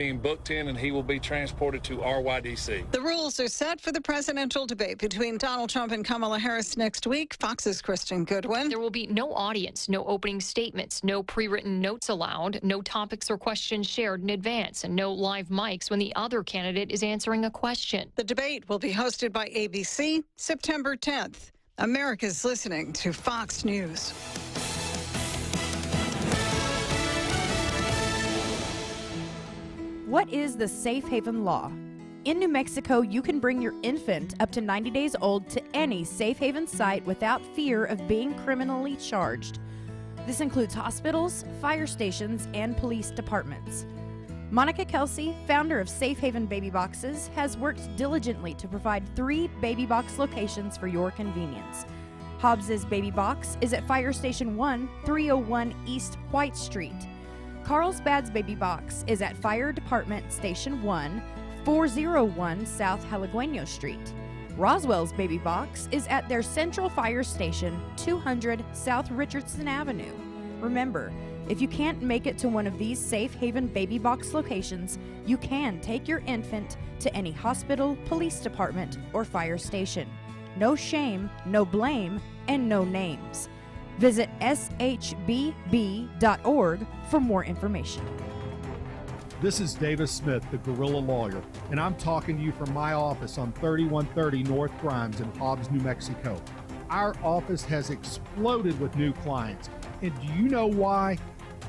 being booked in, and he will be transported to RYDC. The rules are set for the presidential debate between Donald Trump and Kamala Harris next week. Fox's Kristen Goodwin. There will be no audience, no opening statements, no pre-written notes allowed, no topics or questions shared in advance, and no live mics when the other candidate is answering a question. The debate will be hosted by ABC September 10th. America's listening to Fox News. What is the Safe Haven Law? In New Mexico, you can bring your infant up to 90 days old to any Safe Haven site without fear of being criminally charged. This includes hospitals, fire stations, and police departments. Monica Kelsey, founder of Safe Haven Baby Boxes, has worked diligently to provide 3 baby box locations for your convenience. Hobbs's Baby Box is at Fire Station 1, 301 East White Street. Carlsbad's Baby Box is at Fire Department Station 1, 401 South Jalagueno Street. Roswell's Baby Box is at their Central Fire Station, 200 South Richardson Avenue. Remember, if you can't make it to one of these Safe Haven Baby Box locations, you can take your infant to any hospital, police department, or fire station. No shame, no blame, and no names. Visit shbb.org for more information. This is Davis Smith, the Guerrilla Lawyer, and I'm talking to you from my office on 3130 North Grimes in Hobbs, New Mexico. Our office has exploded with new clients. And do you know why?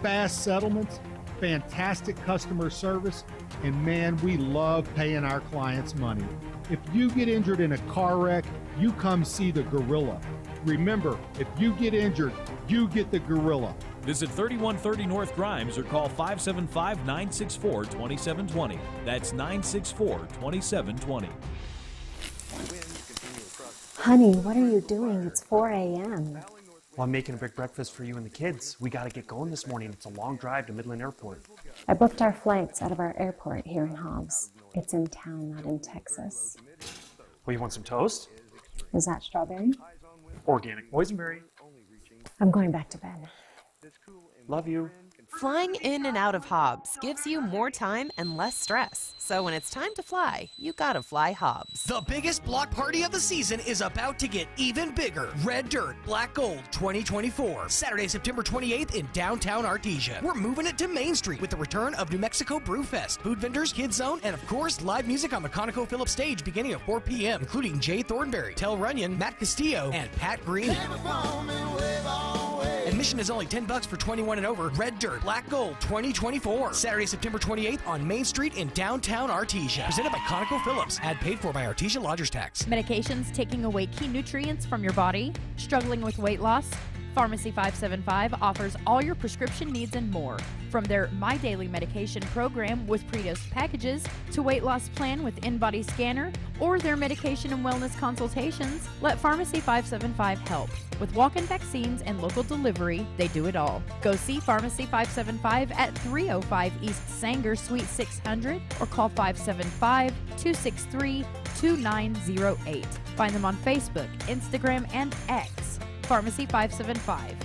Fast settlements, fantastic customer service, and man, we love paying our clients money. If you get injured in a car wreck, you come see the Guerrilla. Remember, if you get injured, you get the Guerrilla. Visit 3130 North Grimes or call 575-964-2720. That's 964-2720. Honey, what are you doing? It's 4 a.m. Well, I'm making a big breakfast for you and the kids. We got to get going this morning. It's a long drive to Midland Airport. I booked our flights out of our airport here in Hobbs. It's in town, not in Texas. Well, you want some toast? Is that strawberry? Organic boysenberry. I'm going back to bed. Love you. Flying in and out of Hobbs gives you more time and less stress. So when it's time to fly, you gotta fly Hobbs. The biggest block party of the season is about to get even bigger. Red Dirt Black Gold 2024. Saturday, September 28th in downtown Artesia. We're moving it to Main Street with the return of New Mexico Brew Fest, food vendors, kids zone, and of course, live music on the ConocoPhillips stage beginning at 4 p.m., including Jay Thornberry, Tel Runyon, Matt Castillo, and Pat Green. Admission is only $10 for 21 and over. Red Dirt Black Gold 2024. Saturday, September 28th on Main Street in downtown Artesia. Presented by ConocoPhillips. Ad paid for by Artesia Lodgers Tax. Medications taking away key nutrients from your body? Struggling with weight loss? Pharmacy 575 offers all your prescription needs and more. From their My Daily Medication program with pre-dosed packages to weight loss plan with in-body scanner or their medication and wellness consultations, let Pharmacy 575 help. With walk-in vaccines and local delivery, they do it all. Go see Pharmacy 575 at 305 East Sanger Suite 600 or call 575-263-2908. Find them on Facebook, Instagram, and X. Pharmacy 575.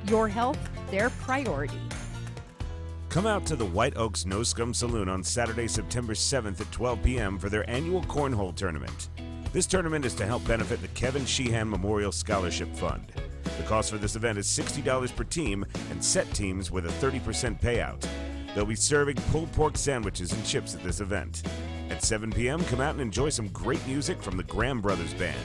Your health, their priority. Come out to the White Oaks No Scum Saloon on Saturday, September 7th at 12 p.m. for their annual cornhole tournament. This tournament is to help benefit the Kevin Sheehan Memorial Scholarship Fund. The cost for this event is $60 per team and set teams with a 30% payout. They'll be serving pulled pork sandwiches and chips at this event. At 7 p.m., come out and enjoy some great music from the Graham Brothers Band.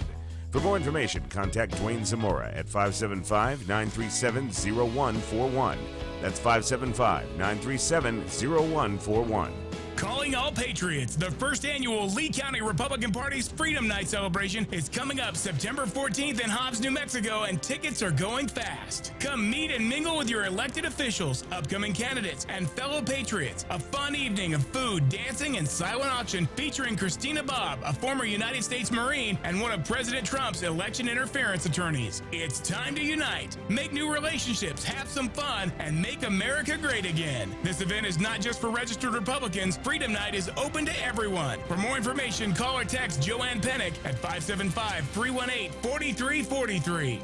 For more information, contact Dwayne Zamora at 575-937-0141. That's 575-937-0141. Calling all Patriots, the first annual Lee County Republican Party's Freedom Night celebration is coming up September 14th in Hobbs, New Mexico, and tickets are going fast. Come meet and mingle with your elected officials, upcoming candidates, and fellow Patriots. A fun evening of food, dancing, and silent auction featuring Christina Bobb, a former United States Marine and one of President Trump's election interference attorneys. It's time to unite, make new relationships, have some fun, and make America great again. This event is not just for registered Republicans. Freedom Night is open to everyone. For more information, call or text Joanne Pennick at 575-318-4343.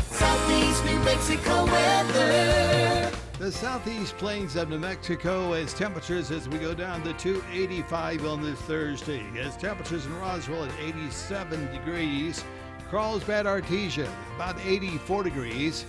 Southeast New Mexico weather. The southeast plains of New Mexico as temperatures as we go down to 285 on this Thursday. As temperatures in Roswell at 87 degrees, Carlsbad, Artesia about 84 degrees,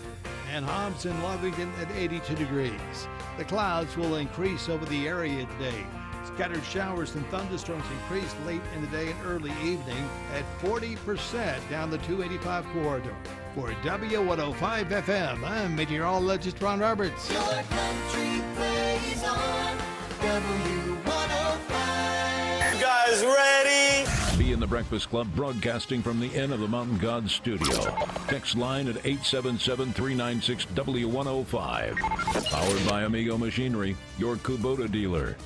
and Hobbs and Lovington at 82 degrees. The clouds will increase over the area today. Scattered showers and thunderstorms increase late in the day and early evening at 40% down the 285 corridor. For W105 FM, I'm meteorologist Ron Roberts. Your country plays on W105. You guys ready? Be in the Breakfast Club, broadcasting from the Inn of the Mountain God studio. Text line at 877-396-W105. Powered by Amigo Machinery, your Kubota dealer.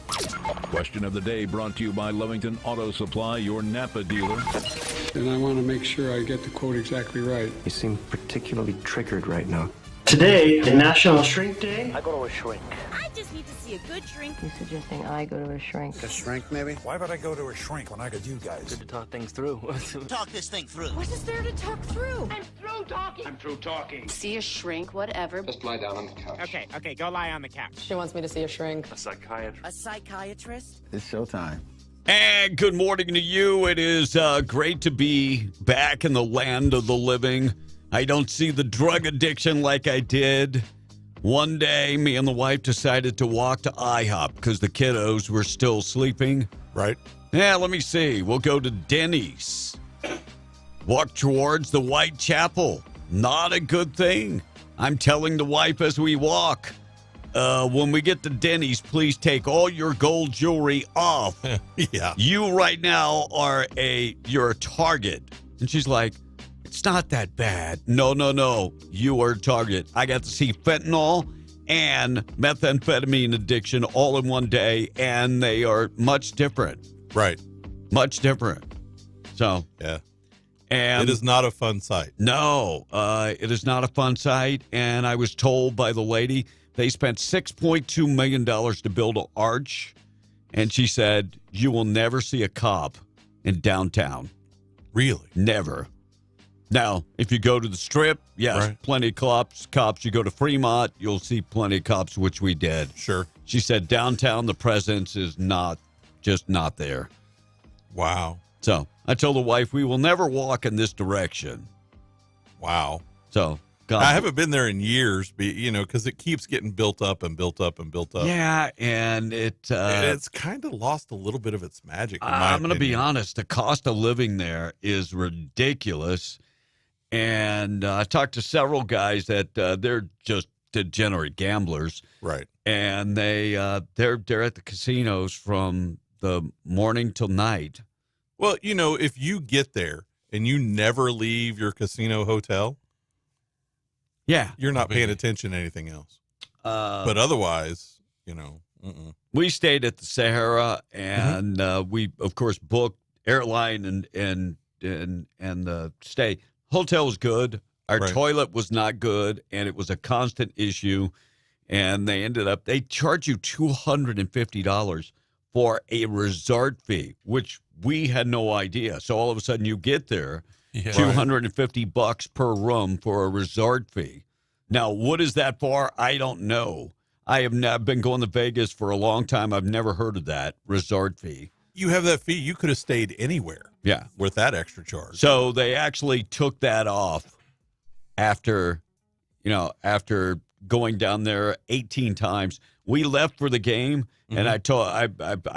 Question of the day brought to you by Lovington Auto Supply, your Napa dealer. And I want to make sure I get the quote exactly right. You seem particularly triggered right now. Today, the National Shrink Day. I go to a shrink. I just need to see a good shrink. You're suggesting I go to a shrink. A shrink, maybe? Why would I go to a shrink when I got you guys? Good to talk things through. Talk this thing through. What is there to talk through? I'm through talking. I'm through talking. See a shrink, whatever. Just lie down on the couch. Okay, go lie on the couch. She wants me to see a shrink. A psychiatrist. A psychiatrist? It's showtime. And good morning to you. It is great to be back in the land of the living. I don't see the drug addiction like I did. One day, me and the wife decided to walk to IHOP because the kiddos were still sleeping. Right. Yeah, let me see. We'll go to Denny's. Walk towards the Whitechapel. Not a good thing. I'm telling the wife as we walk. When we get to Denny's, please take all your gold jewelry off. Yeah. You right now you're a target. And she's like, it's not that bad. No. You are a target. I got to see fentanyl and methamphetamine addiction all in one day, and they are much different. Right. Much different. So. Yeah. And it is not a fun sight. No, it is not a fun sight. And I was told by the lady they spent $6.2 million to build an arch. And she said, you will never see a cop in downtown. Really? Never. Now, if you go to the Strip, yes, right. Plenty of cops. You go to Fremont, you'll see plenty of cops, which we did. Sure. She said downtown, the presence is not there. Wow. So I told the wife, we will never walk in this direction. Wow. So God, I haven't been there in years, because it keeps getting built up and built up and built up. Yeah, and it's kind of lost a little bit of its magic. I'm going to be honest. The cost of living there is ridiculous. And I talked to several guys that they're just degenerate gamblers. Right. And they're at the casinos from the morning till night. Well, if you get there and you never leave your casino hotel, yeah, you're not paying attention to anything else. But otherwise, we stayed at the Sahara, and we of course booked airline and the stay. Hotel was good. Our toilet was not good, and it was a constant issue. And they charge you $250 for a resort fee, which we had no idea. So all of a sudden you get there, $250 per room for a resort fee. Now, what is that for? I don't know. I've been going to Vegas for a long time. I've never heard of that resort fee. You have that fee. You could have stayed anywhere. Yeah. With that extra charge. So they actually took that off after going down there 18 times. We left for the game, and I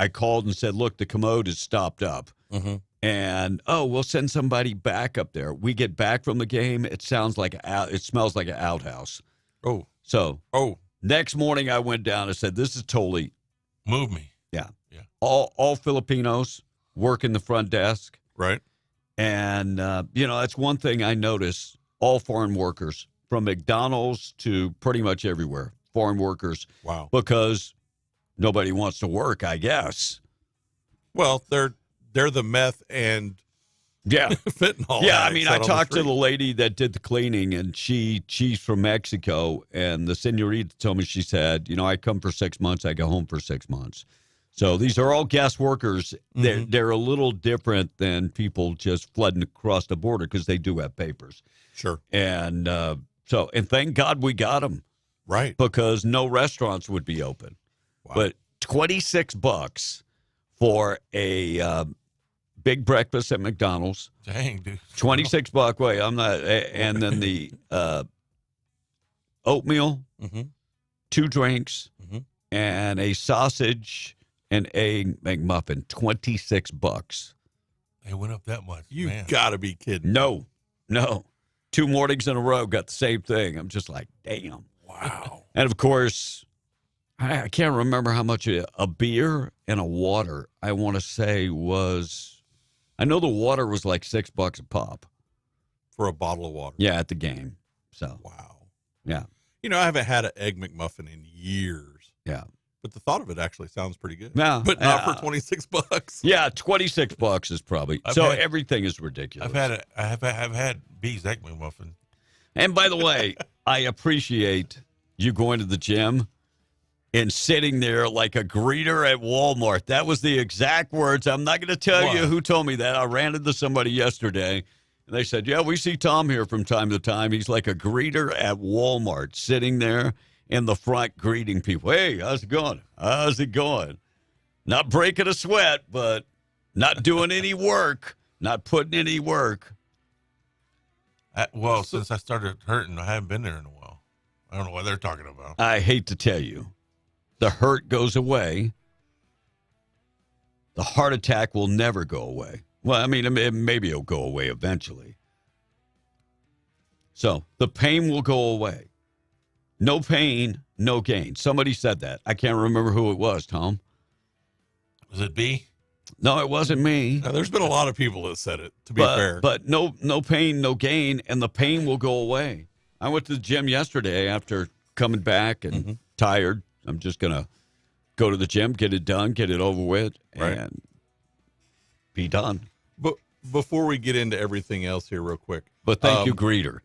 called and said, look, the commode is stopped up. Mm-hmm. And, we'll send somebody back up there. We get back from the game. It smells like an outhouse. Oh. So next morning I went down and said, this is totally. Move me. Yeah. All Filipinos working the front desk. Right. And, that's one thing I noticed. All foreign workers from McDonald's to pretty much everywhere. Foreign workers. Wow. Because nobody wants to work, I guess. Well, they're the meth and fentanyl. Yeah, I mean, I talked to the lady that did the cleaning, and she's from Mexico, and the senorita told me, she said, I come for 6 months, I go home for 6 months. So these are all guest workers. Mm-hmm. They're a little different than people just flooding across the border because they do have papers. Sure. And and thank God we got them. Right. Because no restaurants would be open. Wow. But $26 for a big breakfast at McDonald's. Dang, dude. $26. Wait, I'm not. And then the oatmeal, 2 drinks, and a sausage and egg McMuffin. $26. They went up that much. You got to be kidding. No. 2 mornings in a row got the same thing. I'm just like, damn. Wow. And of course, I can't remember how much a beer and a water, I want to say was, I know the water was like $6 a pop. For a bottle of water. Yeah, at the game. So. Wow. Yeah. You know, I haven't had an egg McMuffin in years. Yeah. But the thought of it actually sounds pretty good. Yeah. But not for $26. Yeah, $26 is probably. Everything is ridiculous. I've had B's Egg McMuffin. And by the way, I appreciate you going to the gym and sitting there like a greeter at Walmart. That was the exact words. I'm not going to tell you who told me that. I ran into somebody yesterday, and they said, yeah, we see Tom here from time to time. He's like a greeter at Walmart, sitting there in the front greeting people. Hey, how's it going? How's it going? Not breaking a sweat, but not doing any work, not putting any work. Since I started hurting, I haven't been there in a while. I don't know what they're talking about. I hate to tell you, the hurt goes away. The heart attack will never go away. Well, I mean, maybe it'll go away eventually. So the pain will go away. No pain, no gain. Somebody said that. I can't remember who it was, Tom. Was it B? No, it wasn't me. Now, there's been a lot of people that said it, to be fair. But no pain, no gain, and the pain will go away. I went to the gym yesterday after coming back and tired. I'm just going to go to the gym, get it done, get it over with, and be done. But before we get into everything else here real quick. But thank you, greeter.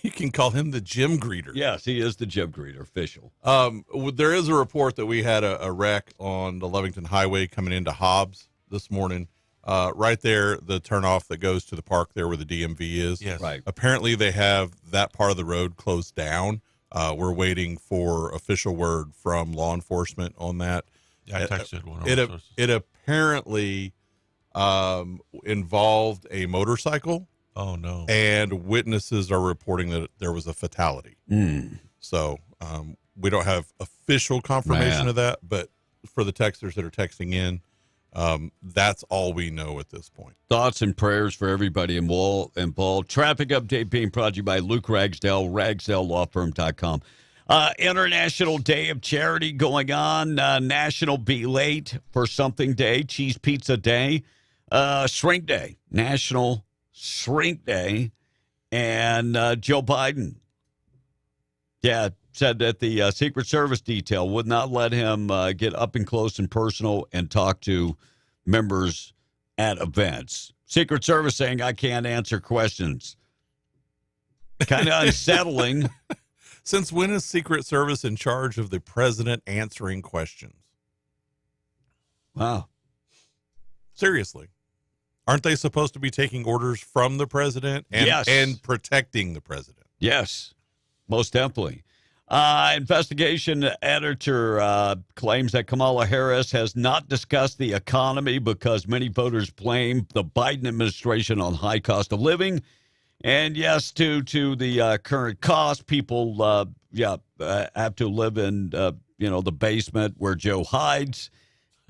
You can call him the gym greeter. Yes, he is the gym greeter, official. There is a report that we had a wreck on the Lovington Highway coming into Hobbs this morning. Right there, the turnoff that goes to the park there where the DMV is. Yes. Right. Apparently, they have that part of the road closed down. We're waiting for official word from law enforcement on that. Yeah, I texted one. It apparently involved a motorcycle. Oh, no. And witnesses are reporting that there was a fatality. So we don't have official confirmation of that, but for the texters that are texting in, that's all we know at this point. Thoughts and prayers for everybody involved. Traffic update being brought to you by Luke Ragsdale, RagsdaleLawFirm.com. International Day of Charity going on. National Be Late for Something Day, Cheese Pizza Day, Shrink Day, National Shrink Day, and Joe Biden, said that the Secret Service detail would not let him get up and close and personal and talk to members at events. Secret Service saying, I can't answer questions. Kind of unsettling. Since when is Secret Service in charge of the president answering questions? Wow. Seriously. Aren't they supposed to be taking orders from the president and protecting the president? Yes, most definitely. Investigation editor claims that Kamala Harris has not discussed the economy because many voters blame the Biden administration on high cost of living. And yes, due to the current cost, people have to live in the basement where Joe hides.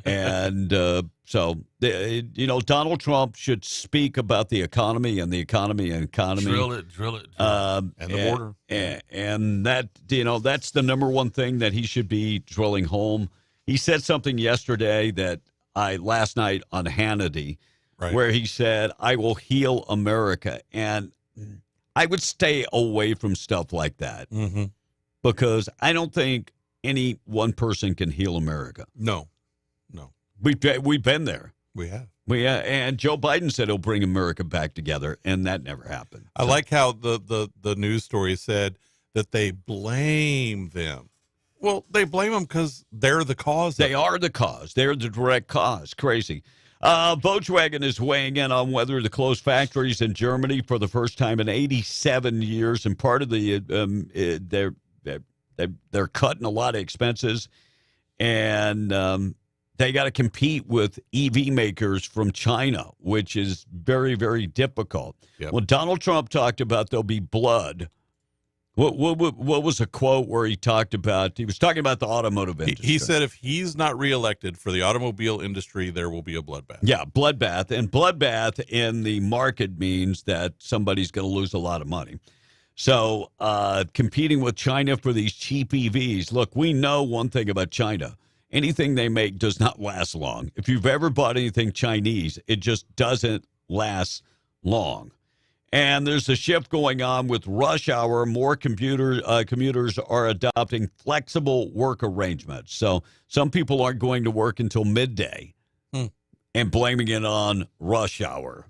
And so, Donald Trump should speak about the economy and the economy and economy. Drill it. And the border. And that, that's the number one thing that he should be drilling home. He said something yesterday last night on Hannity, where he said, I will heal America. And I would stay away from stuff like that because I don't think any one person can heal America. No. We've been there. We have. And Joe Biden said he'll bring America back together, and that never happened. I like how the news story said that they blame them. Well, they blame them because they're the cause. They are the cause. They're the direct cause. Crazy. Volkswagen is weighing in on whether to close factories in Germany for the first time in 87 years, and part of they're cutting a lot of expenses, and they got to compete with EV makers from China, which is very, very difficult. Yep. When Donald Trump talked about there'll be blood, what was a quote where he talked about? He was talking about the automotive industry. He said if he's not reelected for the automobile industry, there will be a bloodbath. Yeah, bloodbath. And bloodbath in the market means that somebody's going to lose a lot of money. So competing with China for these cheap EVs. Look, we know one thing about China. Anything they make does not last long. If you've ever bought anything Chinese, it just doesn't last long. And there's a shift going on with rush hour. More commuters are adopting flexible work arrangements. So some people aren't going to work until midday and blaming it on rush hour.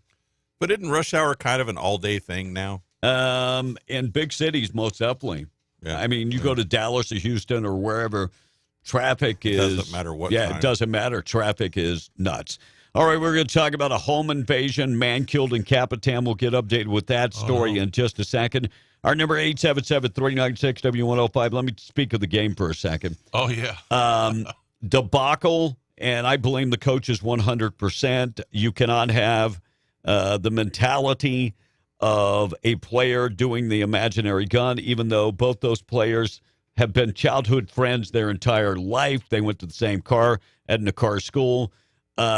But isn't rush hour kind of an all-day thing now? In big cities, most definitely. Yeah. I mean, you go to Dallas or Houston or wherever, traffic is... Doesn't matter what Yeah, time. it doesn't matter. Traffic is nuts. All right, we're going to talk about a home invasion. Man killed in Capitan. We'll get updated with that story in just a second. Our number 877-396-W105. Let me speak of the game for a second. Oh, yeah. Debacle, and I blame the coaches 100%. You cannot have the mentality of a player doing the imaginary gun, even though both those players have been childhood friends their entire life. They went to the same car at Nakar School.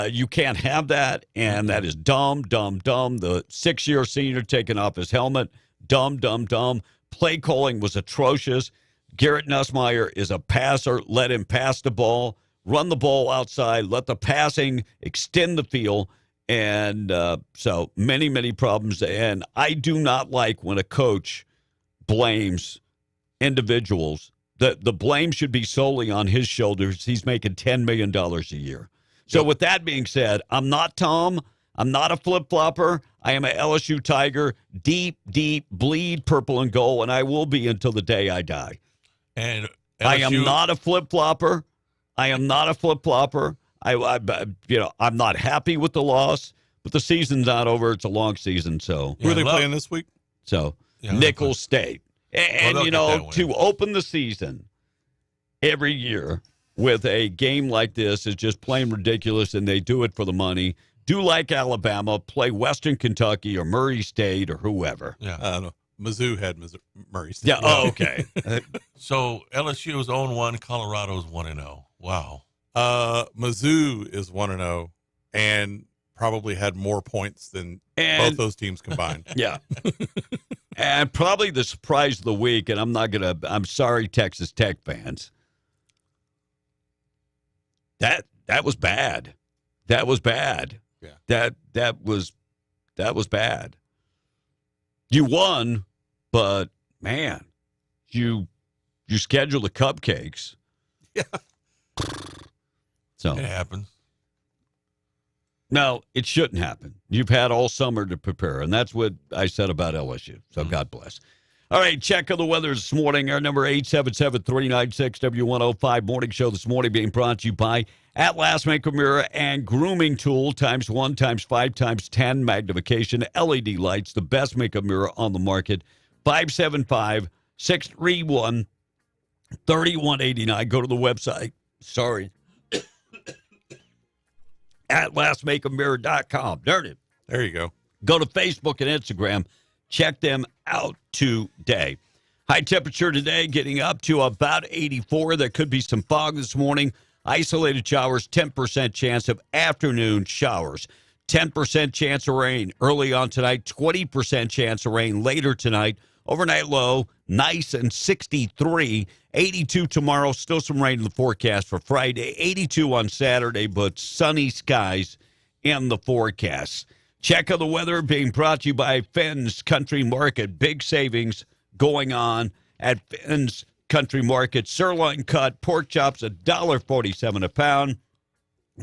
You can't have that, and that is dumb, dumb, dumb. The 6-year senior taking off his helmet, dumb, dumb, dumb. Play calling was atrocious. Garrett Nussmeier is a passer. Let him pass the ball, run the ball outside, let the passing extend the field. And so many, many problems. And I do not like when a coach blames individuals. The blame should be solely on his shoulders. He's making $10 million a year. So with that being said, I'm not Tom. I'm not a flip-flopper. I am a LSU Tiger. Deep, deep, bleed purple and gold, and I will be until the day I die. And LSU, I am not a flip-flopper. I am not a flip-flopper. I'm not happy with the loss, but the season's not over. It's a long season, so. Who are they playing this week? So, Nicholls State. And to open the season every year with a game like this is just plain ridiculous, and they do it for the money. Do like Alabama, play Western Kentucky or Murray State or whoever. Yeah, I don't know. Mizzou had Murray State. Yeah, oh, okay. So LSU is 0-1, Colorado's 1-0. Wow. Mizzou is 1-0 and probably had more points than both those teams combined. Yeah. And probably the surprise of the week, and I'm sorry, Texas Tech fans. That was bad. That was bad. Yeah. That was bad. You won, but man, you scheduled the cupcakes. Yeah. So it happens. No, it shouldn't happen. You've had all summer to prepare, and that's what I said about LSU. So God bless. All right, check of the weather this morning. Our number 877-396-W105 morning show this morning being brought to you by Atlas Makeup Mirror and Grooming Tool ×1 ×5 ×10 magnification LED lights, the best makeup mirror on the market. 575-631-3189. Go to the website. Sorry. AtlasMakeAMirror.com. Darn it. There you go. Go to Facebook and Instagram. Check them out today. High temperature today getting up to about 84. There could be some fog this morning. Isolated showers, 10% chance of afternoon showers. 10% chance of rain early on tonight. 20% chance of rain later tonight. Overnight low, nice and 63. 82 tomorrow. Still some rain in the forecast for Friday. 82 on Saturday, but sunny skies in the forecast. Check of the weather being brought to you by Finn's Country Market. Big savings going on at Finn's Country Market. Sirloin cut, pork chops, $1.47 a pound.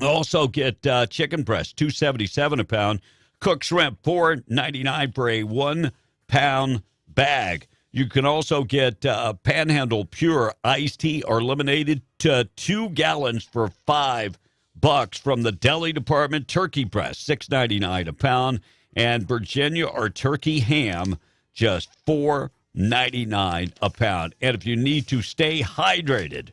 Also get chicken breast, $2.77 a pound. Cooked shrimp, $4.99 for a 1-pound bag. You can also get Panhandle Pure iced tea or lemonade to 2 gallons for $5 from the deli department. Turkey breast, $6.99 a pound. And Virginia or turkey ham, just $4 $10.99 a pound. And if you need to stay hydrated,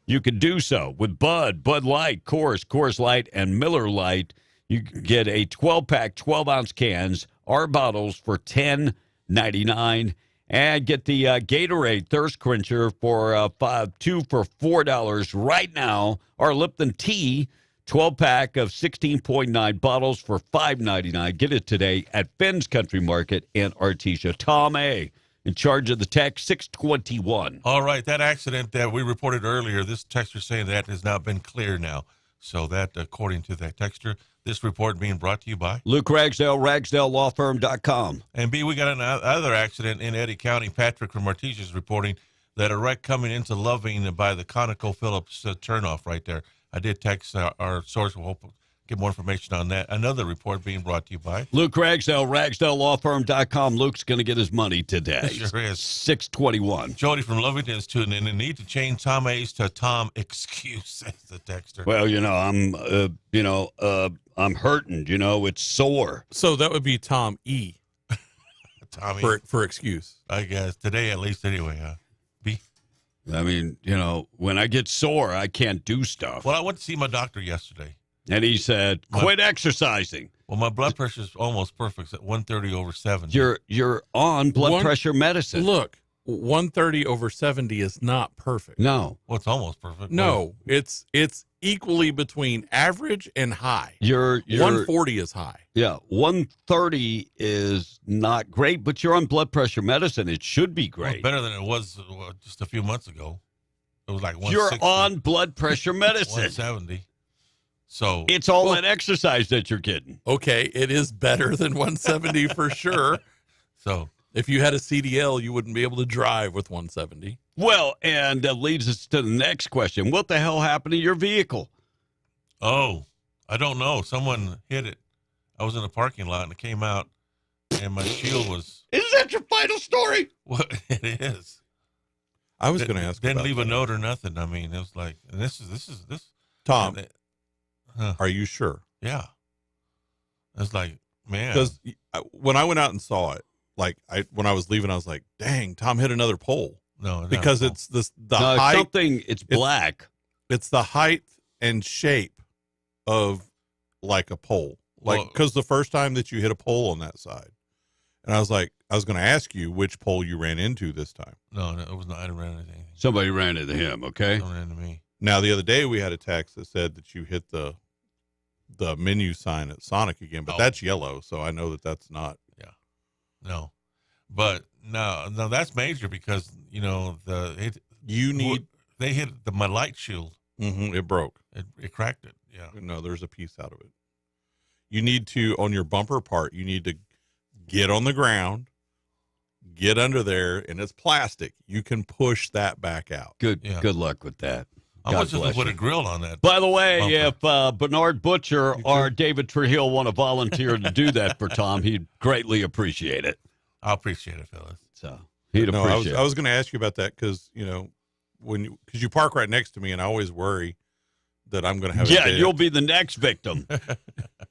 you can do so with Bud Light, Coors Light, and Miller Lite. You can get a 12-pack, 12-ounce cans, our bottles for $10.99. And get the Gatorade Thirst Quencher for two for $4 right now. Our Lipton Tea 12-pack of 16.9 bottles for $5.99. Get it today at Finn's Country Market in Artesia. Tom A. in charge of the text 621. All right, that accident that we reported earlier, this texter saying that has now been cleared now. So that, according to that texter, this report being brought to you by Luke Ragsdale, RagsdaleLawFirm.com. And B, we got another accident in Eddy County. Patrick from Artesia is reporting that a wreck coming into Loving by the ConocoPhillips turnoff right there. I did text our source. We'll hope get more information on that. Another report being brought to you by Luke Ragsdale, RagsdaleLawFirm.com. Luke's going to get his money today. Sure is. 621. Jody from Lovington is tuning in and need to change Tom A's to Tom Excuse, says the texter. Well, I'm hurting. It's sore. So that would be Tom E. Tommy. For excuse. I guess. Today, at least, anyway, huh? B. I mean, when I get sore, I can't do stuff. Well, I went to see my doctor yesterday. And he said, quit exercising. Well, my blood pressure is almost perfect. It's at 130/70. You're on blood pressure medicine. Look, 130/70 is not perfect. No. Well, it's almost perfect. No, it's equally between average and high. You're 140 is high. Yeah, 130 is not great, but you're on blood pressure medicine. It should be great. Well, better than it was just a few months ago. It was like 160. You're on blood pressure medicine. 170. So it's all that exercise that you're getting. Okay, it is better than 170 for sure. So if you had a CDL, you wouldn't be able to drive with 170. Well, and that leads us to the next question. What the hell happened to your vehicle? Oh, I don't know. Someone hit it. I was in a parking lot and it came out and my shield was... Is that your final story? Well, it is. I was going to ask Didn't about leave that. a note or nothing. I mean, it was like, and this. Tom, Huh. are you sure? Yeah. It's like, man. Because when I went out and saw it, when I was leaving, I was like, dang, Tom hit another pole. No, because it's the height. It's black. It's the height and shape of like a pole. Because the first time that you hit a pole on that side, and I was like, I was going to ask you which pole you ran into this time. No, it was not. I didn't run into anything. Somebody ran into him, okay? Someone ran into me. Now, the other day we had a text that said that you hit the menu sign at Sonic again, but that's yellow, so I know that that's not. Yeah. No. But no, that's major because, they hit my light shield. Mm-hmm, it broke. It cracked it. Yeah. No, there's a piece out of it. You need to, on your bumper part, you need to get on the ground, get under there, and it's plastic. You can push that back out. Good luck with that. I was just going to put a grill on that. By the way, bumper. if Bernard Butcher or David Trujillo want to volunteer to do that for Tom, he'd greatly appreciate it. I'll appreciate it, fellas. So he'd appreciate it. I was going to ask you about that because, because you park right next to me, and I always worry that I'm going to have a day. You'll be the next victim.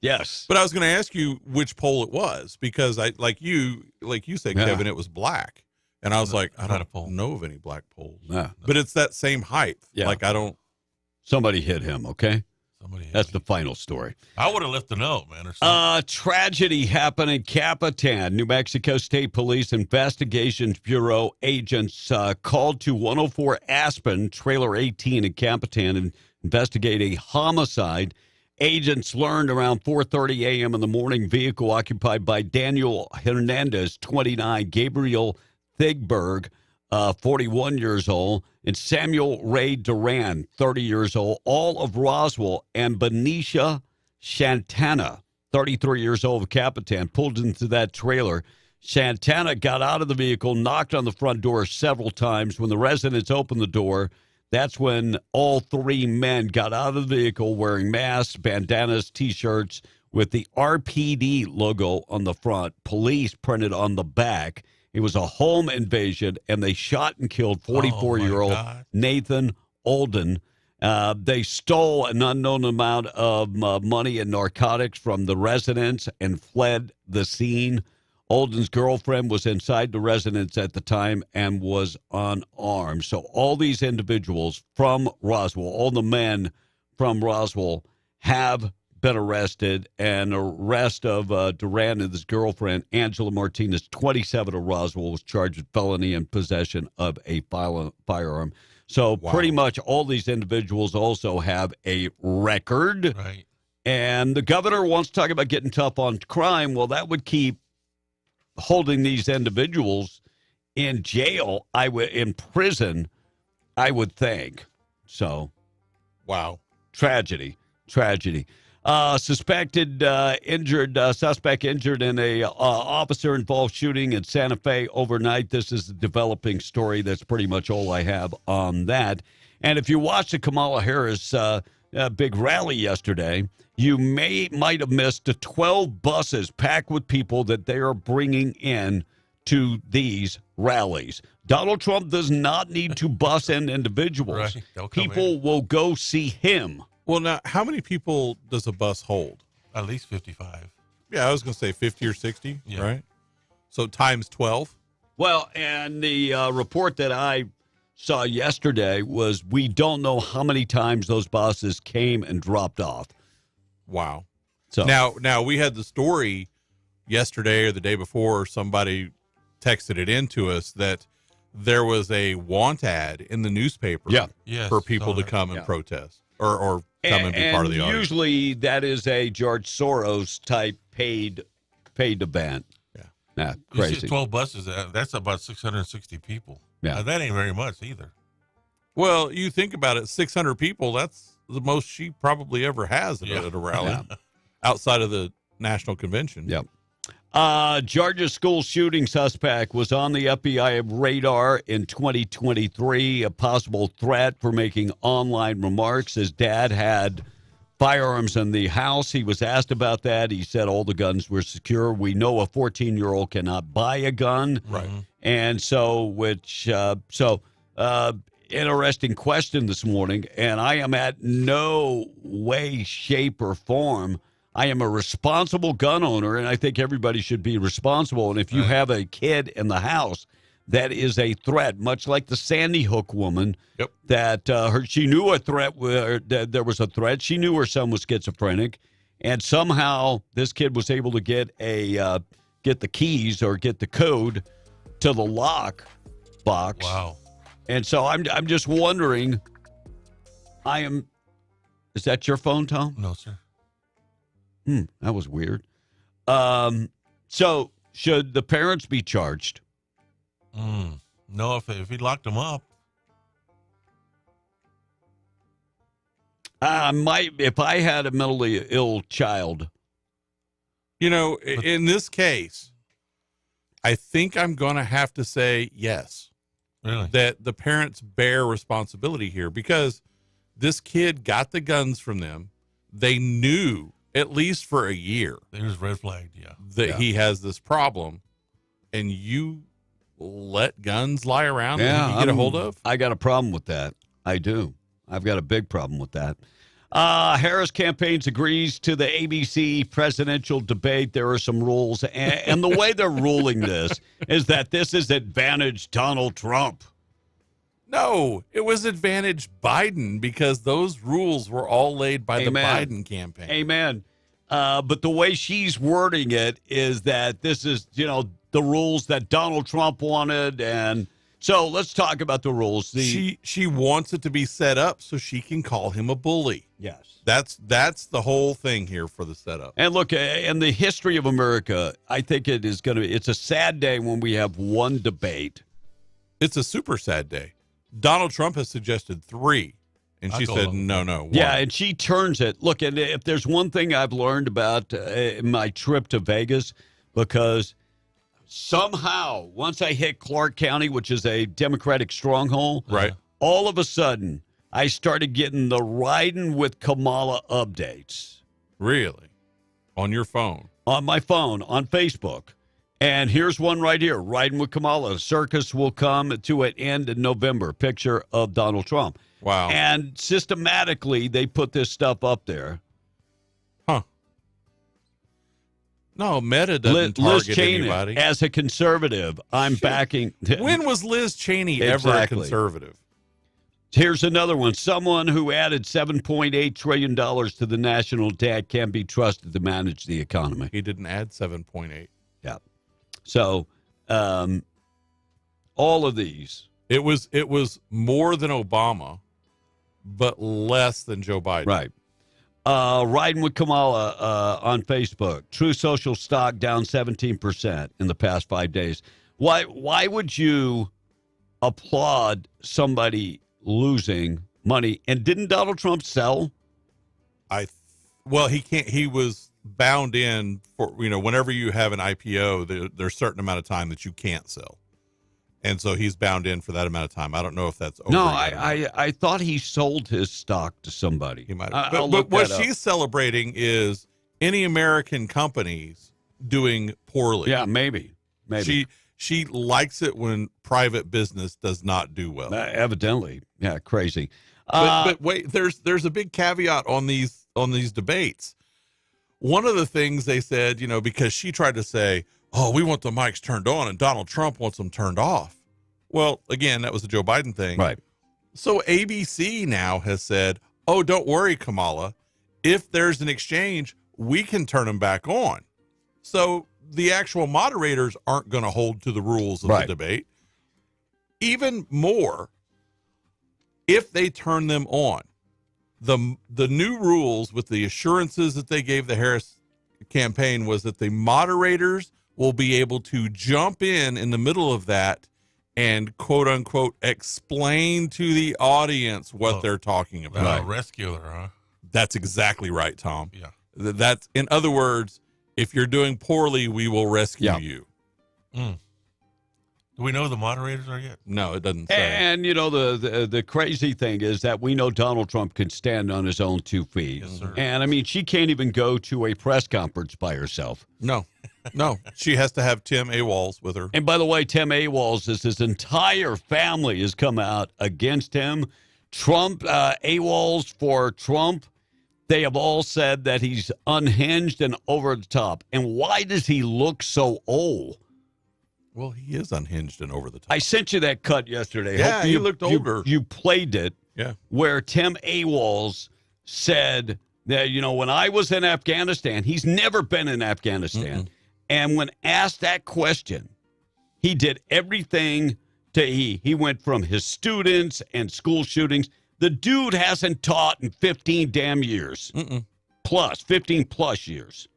Yes. But I was going to ask you which pole it was because like you said, Kevin, it was black. And I was I don't know of any black poles. Yeah. But it's that same height. Yeah. Somebody hit him, okay? That's the final story. I would have left a note, man. Or something. Tragedy happened in Capitan. New Mexico State Police Investigations Bureau agents called to 104 Aspen, trailer 18 in Capitan, and investigate a homicide. Agents learned around 4:30 a.m. in the morning, vehicle occupied by Daniel Hernandez, 29, Gabriel Thigberg, 41 years old, and Samuel Ray Duran, 30 years old, all of Roswell, and Benicia Shantana, 33 years old of Capitan, pulled into that trailer. Shantana got out of the vehicle, knocked on the front door several times. When the residents opened the door, that's when all three men got out of the vehicle wearing masks, bandanas, T-shirts with the RPD logo on the front, police printed on the back. It was a home invasion, and they shot and killed 44-year-old Nathan Olden. They stole an unknown amount of money and narcotics from the residents and fled the scene. Holden's girlfriend was inside the residence at the time and was unarmed. So all these individuals from Roswell, all the men from Roswell have been arrested, and arrest of Duran and his girlfriend, Angela Martinez, 27 of Roswell, was charged with felony and possession of a firearm. So pretty much all these individuals also have a record. Right. And the governor wants to talk about getting tough on crime. Well, that would keep holding these individuals in jail, in prison, I would think. So, wow. Tragedy. Suspect injured in a officer-involved shooting in Santa Fe overnight. This is a developing story. That's pretty much all I have on that. And if you watched the Kamala Harris big rally yesterday, you might have missed the 12 buses packed with people that they are bringing in to these rallies. Donald Trump does not need to bus in individuals. Right. People will go see him. Well, now, how many people does a bus hold? At least 55. Yeah, I was going to say 50 or 60, Yeah. right? So times 12. Well, and the report that I saw yesterday was we don't know how many times those buses came and dropped off. Wow. So now we had the story yesterday or the day before, somebody texted it in to us that there was a want ad in the newspaper Yes, for people to saw that. come and protest or come and be part of the audience. Usually that is a George Soros type paid event. Yeah. Nah, You see crazy. 12 buses, that's about 660 people. Yeah. That ain't very much either. Well, you think about it, 600 people, that's the most she probably ever has at a rally outside of the national convention. Yep. Georgia school shooting suspect was on the FBI radar in 2023, a possible threat for making online remarks. His dad had firearms in the house. He was asked about that. He said all the guns were secure. We know a 14-year-old cannot buy a gun. Right. And so, interesting question this morning, and I am at no way, shape, or form. I am a responsible gun owner, and I think everybody should be responsible. And if you have a kid in the house, that is a threat, much like the Sandy Hook woman. Yep. That she knew a threat. That there was a threat. She knew her son was schizophrenic, and somehow this kid was able to get the keys or get the code to the lock box. Wow. And so I'm just wondering. Is that your phone, Tom? No, sir. That was weird. So should the parents be charged? No, if he locked them up. If I had a mentally ill child. You know, in this case, I think I'm going to have to say yes. Really? That the parents bear responsibility here because this kid got the guns from them. They knew, at least for a year, It was red flagged, yeah. that he has this problem, and you let guns lie around that he can get a hold of? I got a problem with that. I do. I've got a big problem with that. Harris campaigns agrees to the ABC presidential debate. There are some rules, and the way they're ruling this is that this is advantage Donald Trump. No, it was advantage Biden because those rules were all laid by Amen. the Biden campaign. Amen. But the way she's wording it is that this is, the rules that Donald Trump wanted. And so let's talk about the rules. She wants it to be set up so she can call him a bully. Yes. That's the whole thing here for the setup. And look, in the history of America, I think it's a sad day when we have one debate. It's a super sad day. Donald Trump has suggested 3, and she said, no, 1. Yeah, and she turns it. Look, and if there's one thing I've learned about my trip to Vegas, because somehow, once I hit Clark County, which is a Democratic stronghold, right, all of a sudden, I started getting the Riding with Kamala updates. Really? On your phone? On my phone, on Facebook. And here's one right here, Riding with Kamala. Circus will come to an end in November. Picture of Donald Trump. Wow. And systematically, they put this stuff up there. Huh. No, Meta doesn't Liz target Cheney, anybody. as a conservative, I'm backing. When was Liz Cheney ever a conservative? Here's another one. Someone who added $7.8 trillion to the national debt can be trusted to manage the economy. He didn't add 7.8. Yeah. So, all of these. It was more than Obama, but less than Joe Biden. Right. Riding with Kamala on Facebook. True Social stock down 17% in the past 5 days. Why would you applaud somebody losing money? And didn't Donald Trump sell? Well, he can't. He was bound in for, whenever you have an IPO, there's a certain amount of time that you can't sell. And so he's bound in for that amount of time. I don't know if that's over. No, I thought he sold his stock to somebody. He might have. But what she's celebrating is any American companies doing poorly. Yeah, maybe. She likes it when private business does not do well. Evidently. Yeah, crazy. But wait, there's a big caveat on these debates. One of the things they said, because she tried to say, oh, we want the mics turned on and Donald Trump wants them turned off. Well, again, that was the Joe Biden thing. Right. So ABC now has said, oh, don't worry, Kamala. If there's an exchange, we can turn them back on. So the actual moderators aren't going to hold to the rules of the debate. Even more, if they turn them on, the new rules with the assurances that they gave the Harris campaign was that the moderators will be able to jump in the middle of that and quote unquote explain to the audience what they're talking about. Rescuer, huh? That's exactly right, Tom. Yeah. That's, in other words, if you're doing poorly, we will rescue you. Mm. Do we know who the moderators are yet? No, it doesn't say. And, the crazy thing is that we know Donald Trump can stand on his own 2 feet. Yes, sir. And, I mean, she can't even go to a press conference by herself. No. She has to have Tim Awals with her. And, by the way, Tim Awals, his entire family has come out against him. Trump, Awals for Trump, they have all said that he's unhinged and over the top. And why does he look so old? Well, he is unhinged and over the top. I sent you that cut yesterday. Yeah, Hopefully he looked older. You played it. Yeah. Where Tim Awals said that, when I was in Afghanistan, he's never been in Afghanistan. And when asked that question, he did everything he went from his students and school shootings. The dude hasn't taught in 15 damn years. 15 plus years.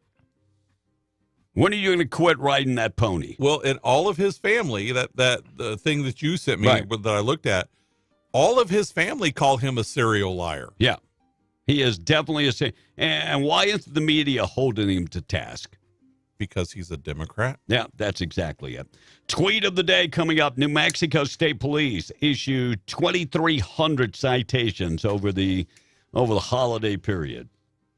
When are you going to quit riding that pony? Well, and all of his family, the thing that you sent me Right. that I looked at, all of his family call him a serial liar. Yeah. He is definitely and why isn't the media holding him to task? Because he's a Democrat. Yeah, that's exactly it. Tweet of the day coming up. New Mexico State Police issued 2,300 citations over the holiday period.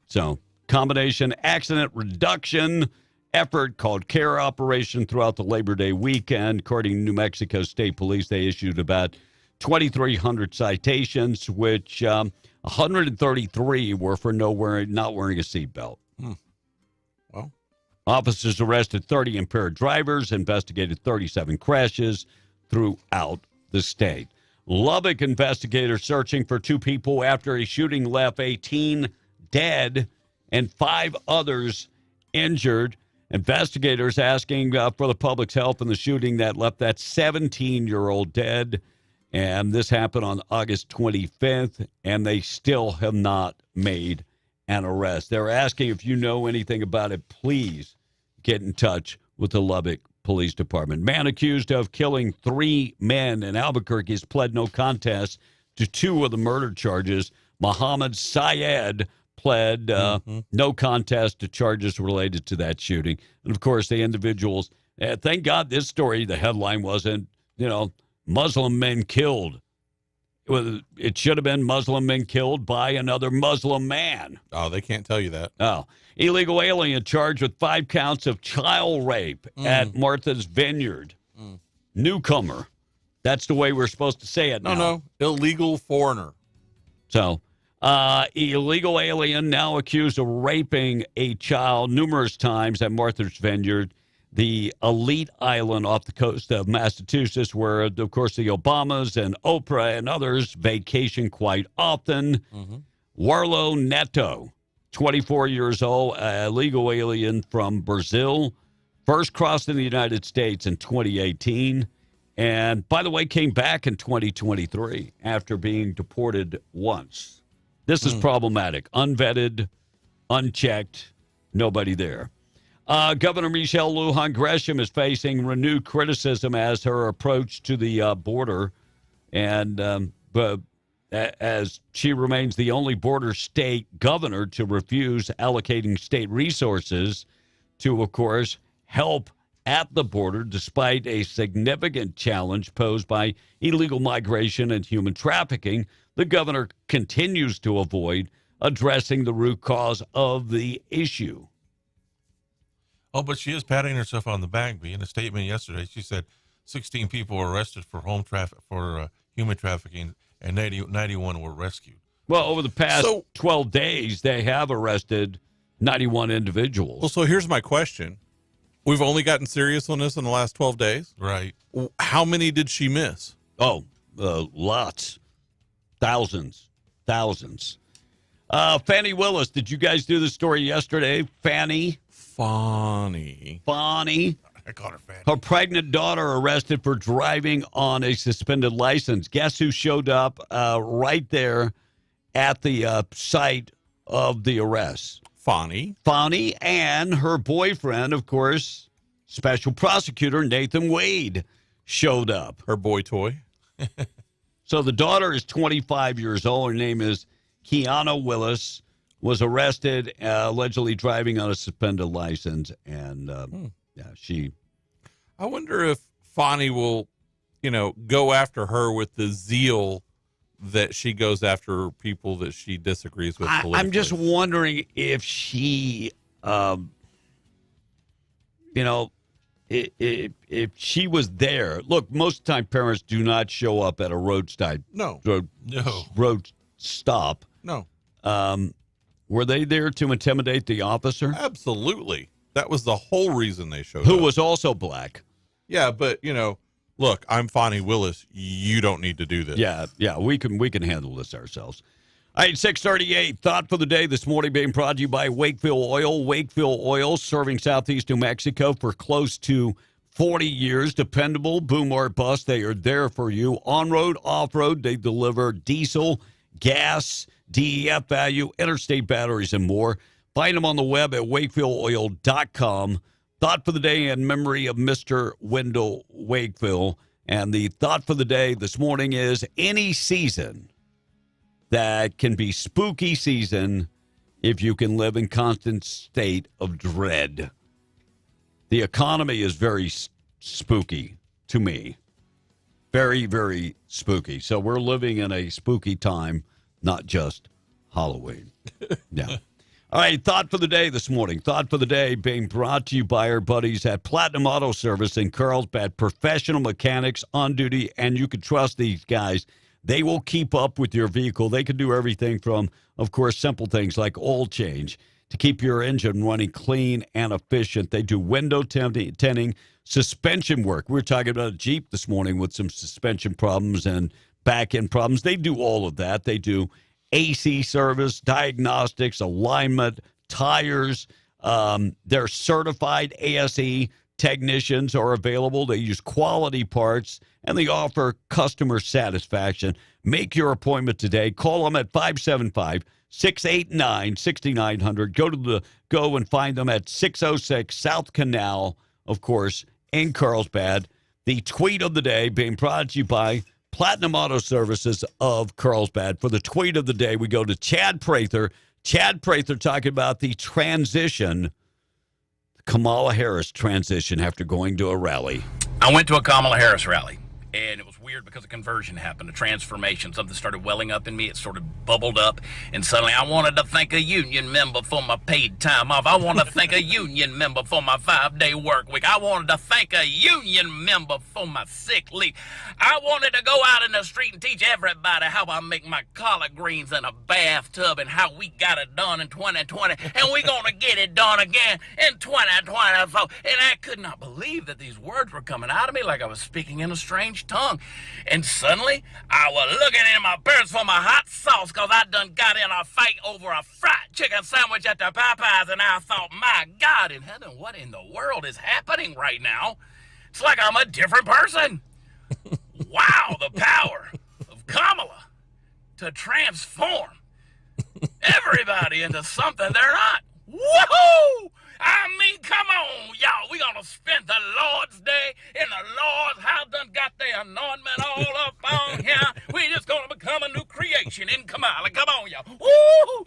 So, combination accident reduction effort called CARE operation throughout the Labor Day weekend. According to New Mexico State Police, they issued about 2,300 citations, which 133 were for not wearing a seatbelt. Well, officers arrested 30 impaired drivers, investigated 37 crashes throughout the state. Lubbock investigators searching for 2 people after a shooting left 18 dead and 5 others injured. Investigators asking for the public's help in the shooting that left that 17-year-old dead. And this happened on August 25th, and they still have not made an arrest. They're asking if you know anything about it, please get in touch with the Lubbock Police Department. Man accused of killing 3 men in Albuquerque has pled no contest to 2 of the murder charges. Mohammed Syed pled no contest to charges related to that shooting. And, of course, the individuals, thank God this story, the headline wasn't, Muslim men killed. It should have been Muslim men killed by another Muslim man. Oh, they can't tell you that. Oh. Illegal alien charged with 5 counts of child rape at Martha's Vineyard. Newcomer. That's the way we're supposed to say it now. No. Illegal foreigner. So, Illegal alien now accused of raping a child numerous times at Martha's Vineyard, the elite island off the coast of Massachusetts, where, of course, the Obamas and Oprah and others vacation quite often. Warlo Neto, 24 years old, a legal alien from Brazil, first crossed in the United States in 2018. And, by the way, came back in 2023 after being deported once. This is problematic. Unvetted, unchecked, nobody there. Governor Michelle Lujan Gresham is facing renewed criticism as her approach to the border, and but as she remains the only border state governor to refuse allocating state resources to, of course, help at the border, despite a significant challenge posed by illegal migration and human trafficking. The governor continues to avoid addressing the root cause of the issue. Oh, but she is patting herself on the back. In a statement yesterday, she said 16 people were arrested for human trafficking, and 91 were rescued. Well, over the past 12 days, they have arrested 91 individuals. Well, so here's my question. We've only gotten serious on this in the last 12 days? Right. How many did she miss? Oh, lots. Thousands. Fannie Willis, did you guys do the story yesterday? Fannie? Fonnie. I call her Fannie. Her pregnant daughter arrested for driving on a suspended license. Guess who showed up right there at the site of the arrest? Fonnie and her boyfriend, of course, Special Prosecutor Nathan Wade, showed up. Her boy toy. So the daughter is 25 years old. Her name is Kiana Willis, was arrested, allegedly driving on a suspended license. And, she... I wonder if Fonnie will, go after her with the zeal that she goes after people that she disagrees with politically. I'm just wondering if she, if she was there. Look, most of the time parents do not show up at a roadside. Road stop. No. Were they there to intimidate the officer? Absolutely. That was the whole reason they showed up. Who was also black. Yeah, but, look, I'm Fonnie Willis. You don't need to do this. Yeah, we can handle this ourselves. All right, 6:38. Thought for the day this morning being brought to you by Wakefield Oil. Wakefield Oil, serving southeast New Mexico for close to 40 years. Dependable, boom or bust, they are there for you. On-road, off-road, they deliver diesel, gas, DEF value, interstate batteries, and more. Find them on the web at wakefieldoil.com. Thought for the day in memory of Mr. Wendell Wakefield. And the thought for the day this morning is any season that can be spooky season if you can live in constant state of dread. The economy is very spooky to me. Very, very spooky. So we're living in a spooky time, not just Halloween. Yeah. All right, thought for the day this morning. Thought for the day being brought to you by our buddies at Platinum Auto Service in Carlsbad. Professional mechanics on duty, and you can trust these guys. They will keep up with your vehicle. They can do everything from, of course, simple things like oil change to keep your engine running clean and efficient. They do window tinting, suspension work. We were talking about a Jeep this morning with some suspension problems and back-end problems. They do all of that. They do AC service, diagnostics, alignment, tires. Their certified ASE technicians are available. They use quality parts, and they offer customer satisfaction. Make your appointment today. Call them at 575-689-6900. Go and find them at 606 South Canal, of course, in Carlsbad. The tweet of the day being brought to you by Platinum Auto Services of Carlsbad. For the tweet of the day, we go to Chad Prather. Chad Prather talking about the transition, Kamala Harris transition after going to a rally. I went to a Kamala Harris rally, and it was weird. weird because a conversion happened, a transformation. Something started welling up in me. It sort of bubbled up, and suddenly I wanted to thank a union member for my paid time off. I wanted to thank a union member for my 5-day work week. I wanted to thank a union member for my sick leave. I wanted to go out in the street and teach everybody how I make my collard greens in a bathtub and how we got it done in 2020, and we're going to get it done again in 2024. And I could not believe that these words were coming out of me like I was speaking in a strange tongue. And suddenly, I was looking in my purse for my hot sauce because I done got in a fight over a fried chicken sandwich at the Popeyes, and I thought, my God in heaven, what in the world is happening right now? It's like I'm a different person. Wow, the power of Kamala to transform everybody into something they're not. Woohoo! I mean, come on, y'all. We gonna spend the Lord's Day in the Lord's house. Done got the anointment all up on here. We just gonna become a new creation in Kamala. Come on, y'all. Woo!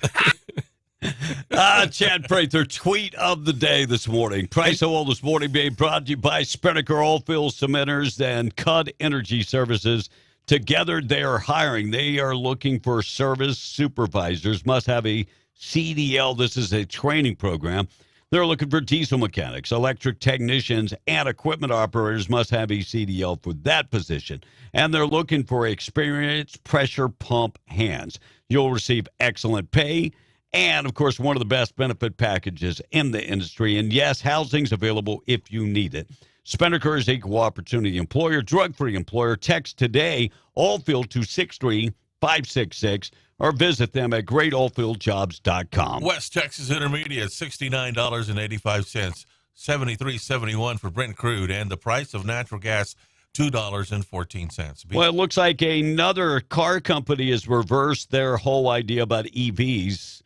Chad Prather, tweet of the day this morning. Price of oil this morning being brought to you by Spinnaker Oilfield Cementers and Cud Energy Services. Together, they are hiring. They are looking for service supervisors. Must have a CDL. This is a training program. They're looking for diesel mechanics, electric technicians, and equipment operators must have a CDL for that position. And they're looking for experienced pressure pump hands. You'll receive excellent pay and, of course, one of the best benefit packages in the industry. And, yes, housing's available if you need it. Spinnaker is equal opportunity employer, drug-free employer. Text today, Oilfield to 63566. Or visit them at greatoilfieldjobs.com. West Texas Intermediate, $69.85, $73.71 for Brent crude, and the price of natural gas, $2.14. Well, it looks like another car company has reversed their whole idea about EVs.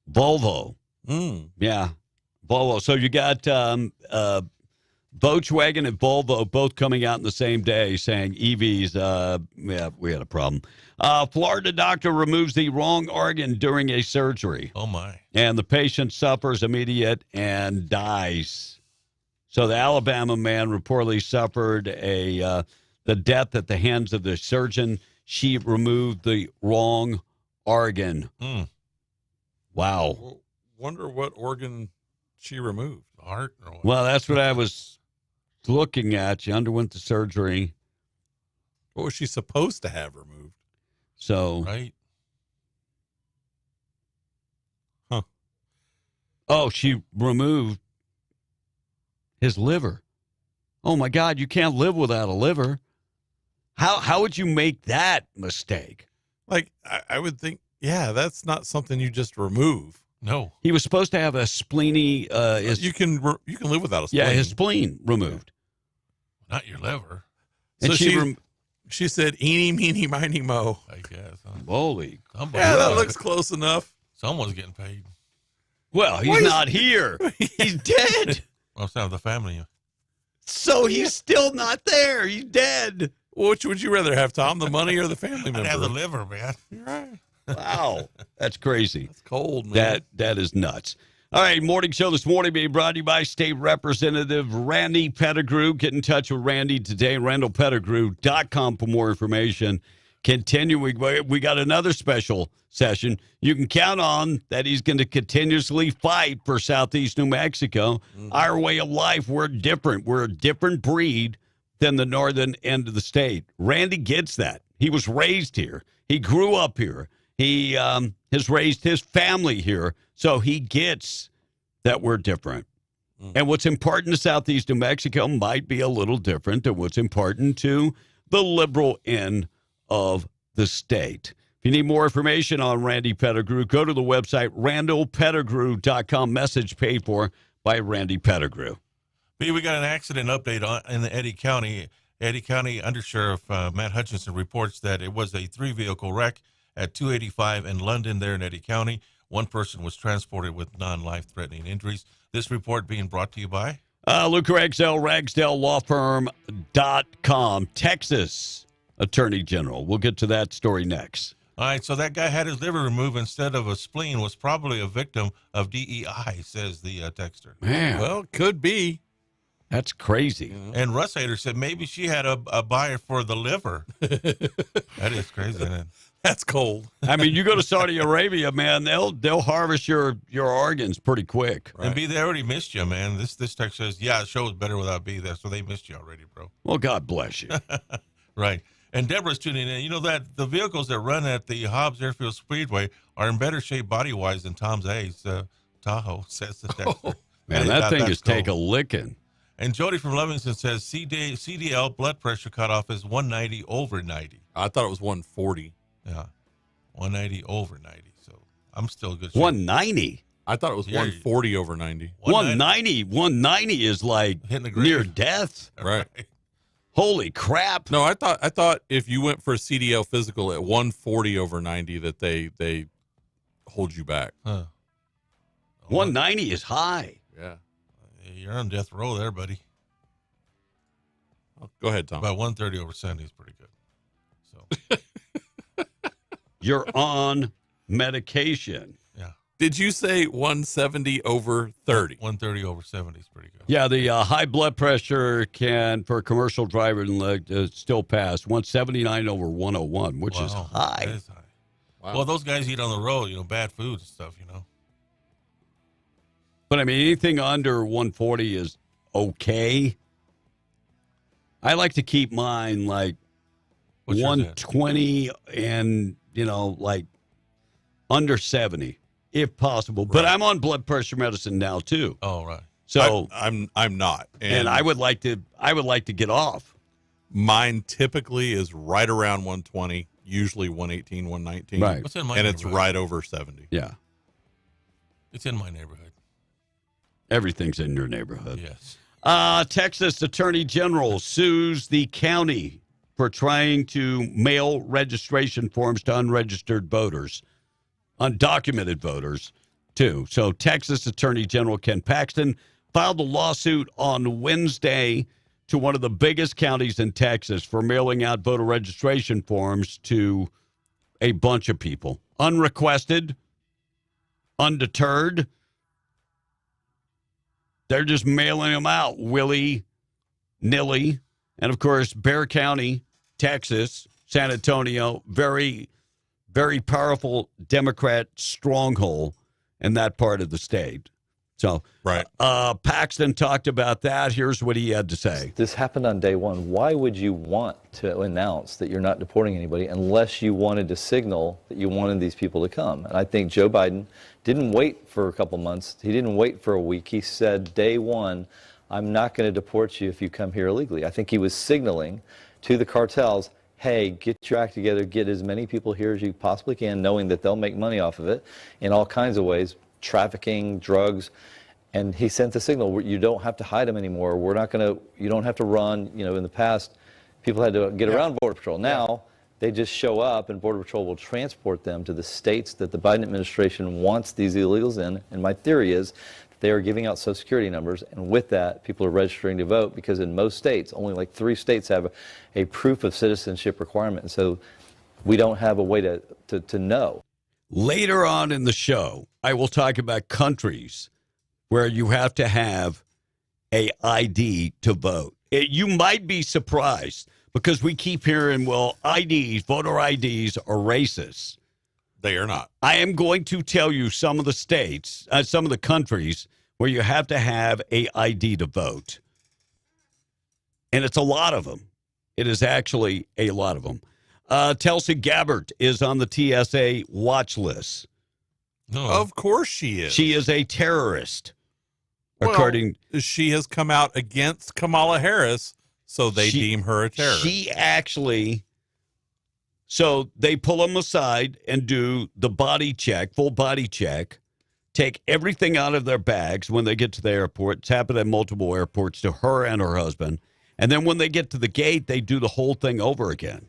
Volvo. Yeah, Volvo. So you got Volkswagen and Volvo both coming out in the same day saying EVs, yeah, we had a problem. Florida doctor removes the wrong organ during a surgery. Oh, my. And the patient suffers immediate and dies. So the Alabama man reportedly suffered the death at the hands of the surgeon. She removed the wrong organ. Wow. Wonder what organ she removed. Heart? Or what? Well, that's what I was looking at. She underwent the surgery. What was she supposed to have removed? So, right. Huh. Oh, she removed his liver. Oh my God, you can't live without a liver. How would you make that mistake? Like, I would think, yeah, that's not something you just remove. No. He was supposed to have a spleeny. You can live without a spleen. Yeah, his spleen removed. Not your liver. And So she said, eeny, meeny, miny, mo. I guess. Huh? Holy. Yeah, that looks close enough. Someone's getting paid. Well, he's not here. He's dead. Well, sounds the family. So he's still not there. He's dead. Which would you rather have, Tom, the money or the family member? I'd have the liver, man. You're right. Wow. That's crazy. It's cold, man. That is nuts. All right, morning show this morning being brought to you by State Representative Randy Pettigrew. Get in touch with Randy today, randallpettigrew.com for more information. Continuing, we got another special session. You can count on that he's going to continuously fight for Southeast New Mexico. Our way of life, we're different. We're a different breed than the northern end of the state. Randy gets that. He was raised here. He grew up here. He has raised his family here, so he gets that we're different. And what's important to Southeast New Mexico might be a little different than what's important to the liberal end of the state. If you need more information on Randy Pettigrew, go to the website randallpettigrew.com. Message paid for by Randy Pettigrew. We got an accident update in the Eddy County. Eddy County Undersheriff Matt Hutchinson reports that it was a 3-vehicle wreck at 285 in London there in Eddy County. One person was transported with non-life-threatening injuries. This report being brought to you by? Luca Ragsdale, RagsdaleLawFirm.com, Texas Attorney General. We'll get to that story next. All right, so that guy had his liver removed instead of a spleen, was probably a victim of DEI, says the texter. Man. Well, could be. That's crazy. And Russ Hader said maybe she had a buyer for the liver. That is crazy, isn't it? That's cold. I mean, you go to Saudi Arabia, man, they'll harvest your organs pretty quick. And B, they already missed you, man. This text says, yeah, the show was better without B. So they missed you already, bro. Well, God bless you. Right. And Deborah's tuning in. You know that the vehicles that run at the Hobbs Airfield Speedway are in better shape body-wise than Tom's A's Tahoe, says the texter. Man, that thing is take a licking. And Jody from Livingston says CDL blood pressure cutoff is 190 over 90. I thought it was 140. Yeah, 190 over 90. So I'm still good shape. 190? I thought it was 140 over 90. 190 is like near death. Right. Holy crap. No, I thought if you went for a CDL physical at 140 over 90 that they hold you back. Huh. 190 is high. Yeah. You're on death row there, buddy. Go ahead, Tom. About 130 over 70 is pretty good. So you're on medication. Yeah. Did you say 170 over 30? 130 over 70 is pretty good. Yeah, the high blood pressure can, for a commercial driver, still pass 179 over 101, which is high. That is high. Wow. Well, those guys eat on the road, bad food and stuff, But, I mean, anything under 140 is okay. I like to keep mine like 120 and, like under 70 if possible. Right. But I'm on blood pressure medicine now too. Oh, right. So I'm not. And I would like to get off. Mine typically is right around 120, usually 118, 119. Right. What's in my and it's right over 70. Yeah. It's in my neighborhood. Everything's in your neighborhood. Yes. Texas Attorney General sues the county for trying to mail registration forms to unregistered voters, undocumented voters, too. So Texas Attorney General Ken Paxton filed a lawsuit on Wednesday to one of the biggest counties in Texas for mailing out voter registration forms to a bunch of people. Unrequested, undeterred. They're just mailing them out willy-nilly. And, of course, Bexar County, Texas, San Antonio, very, very powerful Democrat stronghold in that part of the state. So, right. Paxton talked about that. Here's what he had to say. This happened on day one. Why would you want to announce that you're not deporting anybody unless you wanted to signal that you wanted these people to come? And I think Joe Biden didn't wait for a couple months. He didn't wait for a week. He said, day one, I'm not going to deport you if you come here illegally. I think he was signaling to the cartels, hey, get your act together, get as many people here as you possibly can, knowing that they'll make money off of it in all kinds of ways. Trafficking, drugs, and he sent the signal, you don't have to hide them anymore. You don't have to run. In the past, people had to get around Border Patrol. Now, they just show up and Border Patrol will transport them to the states that the Biden administration wants these illegals in. And my theory is they are giving out Social Security numbers, and with that, people are registering to vote because in most states, only like 3 states have a proof of citizenship requirement. And so we don't have a way to know. Later on in the show, I will talk about countries where you have to have a ID to vote. You might be surprised because we keep hearing, well, IDs, voter IDs are racist. They are not. I am going to tell you some of the states, some of the countries where you have to have a ID to vote. And it's a lot of them. It is actually a lot of them. Tulsi Gabbard is on the TSA watch list. No. Of course she is. She is a terrorist. Well, according, she has come out against Kamala Harris, so they deem her a terrorist. She actually, so they pull them aside and do the body check, full body check, take everything out of their bags when they get to the airport. It's happened at multiple airports to her and her husband. And then when they get to the gate, they do the whole thing over again.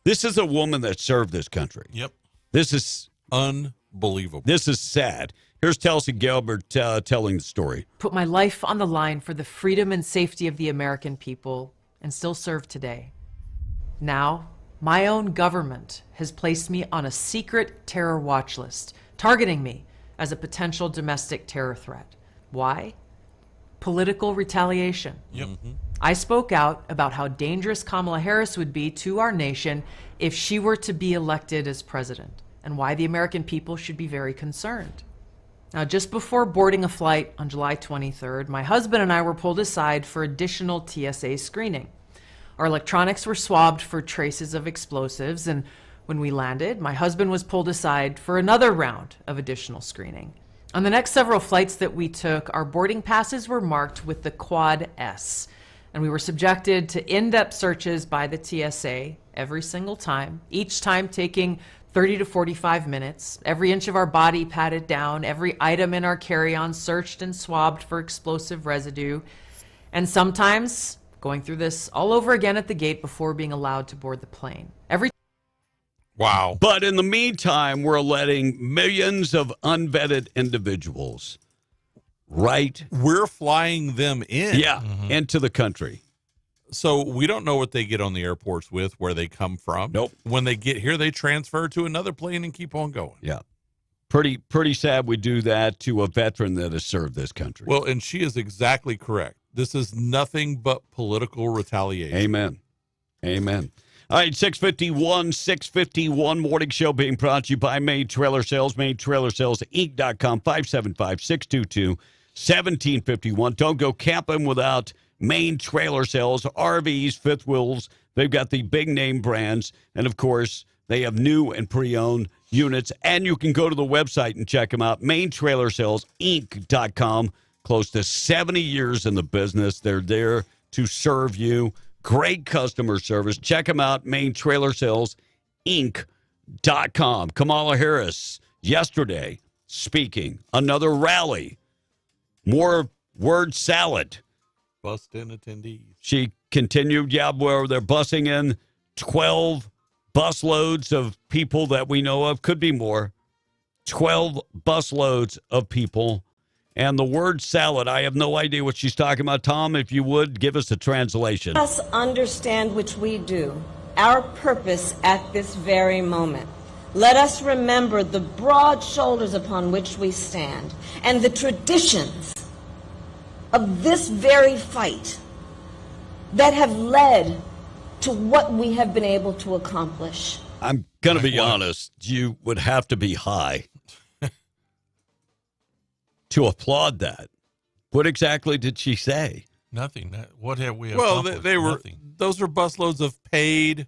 This is a woman that served this country. Yep. This is unbelievable. This is sad. Here's Tulsi Gabbard telling the story. Put my life on the line for the freedom and safety of the American people and still serve today. Now, my own government has placed me on a secret terror watch list, targeting me as a potential domestic terror threat. Why? political retaliation. Yep. I spoke out about how dangerous Kamala Harris would be to our nation if she were to be elected as president, and why the American people should be very concerned. Now, just before boarding a flight on July 23rd, my husband and I were pulled aside for additional TSA screening. Our electronics were swabbed for traces of explosives, and when we landed, my husband was pulled aside for another round of additional screening. On the next several flights that we took, our boarding passes were marked with the Quad S, and we were subjected to in-depth searches by the TSA every single time, each time taking 30 to 45 minutes, every inch of our body patted down, every item in our carry-on searched and swabbed for explosive residue, and sometimes going through this all over again at the gate before being allowed to board the plane. Wow. But in the meantime, we're letting millions of unvetted individuals We're flying them in. Yeah, into the country. So we don't know what they get on the airports with, where they come from. Nope. When they get here, they transfer to another plane and keep on going. Yeah. Pretty sad we do that to a veteran that has served this country. Well, and she is exactly correct. This is nothing but political retaliation. Amen. All right, 651 morning show being brought to you by Main Trailer Sales, MainTrailerSalesInc.com, 575-622-1751. Don't go camping without Main Trailer Sales, RVs, fifth wheels. They've got the big name brands. And, of course, they have new and pre-owned units. And you can go to the website and check them out, MainTrailerSalesInc.com. Close to 70 years in the business. They're there to serve you. Great customer service. Check them out, MainTrailerSalesInc.com. Kamala Harris, yesterday, speaking. Another rally. More word salad. Bust in attendees. She continued, where they're busing in 12 busloads of people that we know of. Could be more. 12 busloads of people. And the word salad, I have no idea what she's talking about. Tom, if you would, give us a translation. Let us understand, which we do, our purpose at this very moment. Let us remember the broad shoulders upon which we stand and the traditions of this very fight that have led to what we have been able to accomplish. I'm going to be honest, you would have to be high to applaud that. What exactly did she say? Nothing. What have we Well, accomplished? they were. Nothing. Those are busloads of paid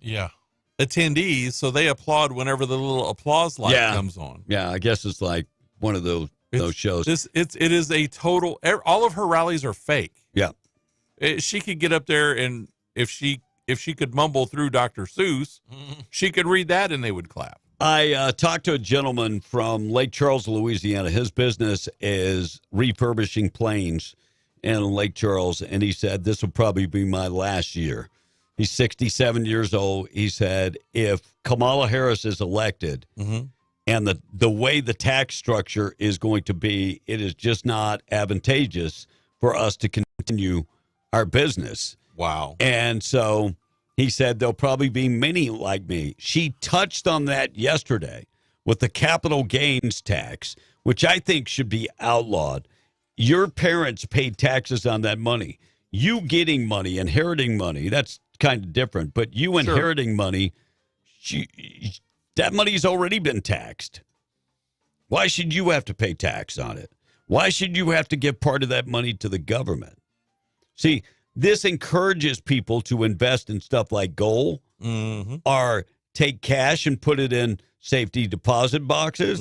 attendees, so they applaud whenever the little applause light comes on. Yeah, I guess it's like one of those shows. It is a total. All of her rallies are fake. Yeah, she could get up there and if she could mumble through Dr. Seuss, she could read that and they would clap. I talked to a gentleman from Lake Charles, Louisiana. His business is refurbishing planes in Lake Charles, and he said, this will probably be my last year. He's 67 years old. He said, if Kamala Harris is elected and the way the tax structure is going to be, it is just not advantageous for us to continue our business. Wow. And so he said there'll probably be many like me. She touched on that yesterday with the capital gains tax, which I think should be outlawed. Your parents paid taxes on that money. You getting money, inheriting money, that's kind of different. But you inheriting money, that money's already been taxed. Why should you have to pay tax on it? Why should you have to give part of that money to the government? See, this encourages people to invest in stuff like gold or take cash and put it in safety deposit boxes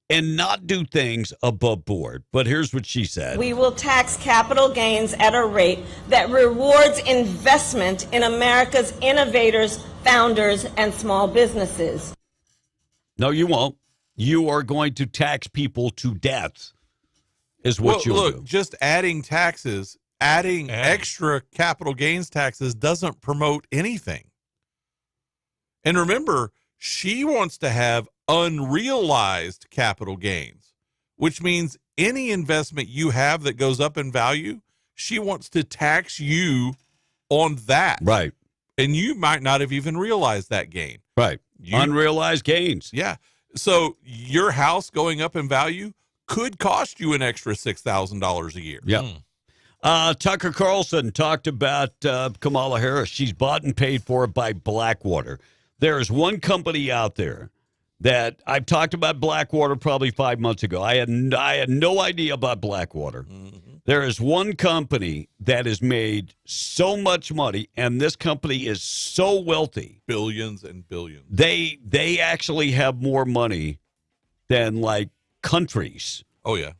and not do things above board. But here's what she said. We will tax capital gains at a rate that rewards investment in America's innovators, founders, and small businesses. No, you won't. You are going to tax people to death is what you'll do. Just adding taxes, adding extra capital gains taxes doesn't promote anything. And remember, she wants to have unrealized capital gains, which means any investment you have that goes up in value, she wants to tax you on that. Right. And you might not have even realized that gain. Right. Unrealized gains. Yeah. So your house going up in value could cost you an extra $6,000 a year. Yeah. Tucker Carlson talked about Kamala Harris. She's bought and paid for by Blackwater. There is one company out there that I've talked about Blackwater probably 5 months ago. I had no idea about Blackwater. There is one company that has made so much money, and this company is so wealthy. Billions and billions. They actually have more money than like countries. Oh, yeah.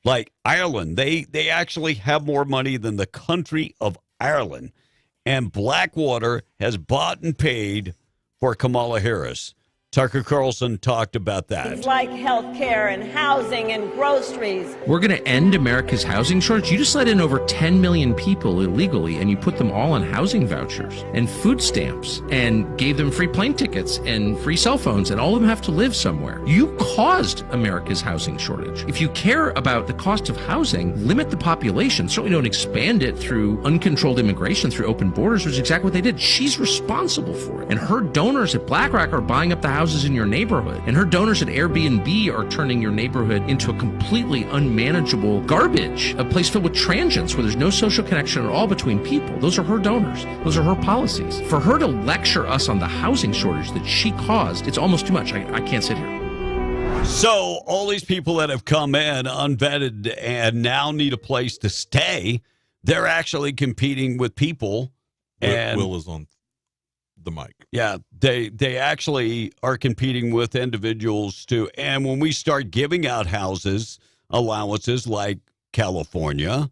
Like Ireland. They actually have more money than the country of Ireland. And Blackwater has bought and paid for Kamala Harris. Tucker Carlson talked about that. Things like health care and housing and groceries. We're going to end America's housing shortage. You just let in over 10 million people illegally, and you put them all on housing vouchers and food stamps and gave them free plane tickets and free cell phones, and all of them have to live somewhere. You caused America's housing shortage. If you care about the cost of housing, limit the population. Certainly don't expand it through uncontrolled immigration, through open borders, which is exactly what they did. She's responsible for it. And her donors at BlackRock are buying up the houses in your neighborhood, and her donors at Airbnb are turning your neighborhood into a completely unmanageable garbage, a place filled with transients where there's no social connection at all between people. Those are her donors. Those are her policies. For her to lecture us on the housing shortage that she caused, it's almost too much. I can't sit here. So all these people that have come in unvetted and now need a place to stay, they're actually competing with people. And Will is on the mic. Yeah, they actually are competing with individuals too. And when we start giving out houses allowances like California,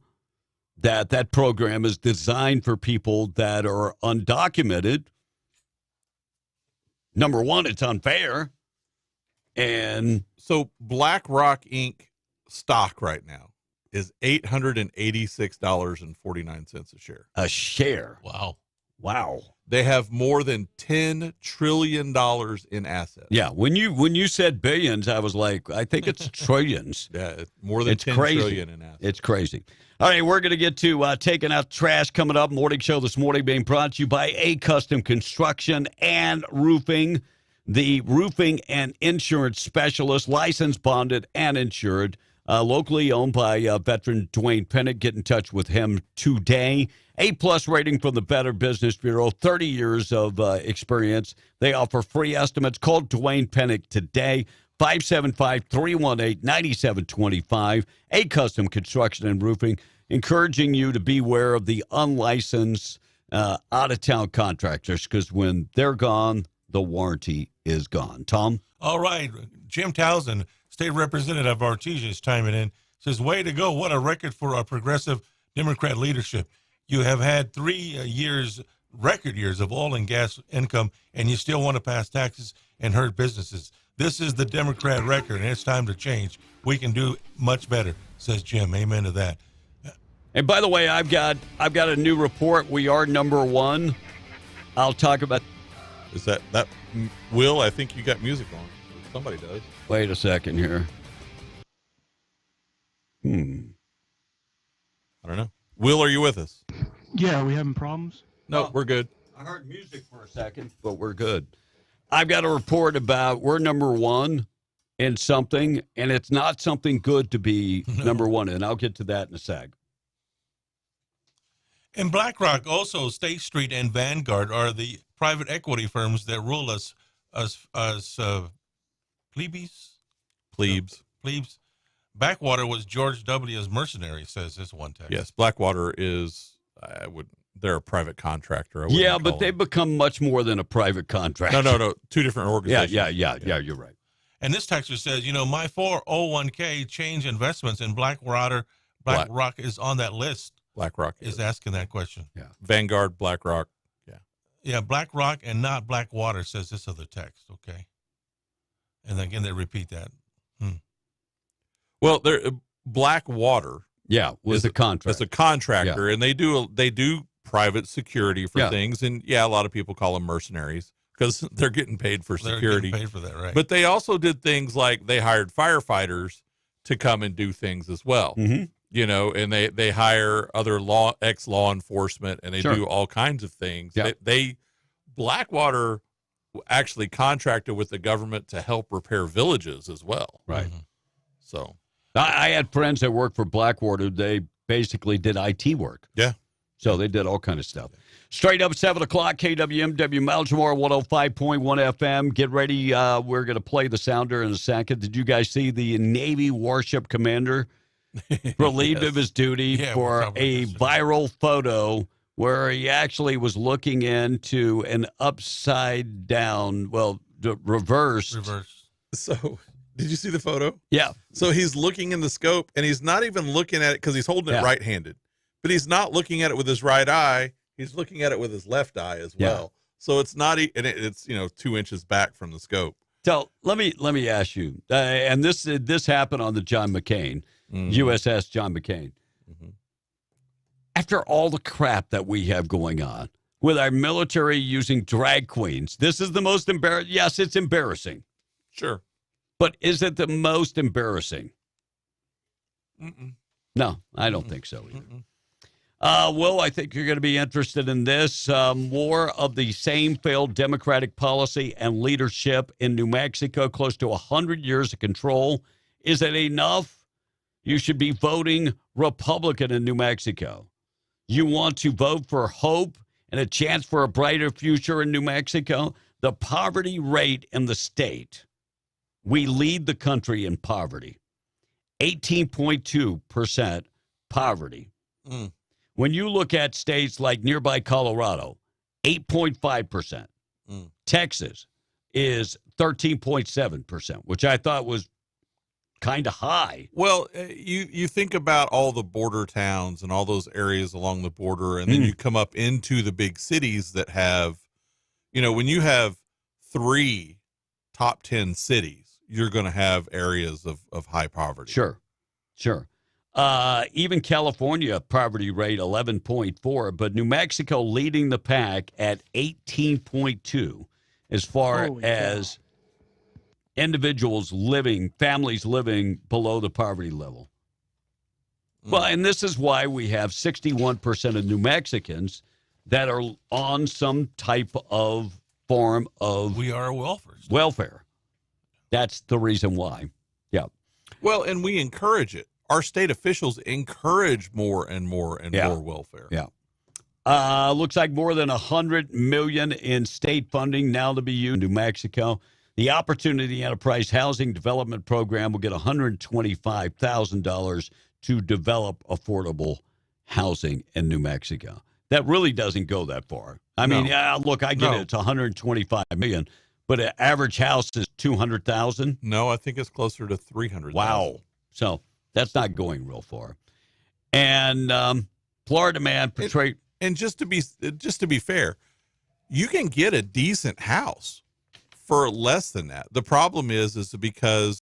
that program is designed for people that are undocumented. Number one, it's unfair. And so BlackRock Inc. stock right now is $886.49 a share. A share. Wow. They have more than $10 trillion in assets. Yeah, when you said billions, I was like, I think it's trillions. Yeah, more than 10 trillion in assets. It's crazy. All right, we're going to get to taking out trash coming up. Morning show this morning being brought to you by A Custom Construction and Roofing, the roofing and insurance specialist, licensed, bonded, and insured. Locally owned by veteran Dwayne Pennick. Get in touch with him today. A-plus rating from the Better Business Bureau, 30 years of experience. They offer free estimates. Call Dwayne Pennick today, 575-318-9725. A-Custom Construction and Roofing, encouraging you to beware of the unlicensed out-of-town contractors, because when they're gone, the warranty is gone. Tom? All right. Jim Townsend, State Representative of Artesia, is chiming in. Says, way to go. What a record for a progressive Democrat leadership. You have had 3 record years of oil and gas income, and you still want to pass taxes and hurt businesses. This is the Democrat record, and it's time to change. We can do much better, says Jim. Amen to that. And by the way, I've got a new report. We are number one. I'll talk about. Is that Will? I think you got music on. Somebody does. Wait a second here. I don't know. Will, are you with us? Yeah, are we having problems? No, we're good. I heard music for a second, but we're good. I've got a report about we're number one in something, and it's not something good to be number one in. I'll get to that in a sec. And BlackRock, also State Street and Vanguard are the private equity firms that rule us as plebes. Backwater was George W.'s mercenary, says this one text. Yes, Blackwater is, they're a private contractor. Yeah, but they've become much more than a private contractor. No. Two different organizations. Yeah, you're right. And this texter says, my 401k change investments in BlackRock is on that list. BlackRock is asking that question. Yeah. Vanguard, BlackRock. Yeah. Yeah, BlackRock and not Blackwater, says this other text. Okay. And again, they repeat that. Well, Blackwater. Yeah, was a contractor. It's a contractor, and they do private security for things, and a lot of people call them mercenaries because they're getting paid for security. They're getting paid for that, right? But they also did things like they hired firefighters to come and do things as well. Mm-hmm. And they hire other ex-law enforcement, and they do all kinds of things. Yeah. Blackwater actually contracted with the government to help repair villages as well. Right. So I had friends that worked for Blackwater. They basically did IT work. Yeah. So they did all kind of stuff. Straight up 7 o'clock, KWMW Malmore 105.1 FM. Get ready. We're going to play the sounder in a second. Did you guys see the Navy warship commander relieved of his duty for a viral photo where he actually was looking into an upside down, reversed. So, did you see the photo? Yeah. So he's looking in the scope, and he's not even looking at it because he's holding it right-handed. But he's not looking at it with his right eye. He's looking at it with his left eye as well. So it's not, and it's 2 inches back from the scope. So let me ask you, and this happened on the John McCain, USS John McCain. Mm-hmm. After all the crap that we have going on with our military using drag queens, this is the most embarrassing. Yes, it's embarrassing. Sure. But is it the most embarrassing? Mm-mm. No, I don't think so either. Will, I think you're going to be interested in this. More of the same failed Democratic policy and leadership in New Mexico, close to 100 years of control. Is it enough? You should be voting Republican in New Mexico. You want to vote for hope and a chance for a brighter future in New Mexico? The poverty rate in the state, we lead the country in poverty. 18.2% poverty. When you look at states like nearby Colorado, 8.5%. Texas is 13.7%, which I thought was kind of high. Well, you think about all the border towns and all those areas along the border, and then you come up into the big cities that have, when you have 3 top 10 cities, you're going to have areas of high poverty. Sure. Even California poverty rate 11.4, but New Mexico leading the pack at 18.2 as far as individuals living, families living below the poverty level. Well, and this is why we have 61% of New Mexicans that are on some type of form of we are welfare. That's the reason why. Yeah. Well, and we encourage it. Our state officials encourage more and more and more welfare. Yeah. Looks like more than $100 million in state funding now to be used in New Mexico. The Opportunity Enterprise Housing Development Program will get $125,000 to develop affordable housing in New Mexico. That really doesn't go that far. I mean, look, I get it. It's $125 million, but an average house is $200,000. No, I think it's closer to $300,000. Wow. So that's not going real far. And Florida man portrayed. And just to be fair, you can get a decent house for less than that. The problem is because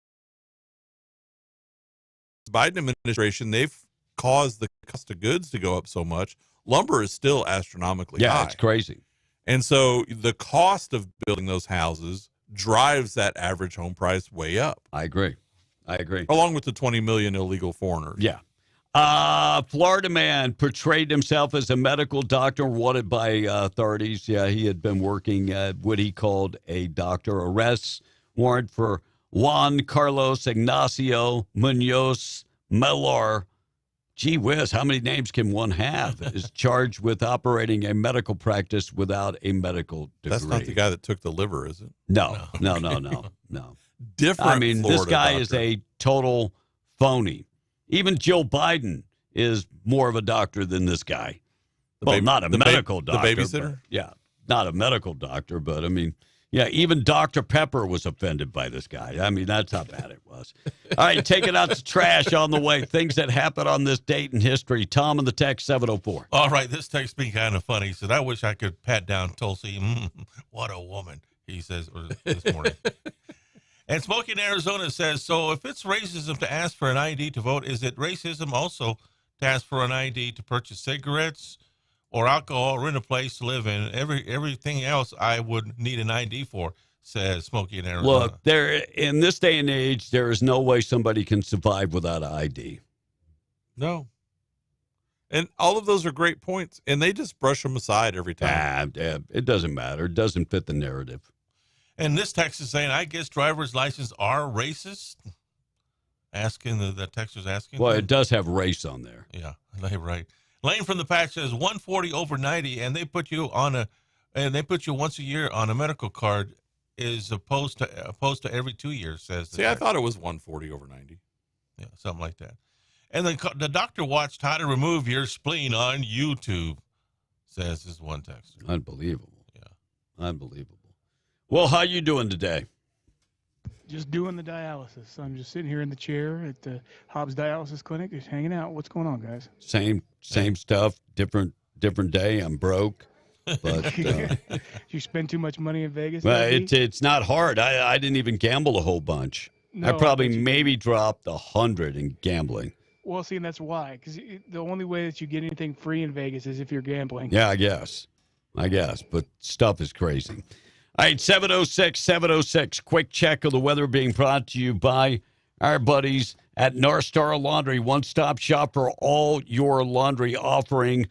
the Biden administration, they've caused the cost of goods to go up so much. Lumber is still astronomically high. Yeah, it's crazy. And so the cost of building those houses drives that average home price way up. I agree. Along with the 20 million illegal foreigners. Yeah. Florida man portrayed himself as a medical doctor wanted by authorities. Yeah, he had been working at what he called a doctor. Arrest warrant for Juan Carlos Ignacio Munoz Melar. Gee whiz, how many names can one have? Is charged with operating a medical practice without a medical degree. That's not the guy that took the liver, is it? No. Different. I mean, Florida this guy doctor. is a total phony. Even Joe Biden is more of a doctor than this guy. Not a medical doctor. The babysitter? Not a medical doctor, but I mean, even Dr. Pepper was offended by this guy. I mean, that's how bad it was. All right, take it out to trash on the way. Things that happened on this date in history. Tom in the text 704. All right, this text me kind of funny. He said, I wish I could pat down Tulsi. What a woman, he says this morning. And Smokey in Arizona says, so if it's racism to ask for an ID to vote, is it racism also to ask for an ID to purchase cigarettes or alcohol or rent a place to live in? Everything else I would need an ID for, says Smokey in Arizona. Look, in this day and age, there is no way somebody can survive without an ID. No. And all of those are great points, and they just brush them aside every time. It doesn't matter. It doesn't fit the narrative. And this text is saying, I guess driver's licenses are racist. asking, the texter's asking. Well, it does have race on there. Yeah, right. Lane from the patch says 140 over 90, and they put you once a year on a medical card, is opposed to every 2 years. Says the See, I texter. thought it was 140 over 90. Yeah, something like that. And the doctor watched how to remove your spleen on YouTube, says this one texter. Unbelievable. Yeah. Unbelievable. Well, how you doing today? Just doing the dialysis. I'm just sitting here in the chair at the Hobbs Dialysis Clinic, just hanging out. What's going on, guys? Same stuff, different day. I'm broke. But you spend too much money in Vegas? well, LP? it's not hard. I didn't even gamble a whole bunch. No, I probably but you- maybe dropped 100 in gambling. Well, see, and that's why. Because the only way that you get anything free in Vegas is if you're gambling. Yeah, I guess. But stuff is crazy. All right, 706. Quick check of the weather being brought to you by our buddies at North Star Laundry. One-stop shop for all your laundry, offering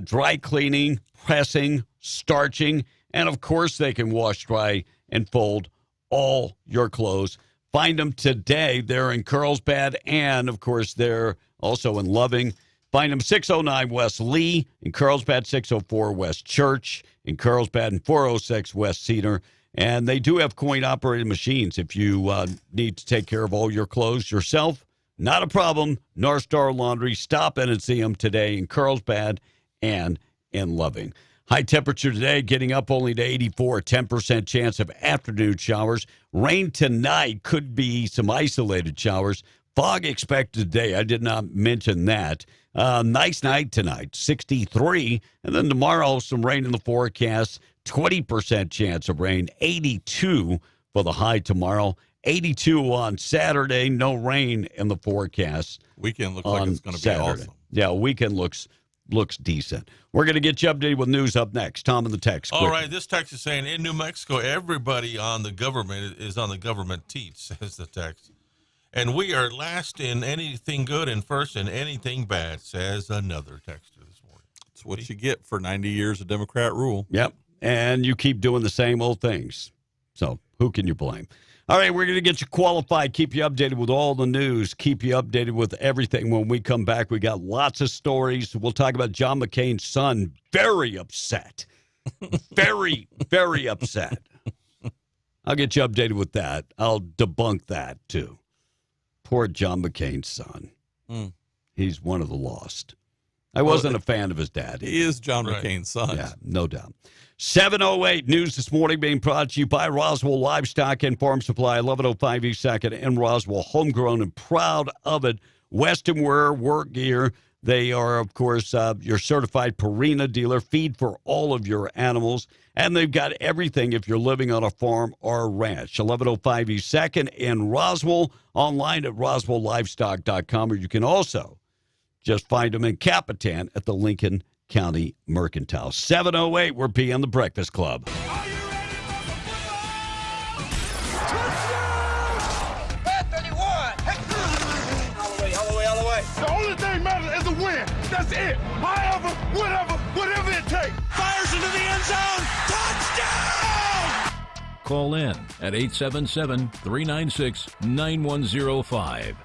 dry cleaning, pressing, starching, and, of course, they can wash, dry, and fold all your clothes. Find them today. They're in Carlsbad, and, of course, they're also in Loving. Find them 609 West Lee, in Carlsbad, 604 West Church, in Carlsbad, and 406 West Cedar. And they do have coin-operated machines. If you need to take care of all your clothes yourself, not a problem. North Star Laundry. Stop in and see them today in Carlsbad and in Loving. High temperature today, getting up only to 84, 10% chance of afternoon showers. Rain tonight, could be some isolated showers. Fog expected today. I did not mention that. Nice night tonight, 63. And then tomorrow, some rain in the forecast, 20% chance of rain, 82 for the high tomorrow. 82 on Saturday, no rain in the forecast. Weekend looks like it's going to be awesome. Yeah, weekend looks decent. We're going to get you updated with news up next. Tom in the text. All quick. right, this text is saying in New Mexico, everybody on the government is on the government teat, says the text. And we are last in anything good and first in anything bad, says another texter this morning. It's what you get for 90 years of Democrat rule. Yep. And you keep doing the same old things. So who can you blame? All right, we're going to get you qualified, keep you updated with all the news, keep you updated with everything. When we come back, we got lots of stories. We'll talk about John McCain's son, very upset. Very, very upset. I'll get you updated with that. I'll debunk that, too. Poor John McCain's son. He's one of the lost. I wasn't a fan of his dad. He is John McCain's son. Yeah, no doubt. 7:08 news this morning being brought to you by Roswell Livestock and Farm Supply, 1105 East 2nd in Roswell. Homegrown and proud of it. Western wear, work gear. They are, of course, your certified Purina dealer. Feed for all of your animals. And they've got everything if you're living on a farm or a ranch. 1105 East 2nd in Roswell. Online at roswelllivestock.com. Or you can also just find them in Capitan at the Lincoln County Mercantile. 7:08, we're beyond the Breakfast Club. All the way. The only thing matters is a win. That's it. However, whatever it takes. Fires into the end zone. Touchdown! Call in at 877-396-9105.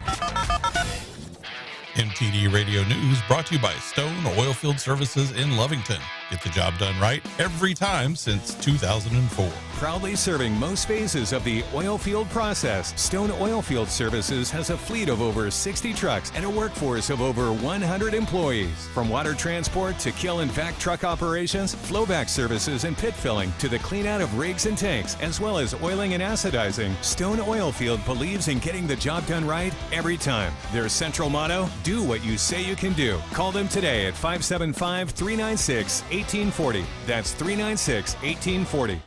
MTD Radio News brought to you by Stone Oilfield Services in Lovington. Get the job done right every time since 2004. Proudly serving most phases of the oil field process, Stone Oilfield Services has a fleet of over 60 trucks and a workforce of over 100 employees. From water transport to kill and vac truck operations, flowback services and pit filling to the clean out of rigs and tanks, as well as oiling and acidizing, Stone Oilfield believes in getting the job done right every time. Their central motto, do what you say you can do. Call them today at 575-396-1840. That's 396-1840.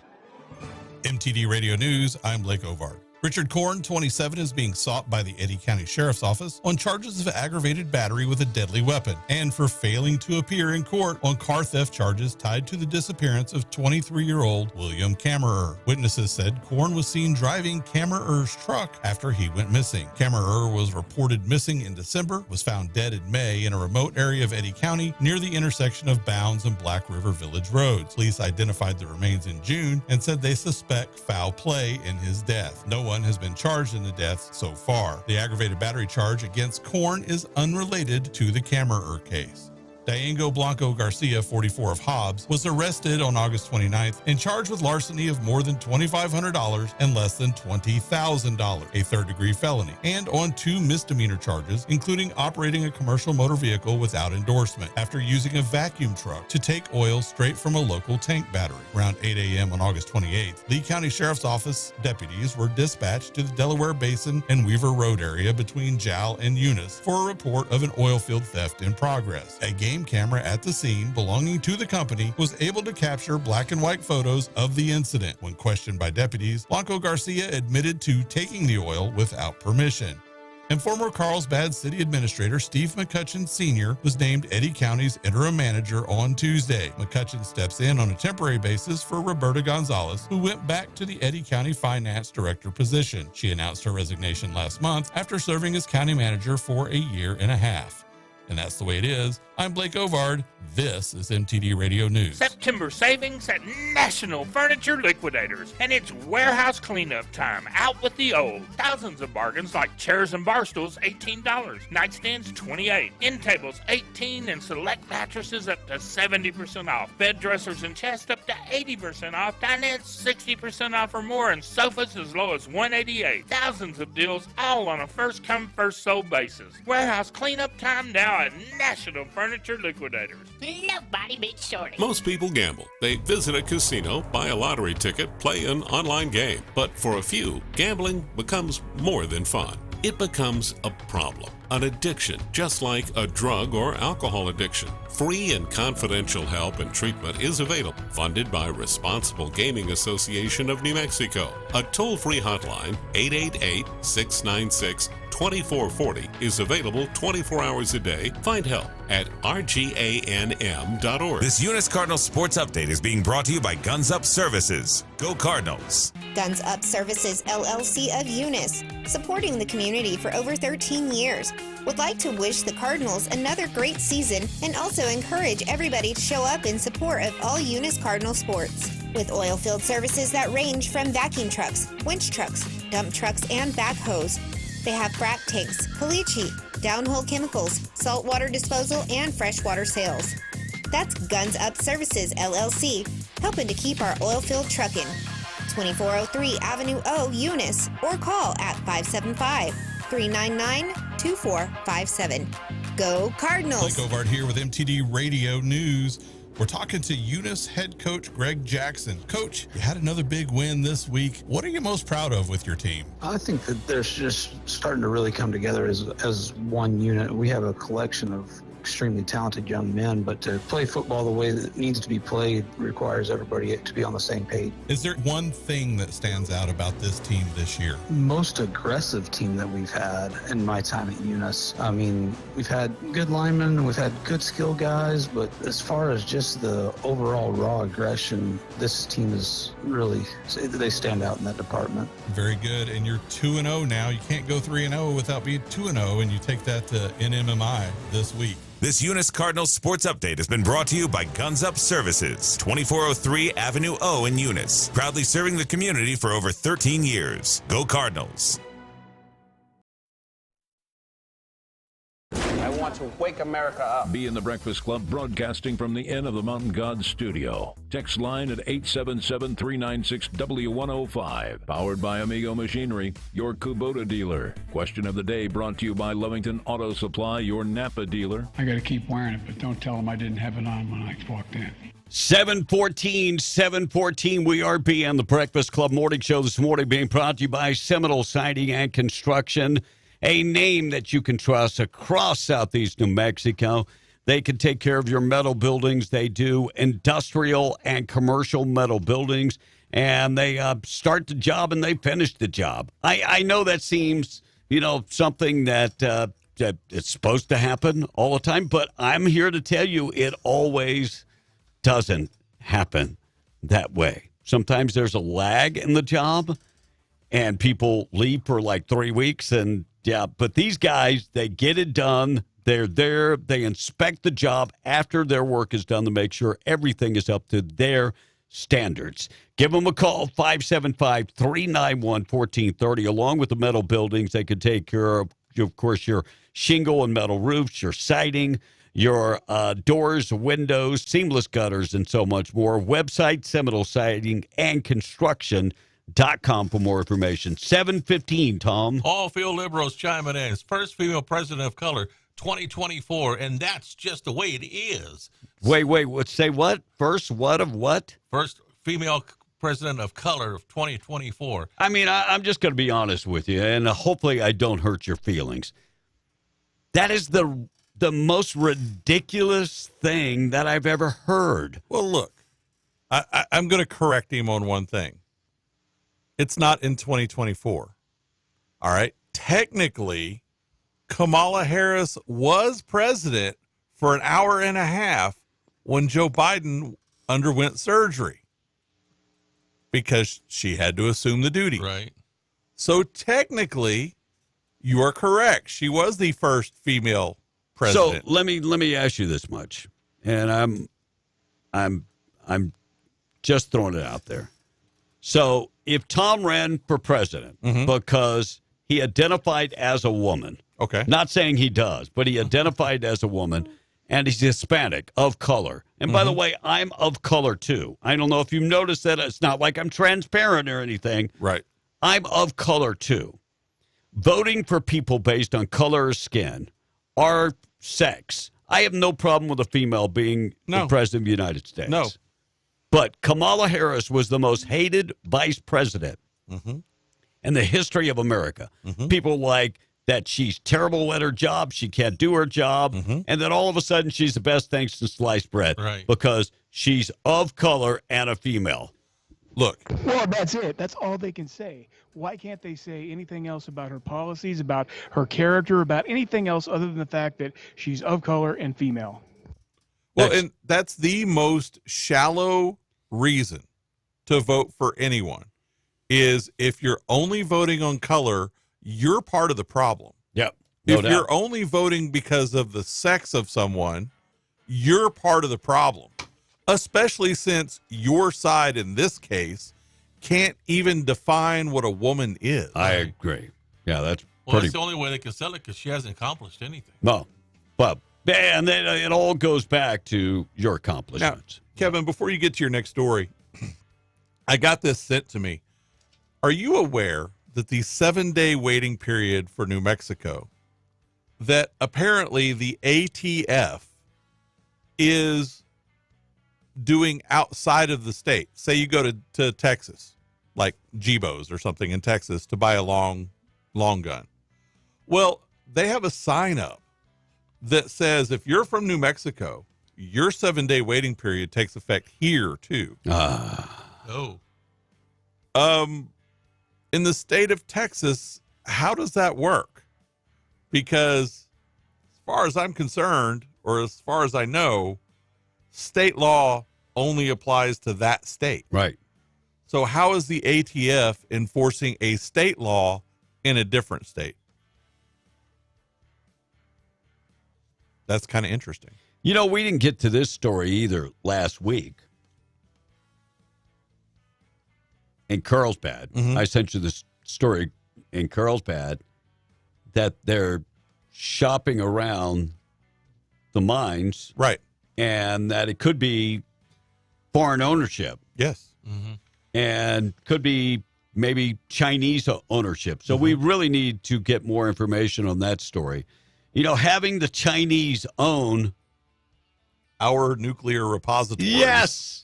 MTD Radio News, I'm Blake Ovard. Richard Korn, 27, is being sought by the Eddy County Sheriff's Office on charges of aggravated battery with a deadly weapon and for failing to appear in court on car theft charges tied to the disappearance of 23-year-old William Kammerer. Witnesses said Korn was seen driving Kammerer's truck after he went missing. Kammerer was reported missing in December, was found dead in May in a remote area of Eddy County near the intersection of Bounds and Black River Village roads. Police identified the remains in June and said they suspect foul play in his death. No one one has been charged in the deaths so far. The aggravated battery charge against Korn is unrelated to the Kammerer case. Diego Blanco Garcia, 44 of Hobbs, was arrested on August 29th and charged with larceny of more than $2,500 and less than $20,000, a third-degree felony, and on 2 misdemeanor charges, including operating a commercial motor vehicle without endorsement after using a vacuum truck to take oil straight from a local tank battery. Around 8 a.m. on August 28th, Lee County Sheriff's Office deputies were dispatched to the Delaware Basin and Weaver Road area between Jal and Eunice for a report of an oil field theft in progress. A game camera at the scene belonging to the company was able to capture black and white photos of the incident. When questioned by deputies, Blanco Garcia admitted to taking the oil without permission. And former Carlsbad City Administrator Steve McCutcheon Sr. was named Eddy County's interim manager on Tuesday. McCutcheon steps in on a temporary basis for Roberta Gonzalez, who went back to the Eddy County Finance Director position. She announced her resignation last month after serving as county manager for a year and a half. And that's the way it is. I'm Blake Ovard. This is MTD Radio News. September savings at National Furniture Liquidators. And it's warehouse cleanup time. Out with the old. Thousands of bargains like chairs and bar stools, $18. Nightstands, $28. End tables, $18. And select mattresses up to 70% off. Bed dressers and chests up to 80% off. Dinette, 60% off or more. And sofas as low as $188. Thousands of deals, all on a first-come, first-sold basis. Warehouse cleanup time now at National Furniture Liquidators. Nobody beats Shorty. Most people gamble. They visit a casino, buy a lottery ticket, play an online game. But for a few, gambling becomes more than fun. It becomes a problem, an addiction, just like a drug or alcohol addiction. Free and confidential help and treatment is available, funded by Responsible Gaming Association of New Mexico. A toll-free hotline, 888-696-2440, is available 24 hours a day. Find help at rganm.org. This Eunice Cardinals Sports Update is being brought to you by Guns Up Services. Go Cardinals. Guns Up Services LLC of Eunice, supporting the community for over 13 years, would like to wish the Cardinals another great season and also encourage everybody to show up in support of all Eunice Cardinal sports. With oil field services that range from vacuum trucks, winch trucks, dump trucks, and backhoes. They have frac tanks, caliche, downhole chemicals, saltwater disposal, and freshwater sales. That's Guns Up Services LLC, helping to keep our oil field trucking. 2403 Avenue O, Eunice, or call at 575-399-2457. Go Cardinals! Blake Ovard here with MTD Radio News. We're talking to Eunice head coach Greg Jackson. Coach, you had another big win this week. What are you most proud of with your team? I think that they're just starting to really come together as one unit. We have a collection of extremely talented young men, but to play football the way that it needs to be played requires everybody to be on the same page. Is there one thing that stands out about this team this year? Most aggressive team that we've had in my time at Eunice. I mean, we've had good linemen, we've had good skill guys, but as far as just the overall raw aggression, this team is really, they stand out in that department. Very good. And you're 2-0 now. You can't go 3-0 without being 2-0, and you take that to NMMI this week. This Eunice Cardinals Sports Update has been brought to you by Guns Up Services, 2403 Avenue O in Eunice, proudly serving the community for over 13 years. Go Cardinals! I want to wake America up. Be in the Breakfast Club, broadcasting from the Inn of the Mountain God studio. Text line at 877-396-W105. Powered by Amigo Machinery, your Kubota dealer. Question of the day brought to you by Lovington Auto Supply, your Napa dealer. I got to keep wearing it, but don't tell them I didn't have it on when I walked in. 714. We are being the Breakfast Club Morning Show this morning, being brought to you by Seminole Siding and Construction. A name that you can trust across Southeast New Mexico. They can take care of your metal buildings. They do industrial and commercial metal buildings, and they start the job and they finish the job. I know that seems, something that it's supposed to happen all the time, but I'm here to tell you it always doesn't happen that way. Sometimes there's a lag in the job, and people leave for like 3 weeks, and but these guys, they get it done. They're there. They inspect the job after their work is done to make sure everything is up to their standards. Give them a call, 575-391-1430. Along with the metal buildings, they could take care of course, your shingle and metal roofs, your siding, your doors, windows, seamless gutters, and so much more. Website, Seminole Siding and Construction.com for more information. 7:15, Tom. All field liberals chiming in. It's first female president of color, 2024, and that's just the way it is. Wait, say what? First what of what? First female president of color of 2024. I mean, I'm just going to be honest with you, and hopefully I don't hurt your feelings. That is the most ridiculous thing that I've ever heard. Well, look, I'm going to correct him on one thing. It's not in 2024. All right. Technically, Kamala Harris was president for an hour and a half when Joe Biden underwent surgery because she had to assume the duty. Right. So technically, you are correct. She was the first female president. So let me ask you this much, and I'm just throwing it out there. So if Tom ran for president because he identified as a woman, okay, not saying he does, but he identified as a woman, and he's Hispanic, of color. And by the way, I'm of color too. I don't know if you noticed that. It's not like I'm transparent or anything. Right. I'm of color too. Voting for people based on color of skin or sex, I have no problem with a female being the president of the United States. No. But Kamala Harris was the most hated vice president in the history of America. People like that she's terrible at her job, she can't do her job, and then all of a sudden she's the best thing since sliced bread because she's of color and a female. Look. Well, that's it. That's all they can say. Why can't they say anything else about her policies, about her character, about anything else other than the fact that she's of color and female? Well, and that's the most shallow reason to vote for anyone is if you're only voting on color, you're part of the problem. Yep. If you're only voting because of the sex of someone, you're part of the problem, especially since your side in this case can't even define what a woman is. I agree. Yeah, that's that's the only way they can sell it because she hasn't accomplished anything. No. But and then it all goes back to your accomplishments. Now, Kevin, before you get to your next story, I got this sent to me. Are you aware that the 7-day waiting period for New Mexico, that apparently the ATF is doing outside of the state? Say you go to Texas, like Jibo's or something in Texas, to buy a long gun. Well, they have a sign up that says if you're from New Mexico, your 7-day waiting period takes effect here too. In the state of Texas, how does that work? Because as far as I'm concerned, or as far as I know, state law only applies to that state. Right. So how is the ATF enforcing a state law in a different state? That's kind of interesting. You know, we didn't get to this story either last week. In Carlsbad, I sent you this story in Carlsbad that they're shopping around the mines. Right. And that it could be foreign ownership. Yes. And could be maybe Chinese ownership. So we really need to get more information on that story. You know, having the Chinese own our nuclear repositories. Yes.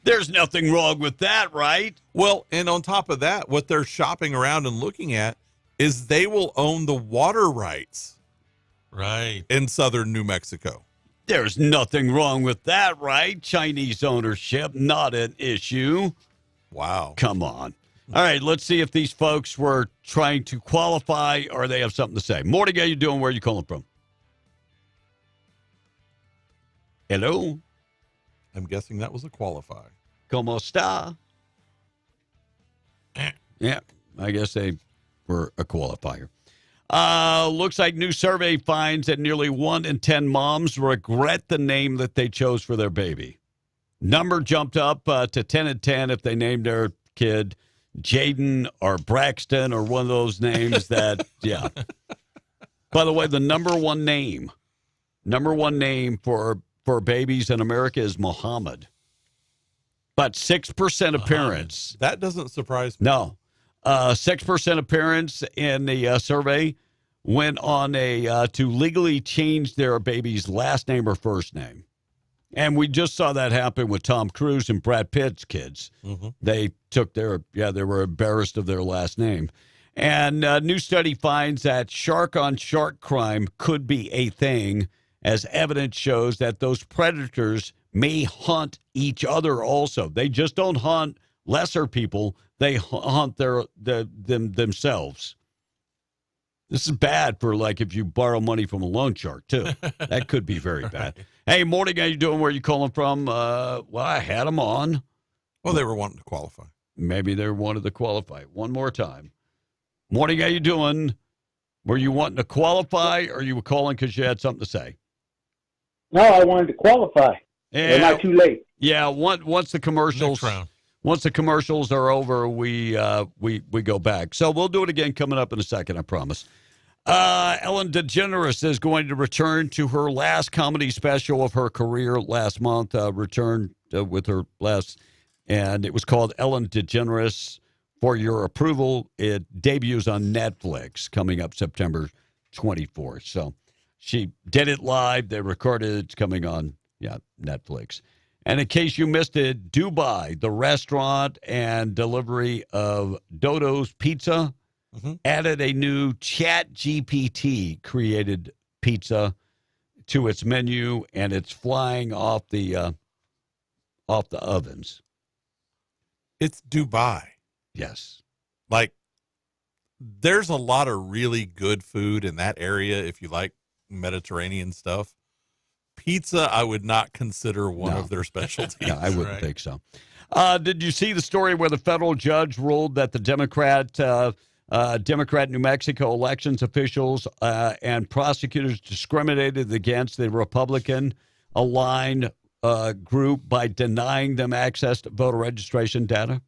There's nothing wrong with that, right? Well, and on top of that, what they're shopping around and looking at is they will own the water rights. Right. In southern New Mexico. There's nothing wrong with that, right? Chinese ownership, not an issue. Wow. Come on. All right, let's see if these folks were trying to qualify or they have something to say. Morning, how you doing? Where are you calling from? Hello? I'm guessing that was a qualifier. ¿Cómo está? Yeah, I guess they were a qualifier. Looks like new survey finds that nearly 1 in 10 moms regret the name that they chose for their baby. Number jumped up to 10 and 10 if they named their kid Jaden or Braxton or one of those names that, yeah. By the way, the number one name for babies in America is Muhammad. But 6% of parents. That doesn't surprise me. No. 6% of parents in the survey went on to legally change their baby's last name or first name. And we just saw that happen with Tom Cruise and Brad Pitt's kids. Mm-hmm. They took they were embarrassed of their last name. And a new study finds that shark-on-shark crime could be a thing, as evidence shows that those predators may hunt each other also. They just don't hunt lesser people. They hunt themselves. This is bad for, like, if you borrow money from a loan shark, too. That could be very bad. Hey, morning, how you doing? Where are you calling from? Well, I had them on. Well, they were wanting to qualify. Maybe they wanted to qualify. One more time. Morning, how you doing? Were you wanting to qualify, or you were calling because you had something to say? No, I wanted to qualify. Am I too late? Yeah, once the commercials are over, we go back. So we'll do it again coming up in a second, I promise. Ellen DeGeneres is going to return to her last comedy special of her career last month. Returned with her last, and it was called Ellen DeGeneres For Your Approval. It debuts on Netflix coming up September 24th. So she did it live. They recorded it. It's coming on, Netflix. And in case you missed it, Dubai, the restaurant and delivery of Dodo's Pizza, added a new ChatGPT created pizza to its menu, and it's flying off the ovens. It's Dubai. Yes. Like, there's a lot of really good food in that area if you like Mediterranean stuff. Pizza, I would not consider one of their specialties. No, I wouldn't think so. Did you see the story where the federal judge ruled that the Democrat New Mexico elections officials and prosecutors discriminated against the Republican-aligned group by denying them access to voter registration data?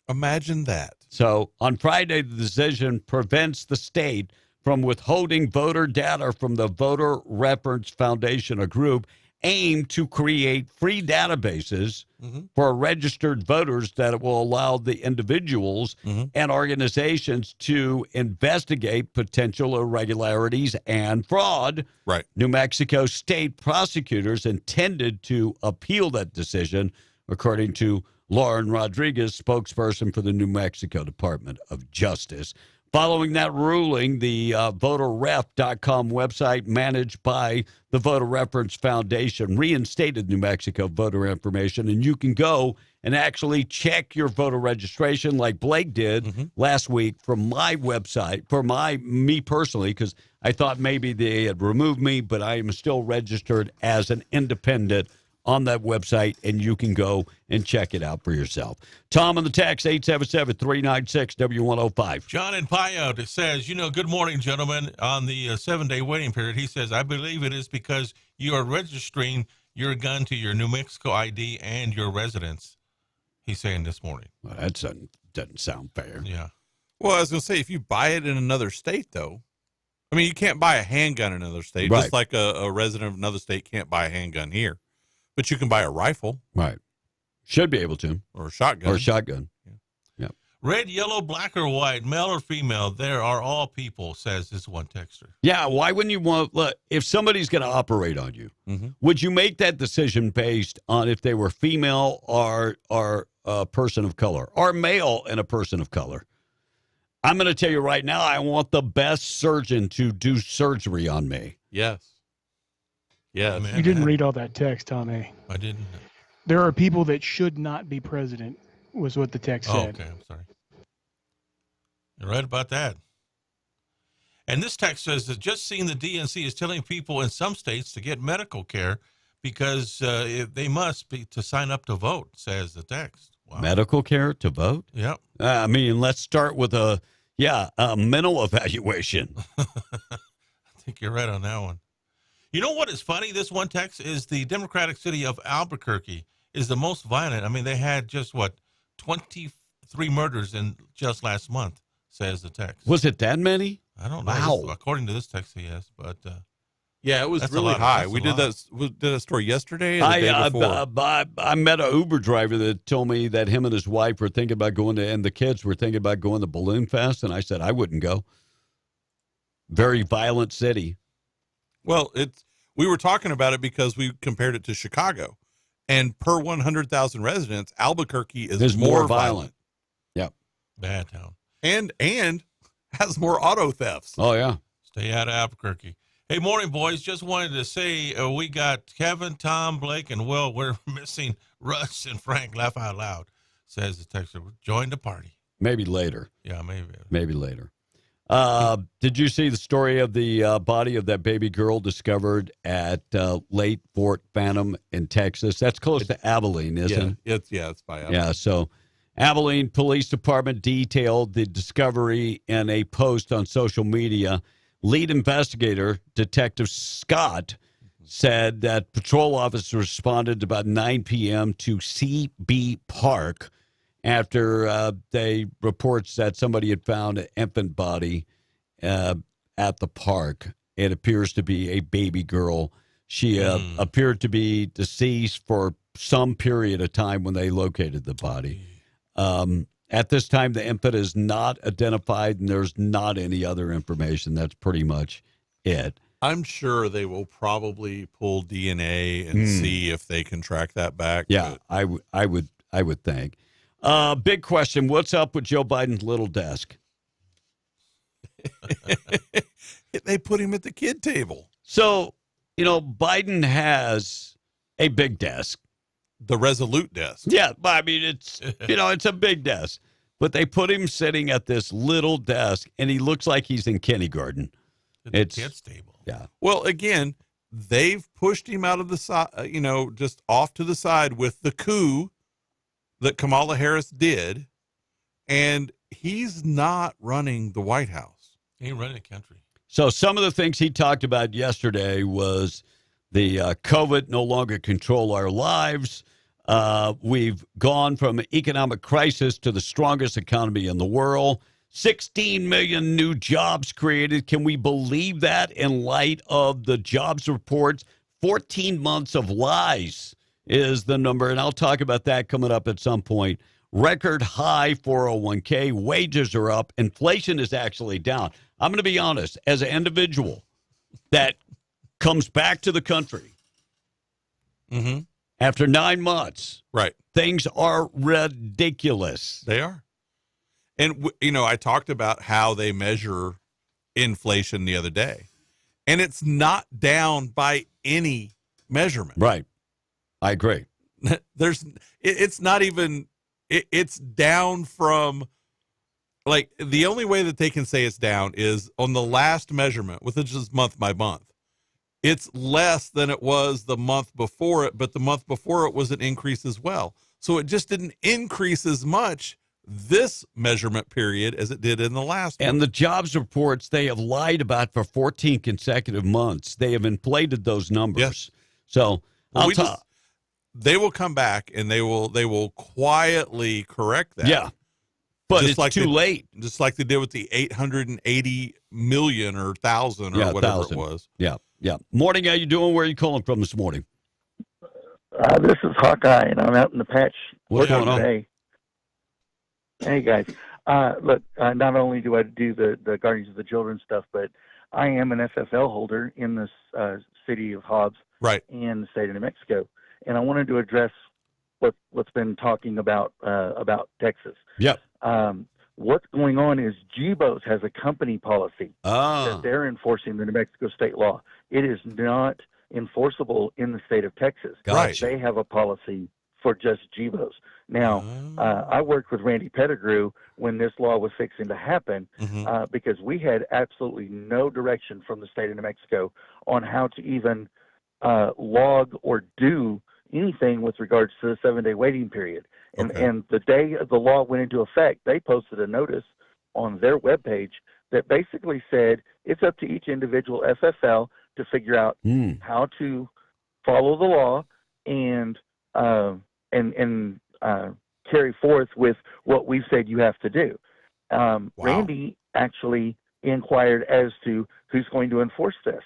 Imagine that. So on Friday, the decision prevents the state from withholding voter data from the Voter Reference Foundation, a group aimed to create free databases for registered voters that will allow the individuals and organizations to investigate potential irregularities and fraud. Right. New Mexico state prosecutors intended to appeal that decision, according to Lauren Rodriguez, spokesperson for the New Mexico Department of Justice. Following that ruling, the voterref.com website managed by the Voter Reference Foundation reinstated New Mexico voter information, and you can go and actually check your voter registration like Blake did last week from my website, for me personally, because I thought maybe they had removed me, but I am still registered as an independent on that website, and you can go and check it out for yourself. Tom on the text, 877-396-W105. John in Pyote says, good morning, gentlemen. On the 7-day waiting period, he says, I believe it is because you are registering your gun to your New Mexico ID and your residence, he's saying this morning. Well, that doesn't sound fair. Yeah. Well, I was going to say, if you buy it in another state, though, I mean, you can't buy a handgun in another state, right, just like a resident of another state can't buy a handgun here. But you can buy a rifle. Right. Should be able to. Or a shotgun. Yeah. Red, yellow, black, or white, male or female, there are all people, says this one texter. Yeah, why wouldn't you look, if somebody's going to operate on you, would you make that decision based on if they were female or a person of color, or male and a person of color? I'm going to tell you right now, I want the best surgeon to do surgery on me. Yes. Yeah, you didn't read all that text, Tommy. I didn't. There are people that should not be president, was what the text said. Okay, I'm sorry. You're right about that. And this text says that just seeing the DNC is telling people in some states to get medical care because they must be to sign up to vote, says the text. Wow. Medical care to vote? Yep. I mean, let's start with a mental evaluation. I think you're right on that one. You know what is funny? This one text is the Democratic city of Albuquerque is the most violent. I mean, they had just, 23 murders in just last month, says the text. Was it that many? I don't know. Wow. According to this text, yes, but yeah, it was really high. We did a story yesterday or the day before. I met an Uber driver that told me that him and his wife were thinking about going to, and the kids were thinking about going to Balloon Fest, and I said I wouldn't go. Very violent city. Well, we were talking about it because we compared it to Chicago, and per 100,000 residents, Albuquerque is more violent. Yep. Bad town. And has more auto thefts. Oh, yeah. Stay out of Albuquerque. Hey, morning, boys. Just wanted to say we got Kevin, Tom, Blake, and Will. We're missing Russ and Frank. Laugh out loud, says the texter. Join the party. Maybe later. Yeah, maybe. Maybe later. Did you see the story of the body of that baby girl discovered at Lake Fort Phantom in Texas? That's close to Abilene, isn't it? It's by Abilene. Yeah, so Abilene Police Department detailed the discovery in a post on social media. Lead investigator, Detective Scott, said that patrol officers responded about 9 p.m. to CB Park after they reports that somebody had found an infant body at the park. It appears to be a baby girl. She appeared to be deceased for some period of time when they located the body. At this time, the infant is not identified, and there's not any other information. That's pretty much it. I'm sure they will probably pull DNA and see if they can track that back. Yeah, I would think. Big question. What's up with Joe Biden's little desk? They put him at the kid table. So, Biden has a big desk. The Resolute desk. Yeah, I mean, it's, it's a big desk. But they put him sitting at this little desk, and he looks like he's in kindergarten. It's kid's table. Yeah. Well, again, they've pushed him out of the side, just off to the side with the coup that Kamala Harris did, and he's not running the White House. He ain't running the country. So some of the things he talked about yesterday was the COVID no longer control our lives. We've gone from economic crisis to the strongest economy in the world. 16 million new jobs created. Can we believe that in light of the jobs reports? 14 months of lies is the number, and I'll talk about that coming up at some point. Record high 401k, wages are up, inflation is actually down. I'm going to be honest, as an individual that comes back to the country after 9 months, right? Things are ridiculous. They are. And, I talked about how they measure inflation the other day, and it's not down by any measurement. Right. I agree. It's not even, it's down from, like, the only way that they can say it's down is on the last measurement, which is just month by month. It's less than it was the month before it, but the month before it was an increase as well. So it just didn't increase as much this measurement period as it did in the last And one. the jobs reports they have lied about for 14 consecutive months. They have inflated those numbers. Yes. So they will come back and they will quietly correct that. Yeah. But just it's like too late. Just like they did with the 880 million or 1,000 or whatever 1,000. it was. Yeah. Yeah. Morning. How you doing? Where are you calling from this morning? This is Hawkeye, and I'm out in the patch. What's going on? Today. Hey, guys. Look, not only do I do the Guardians of the Children stuff, but I am an FFL holder in this city of Hobbs and the state of New Mexico. And I wanted to address what's been talking about Texas. Yep. What's going on is GBOS has a company policy that they're enforcing the New Mexico state law. It is not enforceable in the state of Texas. Gotcha. They have a policy for just GBOS. Now, I worked with Randy Pettigrew when this law was fixing to happen because we had absolutely no direction from the state of New Mexico on how to even log or do anything with regards to the 7-day waiting period. And the day the law went into effect, they posted a notice on their webpage that basically said it's up to each individual FFL to figure out how to follow the law and carry forth with what we've said you have to do. Randy actually inquired as to who's going to enforce this.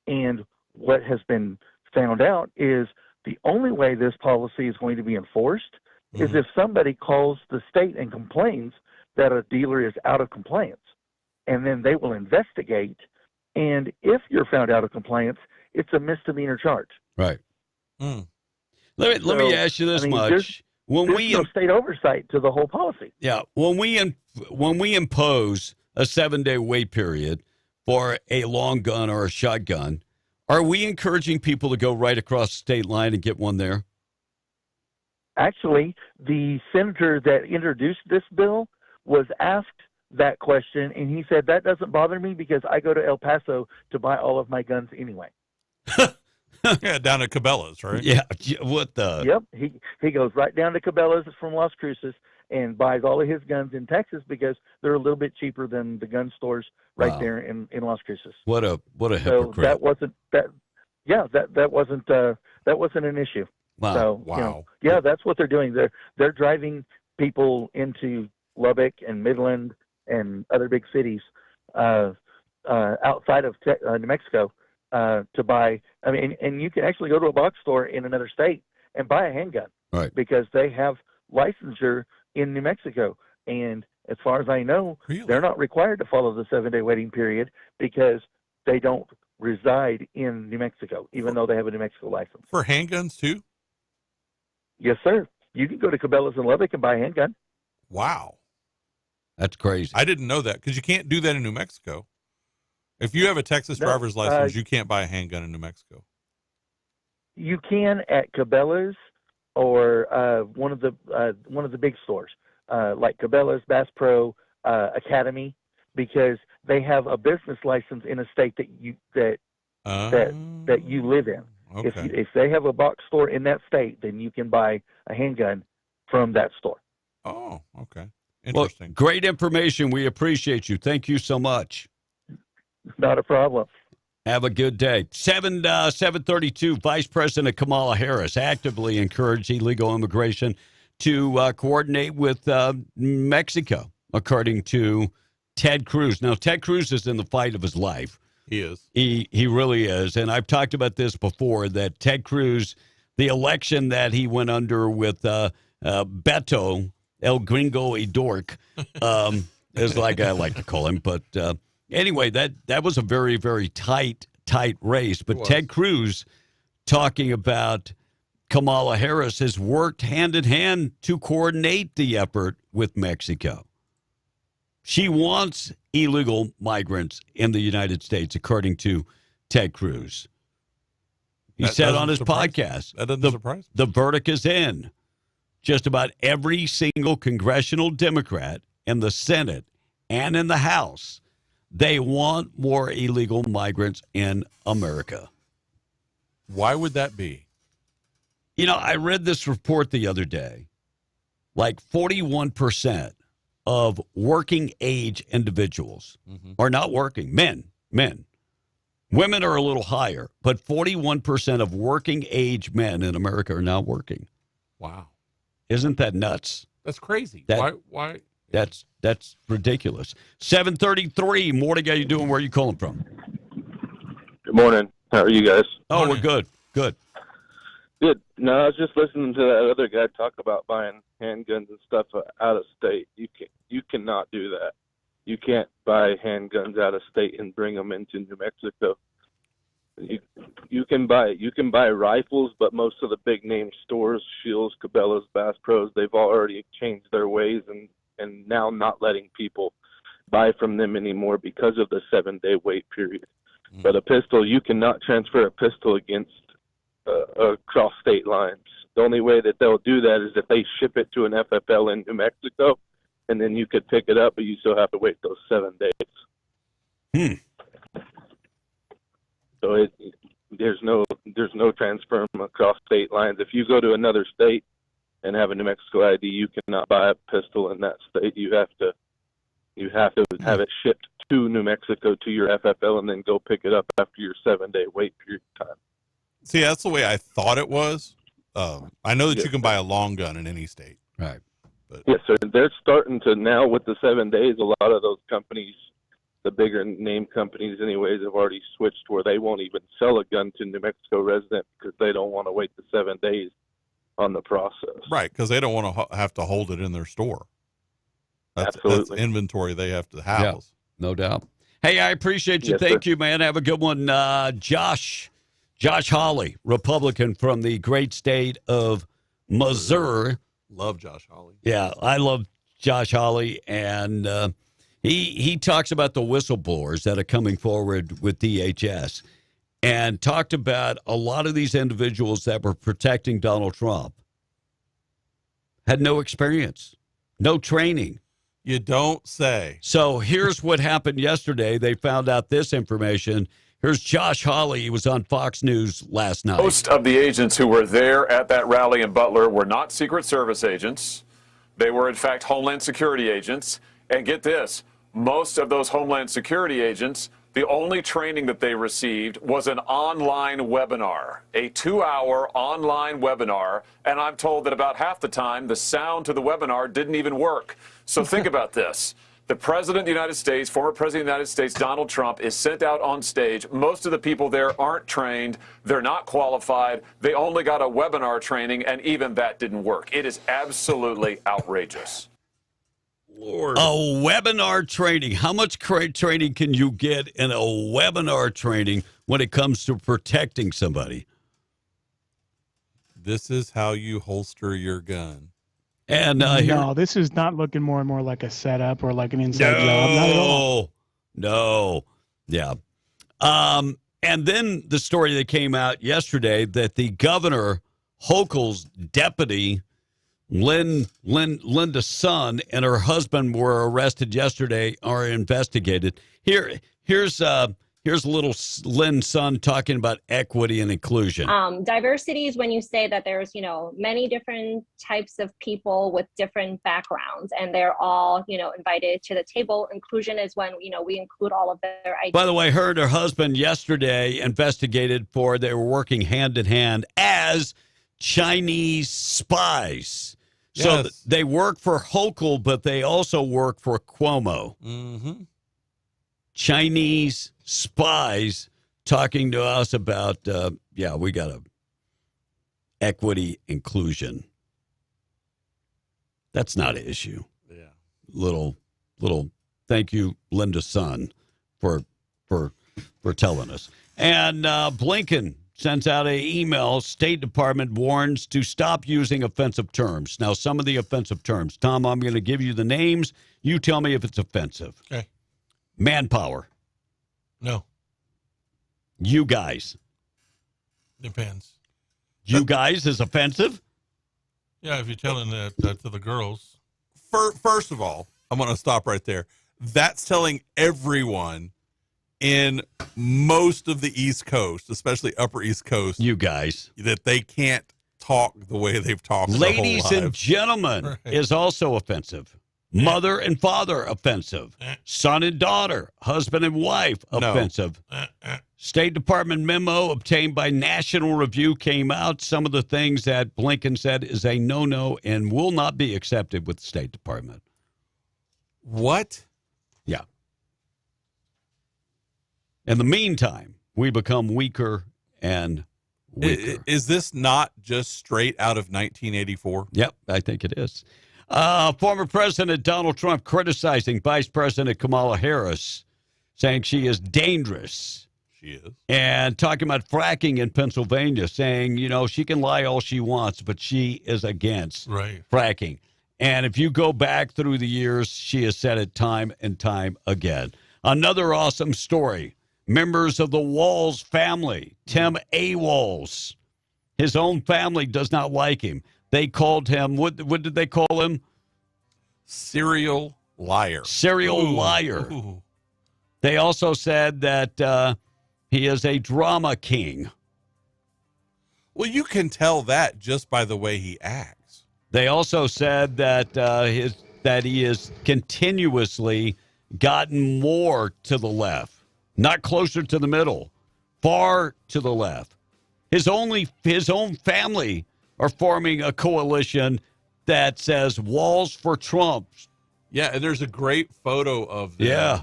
And what has been found out is the only way this policy is going to be enforced is if somebody calls the state and complains that a dealer is out of compliance. And then they will investigate. And if you're found out of compliance, it's a misdemeanor charge. Right. Let me ask you this much. There's no state oversight to the whole policy. Yeah. When we impose a 7-day wait period for a long gun or a shotgun, are we encouraging people to go right across the state line and get one there? Actually, the senator that introduced this bill was asked that question, and he said, that doesn't bother me because I go to El Paso to buy all of my guns anyway. Yeah, down at Cabela's, right? Yeah. What the? Yep. He goes right down to Cabela's from Las Cruces and buys all of his guns in Texas because they're a little bit cheaper than the gun stores right there in Las Cruces. What a hypocrite. So that wasn't an issue. Wow. So, that's what they're doing. They're driving people into Lubbock and Midland and other big cities outside of New Mexico to buy. I mean, and you can actually go to a box store in another state and buy a handgun, right? Because they have licensure in New Mexico. And as far as I know, they're not required to follow the 7-day waiting period because they don't reside in New Mexico, even though they have a New Mexico license. For handguns too? Yes, sir. You can go to Cabela's in Lubbock and buy a handgun. Wow. That's crazy. I didn't know that because you can't do that in New Mexico. If you have a Texas driver's license, you can't buy a handgun in New Mexico. You can at Cabela's or one of the big stores like Cabela's, Bass Pro, Academy, because they have a business license in a state that you live in. Okay. If they have a box store in that state, then you can buy a handgun from that store. Oh, okay. Interesting. Well, great information. We appreciate you. Thank you so much. Not a problem. Have a good day. 732, Vice President Kamala Harris actively encouraged illegal immigration to coordinate with Mexico, according to Ted Cruz. Now, Ted Cruz is in the fight of his life. He is. He really is. And I've talked about this before, that Ted Cruz, the election that he went under with Beto, El Gringo y Dork, is like I like to call him. But anyway, that was a very, very tight race. But Ted Cruz, talking about Kamala Harris, has worked hand in hand to coordinate the effort with Mexico. She wants illegal migrants in the United States, according to Ted Cruz. He said on his podcast, that doesn't surprise me. The verdict is in. Just about every single congressional Democrat in the Senate and in the House, they want more illegal migrants in America. Why would that be? You know, I read this report the other day. Like 41% of working age individuals are not working. Men. Women are a little higher, but 41% of working age men in America are not working. Wow. Isn't that nuts? That's crazy. Why? That's ridiculous. 733, morning, how you doing? Where are you calling from? Good morning. How are you guys? Oh, we're good. Good. Good. No, I was just listening to that other guy talk about buying handguns and stuff out of state. You cannot do that. You can't buy handguns out of state and bring them into New Mexico. You can buy rifles, but most of the big name stores, Shields, Cabela's, Bass Pros, they've already changed their ways and now not letting people buy from them anymore because of the 7-day wait period. But a pistol, you cannot transfer a pistol against across state lines. The only way that they'll do that is if they ship it to an FFL in New Mexico, and then you could pick it up, but you still have to wait those 7 days. So there's no transfer across state lines. If you go to another state and have a New Mexico ID, you cannot buy a pistol in that state. You have to have it shipped to New Mexico to your FFL and then go pick it up after your 7-day wait period time. See, that's the way I thought it was. I know that you can buy a long gun in any state. Right. But yes, sir. They're starting to now with the 7 days. A lot of those companies, the bigger name companies, anyways, have already switched where they won't even sell a gun to New Mexico resident because they don't want to wait the 7 days on the process. Right, because they don't want to have to hold it in their store. That's inventory they have to house. Yeah, no doubt. Hey, I appreciate you. Yes, Thank sir. you, man. Have a good one. Josh Hawley, Republican from the great state of Missouri. Love Josh Hawley. Yeah, I love Josh Hawley, and he talks about the whistleblowers that are coming forward with DHS and talked about a lot of these individuals that were protecting Donald Trump had no experience, no training. You don't say. So here's what happened yesterday. They found out this information. Here's Josh Hawley. He was on Fox News last night. Most of the agents who were there at that rally in Butler were not Secret Service agents. They were, in fact, Homeland Security agents. And get this, most of those Homeland Security agents, the only training that they received was an online webinar, a 2-hour online webinar. And I'm told that about half the time, the sound to the webinar didn't even work. So think about this. The President of the United States, former President of the United States, Donald Trump, is sent out on stage. Most of the people there aren't trained. They're not qualified. They only got a webinar training, and even that didn't work. It is absolutely outrageous. Lord. A webinar training. How much training can you get in a webinar training when it comes to protecting somebody? This is how you holster your gun. And no, this is not looking more and more like a setup or like an inside job. Not at all. No. Yeah. And then the story that came out yesterday that the governor, Hochul's deputy, Linda's son and her husband were arrested yesterday, are investigated. Here's little Lynn's son talking about equity and inclusion. Diversity is when you say that there's, many different types of people with different backgrounds, and they're all, invited to the table. Inclusion is when, we include all of their ideas. By the way, her and her husband yesterday investigated they were working hand in hand as Chinese spies. So they work for Hochul, but they also work for Cuomo. Mm-hmm. Chinese spies talking to us about, we got equity inclusion. That's not an issue. Yeah. Little thank you, Linda's son, for telling us. And Blinken sends out an email. State Department warns to stop using offensive terms. Now, some of the offensive terms. Tom, I'm going to give you the names. You tell me if it's offensive. Okay. Manpower. No. You guys. Depends. You guys is offensive? Yeah, if you're telling that to the girls. First of all, I'm going to stop right there. That's telling everyone in most of the East Coast, especially Upper East Coast, you guys, that they can't talk the way they've talked. Ladies their whole and lives. gentlemen, Right. is also offensive. Mother and father, offensive. Son and daughter, husband and wife, offensive. State Department memo obtained by National Review came out. Some of the things that Blinken said is a no-no and will not be accepted with the State Department. What? Yeah. In the meantime, we become weaker and weaker. Is this not just straight out of 1984? Yep, I think it is. Former President Donald Trump criticizing Vice President Kamala Harris, saying she is dangerous. She is. And talking about fracking in Pennsylvania, saying, she can lie all she wants, but she is against fracking. And if you go back through the years, she has said it time and time again. Another awesome story. Members of the Walls family, Tim A. Walls, his own family does not like him. They called him, what did they call him? Serial liar. Serial liar. They also said that he is a drama king. Well, you can tell that just by the way he acts. They also said that that he is continuously gotten more to the left, not closer to the middle, far to the left. His own family are forming a coalition that says walls for Trump. Yeah, and there's a great photo of them. Yeah.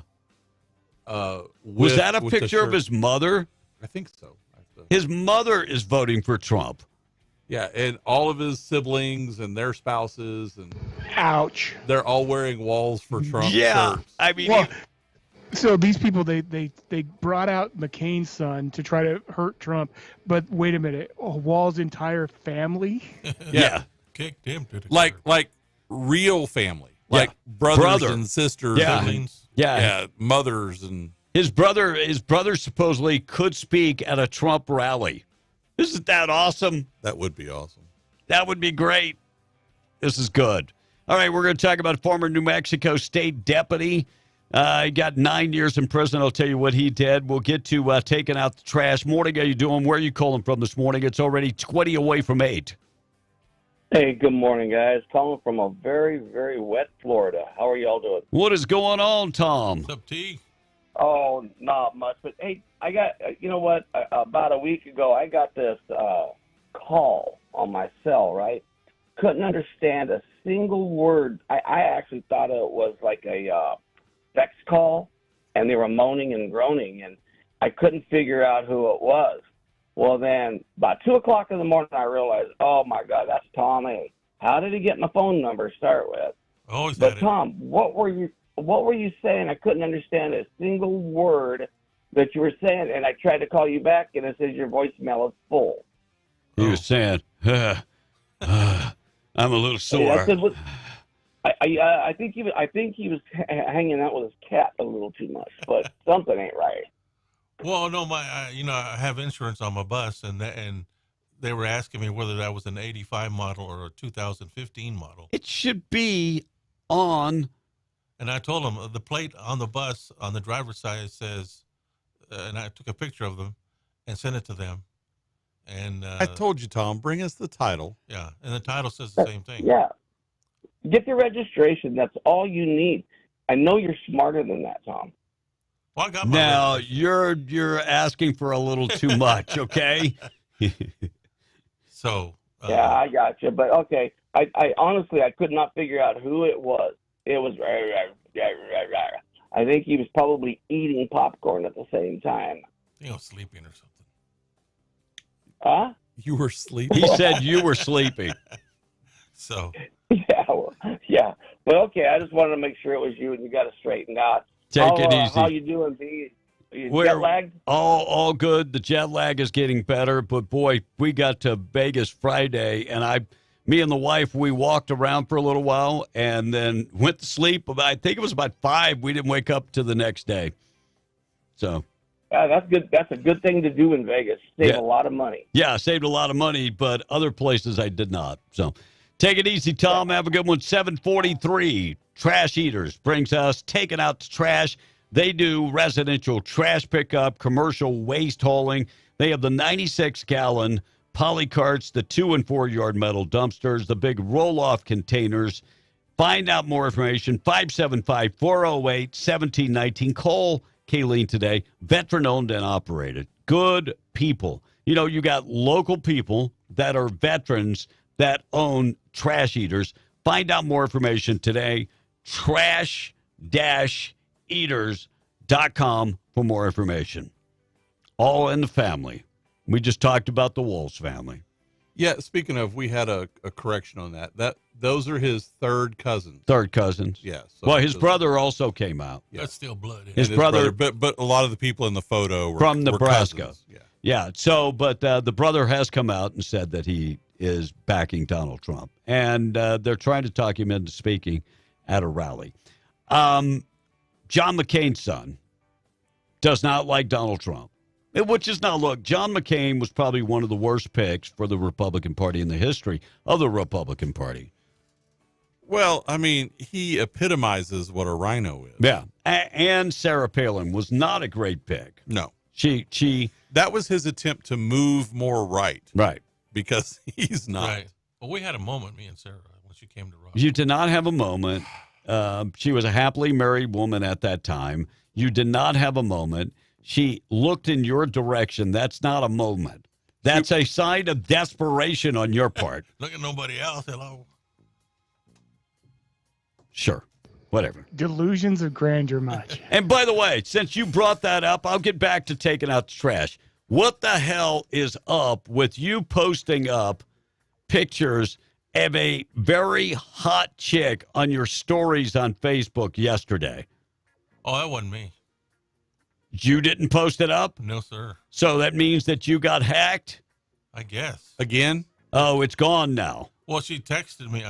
Was that a picture of his mother? I think so. His mother is voting for Trump. Yeah, and all of his siblings and their spouses and ouch, they're all wearing walls for Trump. Yeah, shirts. I mean, well, so these people they brought out McCain's son to try to hurt Trump, but wait a minute, Wall's entire family. Yeah, kicked him to the like real family, like brothers and sisters, siblings, mothers and. His brother supposedly could speak at a Trump rally. Isn't that awesome? That would be awesome. That would be great. This is good. All right, we're going to talk about former New Mexico State deputy. He got 9 years in prison. I'll tell you what he did. We'll get to taking out the trash. Morning, how you doing? Where are you calling from this morning? It's already 20 away from 8. Hey, good morning, guys. Calling from a very, very wet Florida. How are y'all doing? What is going on, Tom? What's up, T? Oh, not much. But, hey, I got, you know what, about a week ago, I got this call on my cell, right? Couldn't understand a single word. I actually thought it was like a sex call, and they were moaning and groaning, and I couldn't figure out who it was. Well, then, about 2 o'clock in the morning, I realized, oh, my God, that's Tom A. How did he get my phone number to start with? Always but, Tom, what were you saying? I couldn't understand a single word that you were saying, and I tried to call you back, and it says your voicemail is full. He was saying, I'm a little sore. I think he was hanging out with his cat a little too much, but something ain't right. Well, no, I have insurance on my bus, and they were asking me whether that was an 85 model or a 2015 model. It should be on. And I told them the plate on the bus on the driver's side says, and I took a picture of them and sent it to them. And I told you, Tom, bring us the title. Yeah, and the title says the same thing. Yeah. Get the registration. That's all you need. I know you're smarter than that, Tom. Well, I got my you're asking for a little too much, okay? So. Yeah, I got you. But, okay, I honestly, I could not figure out who it was. It was, I think he was probably eating popcorn at the same time. Sleeping or something. Huh? You were sleeping? He said you were sleeping. So. Yeah. But, okay, I just wanted to make sure it was you and you got it straightened out. Take it easy. How you doing, B? We're jet lagged? All good. The jet lag is getting better, but boy, we got to Vegas Friday, and me and the wife, we walked around for a little while and then went to sleep. I think it was about 5. We didn't wake up to the next day. So. That's good. That's a good thing to do in Vegas. Save a lot of money. Yeah, I saved a lot of money, but other places I did not. So take it easy, Tom. Have a good one. 743 Trash Eaters brings us taking out the trash. They do residential trash pickup, commercial waste hauling. They have the 96-gallon poly carts, the 2- and 4-yard metal dumpsters, the big roll-off containers. Find out more information, 575-408-1719. Call Kayleen today. Veteran-owned and operated. Good people. You got local people that are veterans that own Trash Eaters. Find out more information today. Trash-eaters.com for more information. All in the family. We just talked about the Walls family. Yeah, speaking of, we had a correction on that. Those are his third cousins. Third cousins. Yeah. So well, his brother also came out. Yeah. That's still blood. His brother, but a lot of the people in the photo were from Nebraska. Were cousins. Yeah. So, but the brother has come out and said that he is backing Donald Trump, and they're trying to talk him into speaking at a rally. John McCain's son does not like Donald Trump. Which is now, look, John McCain was probably one of the worst picks for the Republican Party in the history of the Republican Party. Well, I mean, he epitomizes what a rhino is. Yeah. And Sarah Palin was not a great pick. No. She that was his attempt to move more right. Right. Because he's not. Right. Well, we had a moment, me and Sarah, when she came to Rock. You did not have a moment. She was a happily married woman at that time. You did not have a moment. She looked in your direction. That's not a moment. That's a sign of desperation on your part. Look at nobody else. Hello. Sure. Whatever. Delusions of grandeur much. And by the way, since you brought that up, I'll get back to taking out the trash. What the hell is up with you posting up pictures of a very hot chick on your stories on Facebook yesterday? Oh, that wasn't me. You didn't post it up? No, sir. So that means that you got hacked? I guess. Again? Oh, it's gone now. Well, she texted me.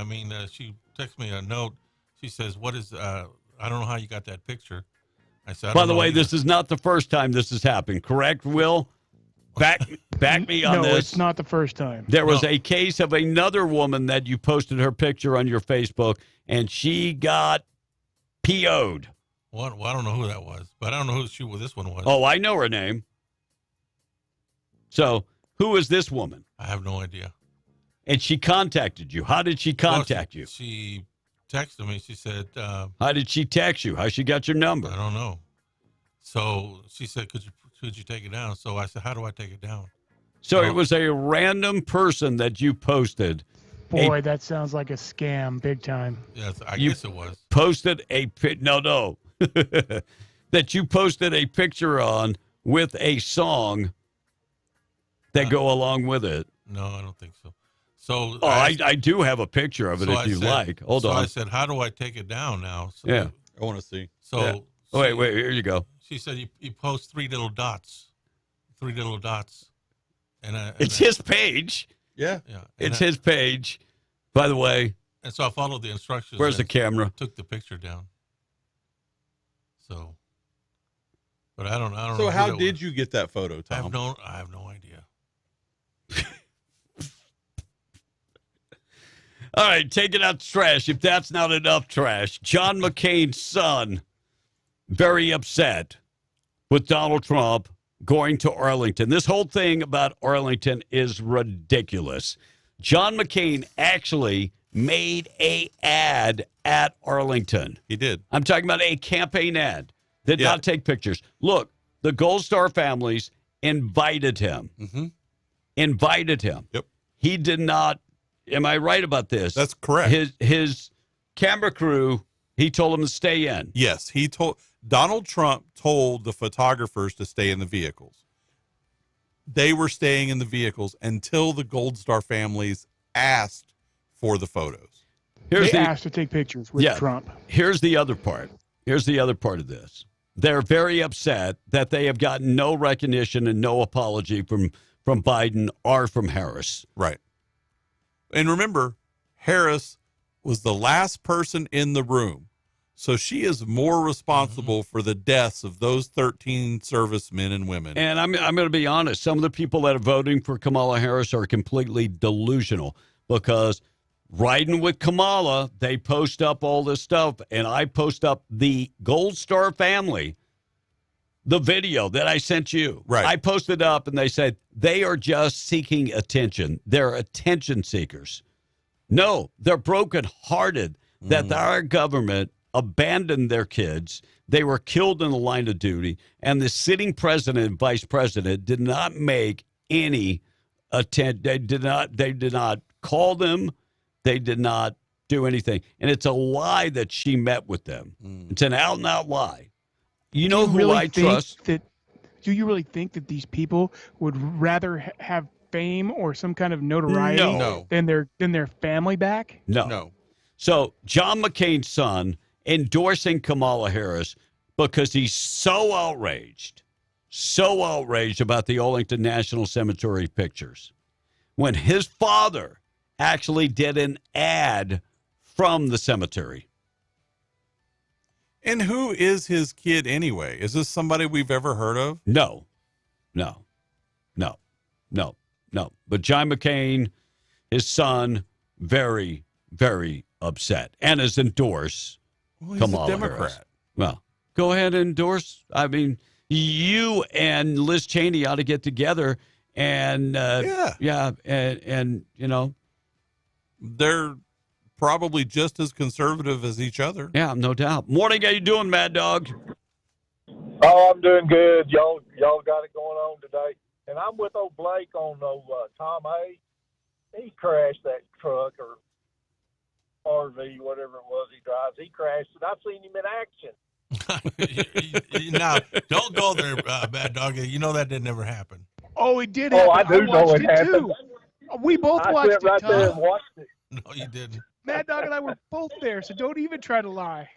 She texted me a note. She says, "What is? I don't know how you got that picture." I said, By the way, this is not the first time this has happened, correct, Will? Back me on this. No, it's not the first time. There was a case of another woman that you posted her picture on your Facebook, and she got PO'd. Well, I don't know who that was, but I don't know who this one was. Oh, I know her name. So, who is this woman? I have no idea. And she contacted you. How did she contact you? She texted me. She said, how did she text you? How she got your number? I don't know. So she said, could you take it down? So I said, how do I take it down? So it was a random person that you posted. Boy, that sounds like a scam big time. Yes, I guess it was. Posted a no. That you posted a picture on with a song that go along with it. No, I don't think so. So I do have a picture of it if you like. Hold on. So I said, how do I take it down now? So yeah. I want to see. So yeah. Wait, here you go. She said you post three little dots. And it's his page. Yeah. It's his page. By the way. And so I followed the instructions. Where's the camera? Took the picture down. So, but I don't know. So how did you get that photo, Tom? I have no idea. All right, taking out trash. If that's not enough trash, John McCain's son, very upset with Donald Trump going to Arlington. This whole thing about Arlington is ridiculous. John McCain actually made an ad at Arlington. He did. I'm talking about a campaign ad. Did not take pictures. Look, the Gold Star families invited him. Mm-hmm. Invited him. Yep. He did not. Am I right about this? That's correct. His camera crew, he told them to stay in. Yes, Donald Trump told the photographers to stay in the vehicles. They were staying in the vehicles until the Gold Star families asked for the photos. They asked to take pictures with Trump. Here's the other part. Here's the other part of this. They're very upset that they have gotten no recognition and no apology from Biden or from Harris. Right. And remember, Harris was the last person in the room. So she is more responsible for the deaths of those 13 servicemen and women. And I'm going to be honest. Some of the people that are voting for Kamala Harris are completely delusional because riding with Kamala, they post up all this stuff. And I post up the Gold Star family, the video that I sent you. Right. I posted up and they said they are just seeking attention. They're attention seekers. No, they're brokenhearted that our government abandoned their kids. They were killed in the line of duty. And the sitting president and vice president did not make any attempt. They did not call them. They did not do anything. And it's a lie that she met with them. It's an out and out lie. You know who I trust? Do you really think that these people would rather have fame or some kind of notoriety than their family back? No. So John McCain's son endorsing Kamala Harris because he's so outraged about the Arlington National Cemetery pictures, when his father actually did an ad from the cemetery. And who is his kid anyway? Is this somebody we've ever heard of? No. But John McCain, his son, very, very upset and has endorsed Kamala a Democrat. Harris. Well, go ahead and endorse. I mean, you and Liz Cheney ought to get together and and you know, they're probably just as conservative as each other. Yeah, no doubt. Morning, how you doing, Mad Dog? Oh, I'm doing good. Y'all got it going on today. And I'm with old Blake on Tom A. He crashed that truck or RV, whatever it was he drives. He crashed it. I've seen him in action. Now, don't go there, Bad Dog. You know that didn't ever happen. Oh, it did happen. Oh, I do know watched it happened. too. We both I watched sat it, right Tom. there and watched it. No, you didn't. Mad Dog and I were both there, so don't even try to lie.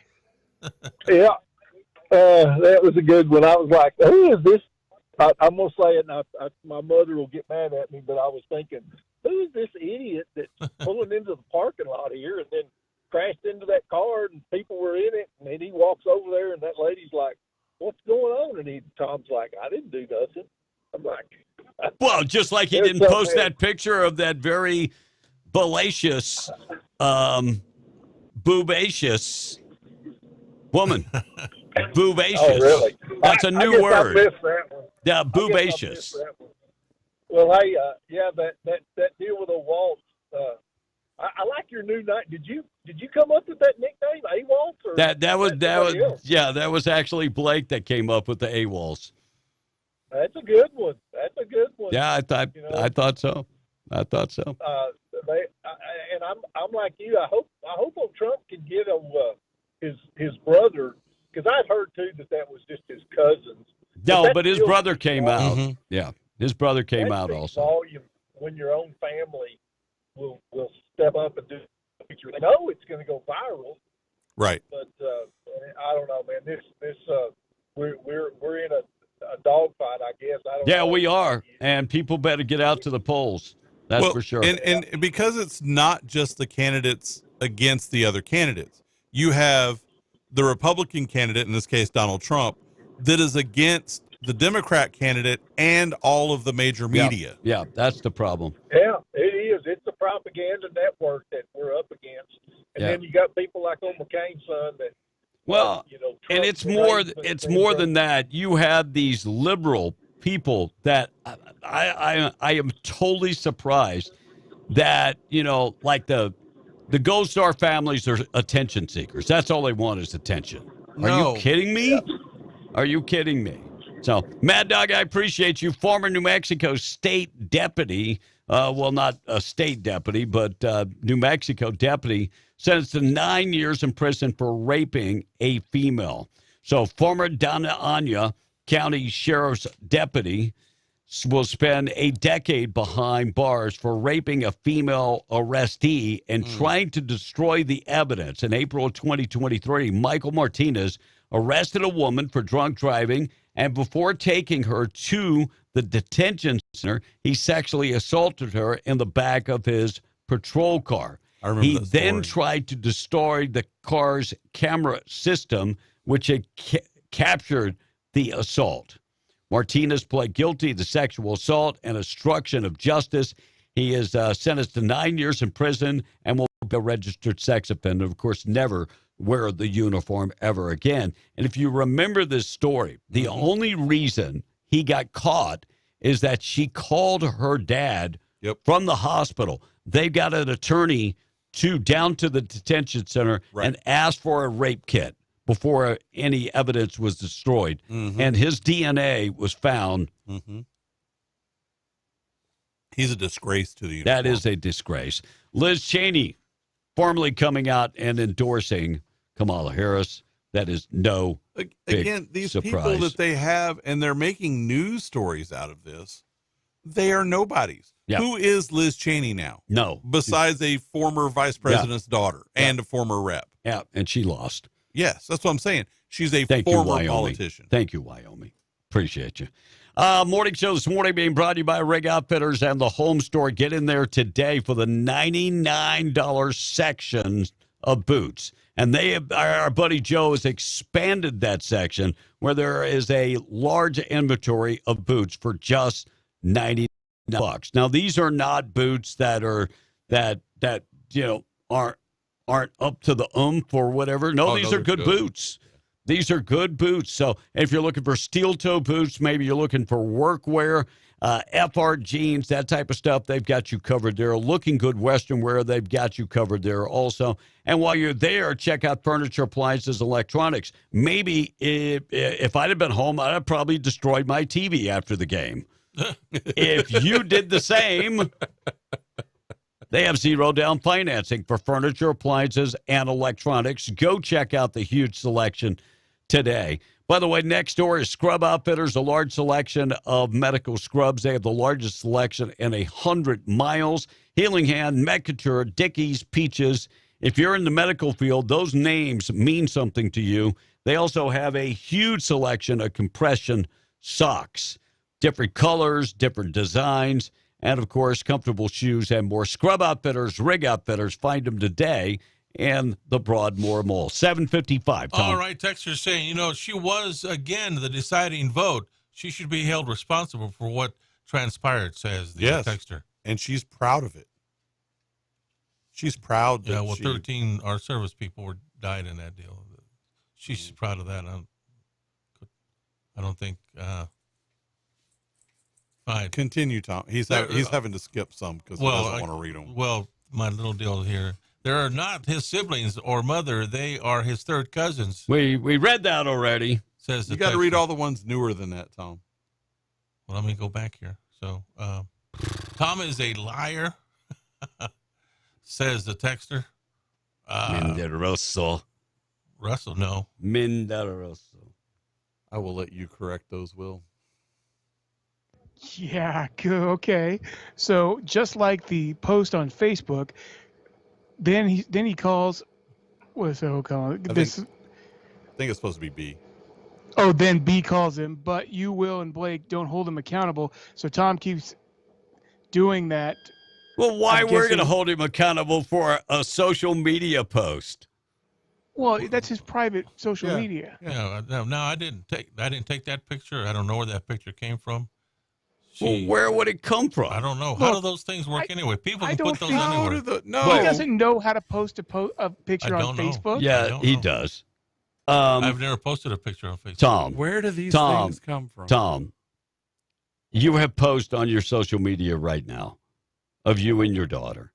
Yeah. That was a good one. I was like, who is this? I'm going to say it, and my mother will get mad at me, but I was thinking, who is this idiot that's pulling into the parking lot here and then crashed into that car and people were in it? And then he walks over there, and that lady's like, what's going on? And Tom's like, I didn't do nothing. I'm like, well, just like he didn't post that picture of that very fallacious, boobacious woman. Boobacious. Oh, really? That's a new word. I missed that one. Yeah, boobacious. Well, hey, that deal with the Waltz. I like your new night. Did you come up with that nickname, A-Waltz? Or That was actually Blake that came up with the AWOLs. That's a good one. Yeah, I thought so. And I'm like you. I hope old Trump can get his brother, because I'd heard too that was just his cousins. No, but his brother came out. Mm-hmm. Yeah, his brother came out also. Volume when your own family will step up and do a picture. They know it's going to go viral. Right. But I don't know, man. This we're in a dogfight, I guess. I don't know. We are, and people better get out to the polls. That's for sure. And because it's not just the candidates against the other candidates, you have the Republican candidate, in this case Donald Trump, that is against the Democrat candidate and all of the major media. Yeah, that's the problem. Yeah, it is. It's a propaganda network that we're up against. And then you got people like old McCain's son that, and it's more than that. You have these liberal people that I am totally surprised that, like the Gold Star families are attention seekers. That's all they want is attention. Are you kidding me? Yeah. Are you kidding me? So, Mad Dog, I appreciate you. Former New Mexico state deputy, well, not a state deputy, but New Mexico deputy, sentenced to 9 years in prison for raping a female. So, former Donna Anya County Sheriff's deputy will spend a decade behind bars for raping a female arrestee and trying to destroy the evidence. In April of 2023, Michael Martinez arrested a woman for drunk driving, and before taking her to the detention center, he sexually assaulted her in the back of his patrol car. He then tried to destroy the car's camera system, which had captured the assault. Martinez pled guilty to sexual assault and obstruction of justice. He is sentenced to 9 years in prison and will be a registered sex offender. Of course, never wear the uniform ever again. And if you remember this story, the only reason he got caught is that she called her dad from the hospital. They got an attorney down to the detention center and asked for a rape kit before any evidence was destroyed. And his DNA was found. He's a disgrace to the uniform. That is a disgrace. Liz Cheney formally coming out and endorsing Kamala Harris. That is no these surprise. People that they have, and they're making news stories out of this, they are nobodies. Yeah. Who is Liz Cheney now? No. Besides a former vice president's daughter and a former rep. Yeah, and she lost. Yes, that's what I'm saying. She's a Thank former you, politician. Thank you, Wyoming. Appreciate you. Morning show this morning being brought to you by Rig Outfitters and the Home Store. Get in there today for the $99 section of boots. And our buddy Joe has expanded that section where there is a large inventory of boots for just $99. Now, these are not boots that are aren't up to the or whatever. No, these are good boots. These are good boots. So if you're looking for steel-toe boots, maybe you're looking for workwear, FR jeans, that type of stuff, they've got you covered there. Looking good Western wear, they've got you covered there also. And while you're there, check out Furniture, Appliances, Electronics. Maybe if I'd have been home, I'd have probably destroyed my TV after the game. If you did the same, they have 0-down financing for furniture, appliances, and electronics. Go check out the huge selection today. By the way, next door is Scrub Outfitters, a large selection of medical scrubs. They have the largest selection in 100 miles. Healing Hand, Medcouture, Dickies, Peaches. If you're in the medical field, those names mean something to you. They also have a huge selection of compression socks. Different colors, different designs, and, of course, comfortable shoes and more. Scrub Outfitters, Rig Outfitters, find them today in the Broadmoor Mall. 7:55, Tom. All right, texter's saying, she was, again, the deciding vote. She should be held responsible for what transpired, says the texter. And she's proud of it. She's proud that 13 our service people died in that deal. She's proud of that. I don't think... Fine. Continue, Tom. He's having to skip some because he doesn't want to read them. Well, my little deal here. They are not his siblings or mother. They are his third cousins. We read that already. Says the you got to read all the ones newer than that, Tom. Well, let me go back here. So, Tom is a liar, says the texter. Menderoso. Russell, no. Menderoso. I will let you correct those, Will. Yeah, okay. So just like the post on Facebook, then he calls. What's the call? I think it's supposed to be B. Oh, then B calls him, but you, Will, and Blake don't hold him accountable. So Tom keeps doing that. Well, why we're going to hold him accountable for a social media post? Well, that's his private social media. Yeah. No, I didn't take that picture. I don't know where that picture came from. Well, where would it come from? I don't know. How do those things work anyway? People can put those anywhere. He doesn't know how to post a picture on Facebook. Yeah, he does. I've never posted a picture on Facebook. Tom, where do these things come from? Tom, you have posts on your social media right now of you and your daughter.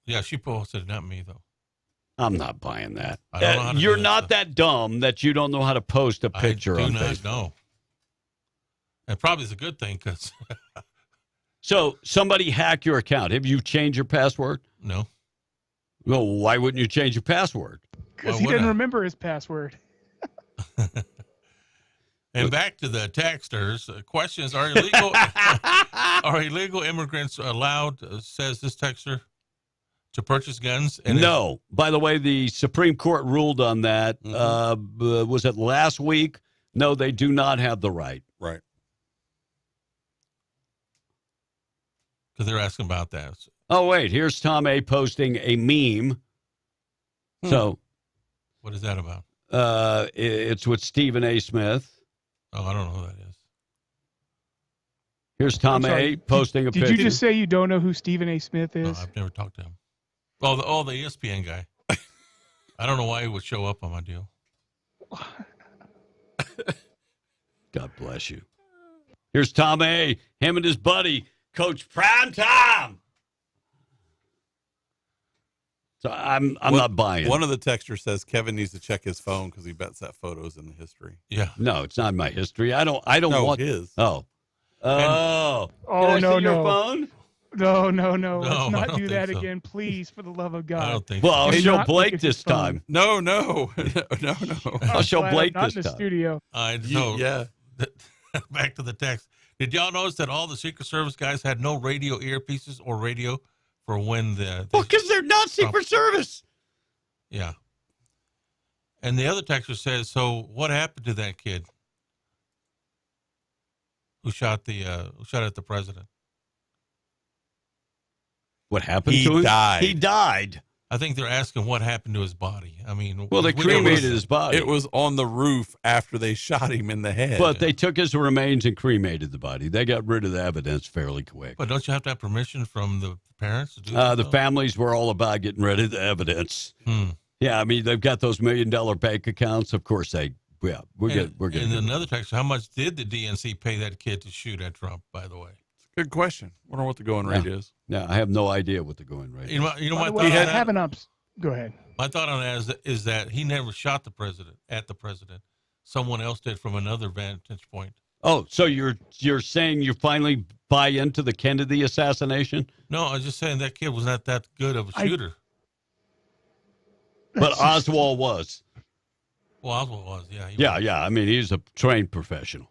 Yeah, she posted it, not me, though. I'm not buying that. I don't know how to you're do not that dumb that you don't know how to post a picture on Facebook. No. It probably is a good thing because. So somebody hacked your account. Have you changed your password? No. Well, why wouldn't you change your password? Because he didn't remember his password. And back to the texters. Questions: Are illegal immigrants allowed? Says this texter, to purchase guns? And no. By the way, the Supreme Court ruled on that. Was it last week? No, they do not have the right. Right. Because they're asking about that. Oh, wait. Here's Tom A. posting a meme. So, what is that about? It's with Stephen A. Smith. Oh, I don't know who that is. Here's Tom A. posting a picture. Did you just say you don't know who Stephen A. Smith is? No, I've never talked to him. Oh, the ESPN guy. I don't know why he would show up on my deal. God bless you. Here's Tom A. Him and his buddy, Coach Prime Time. So I'm not buying. One of the texters says Kevin needs to check his phone because he bets that photo's in the history. Yeah. No, it's not my history. I don't want his. Oh. Oh, Can I see your no. phone? No. No, Let's I not don't do that think so. again, please, for the love of God. I don't think Well, I'll Do show not Blake look at his this time. No. I'll I'm show glad Blake I'm not this in the time. studio. I know. Yeah. Back to the text. Did y'all notice that all the Secret Service guys had no radio earpieces or radio for when Well, because they're not Secret Service. Yeah. And the other texter says, so what happened to that kid who shot at the president? What happened He to him? died. He died. I think they're asking what happened to his body. I mean, Well, they cremated his body. It was on the roof after they shot him in the head. But they took his remains and cremated the body. They got rid of the evidence fairly quick. But don't you have to have permission from the parents to do that? The families were all about getting rid of the evidence. Yeah, I mean, they've got those $1 million bank accounts. Of course, we're good. And another text, how much did the DNC pay that kid to shoot at Trump, by the way? Good question. Wonder what the going rate is. Yeah, I have no idea what the going rate is. You know By my the way, thought on I that? have an ups. Go ahead. My thought on that is that he never shot the president. Someone else did from another vantage point. Oh, so you're saying you finally buy into the Kennedy assassination? No, I was just saying that kid was not that good of a shooter. But Oswald was. Well, Oswald was, yeah. Yeah. I mean, he's a trained professional.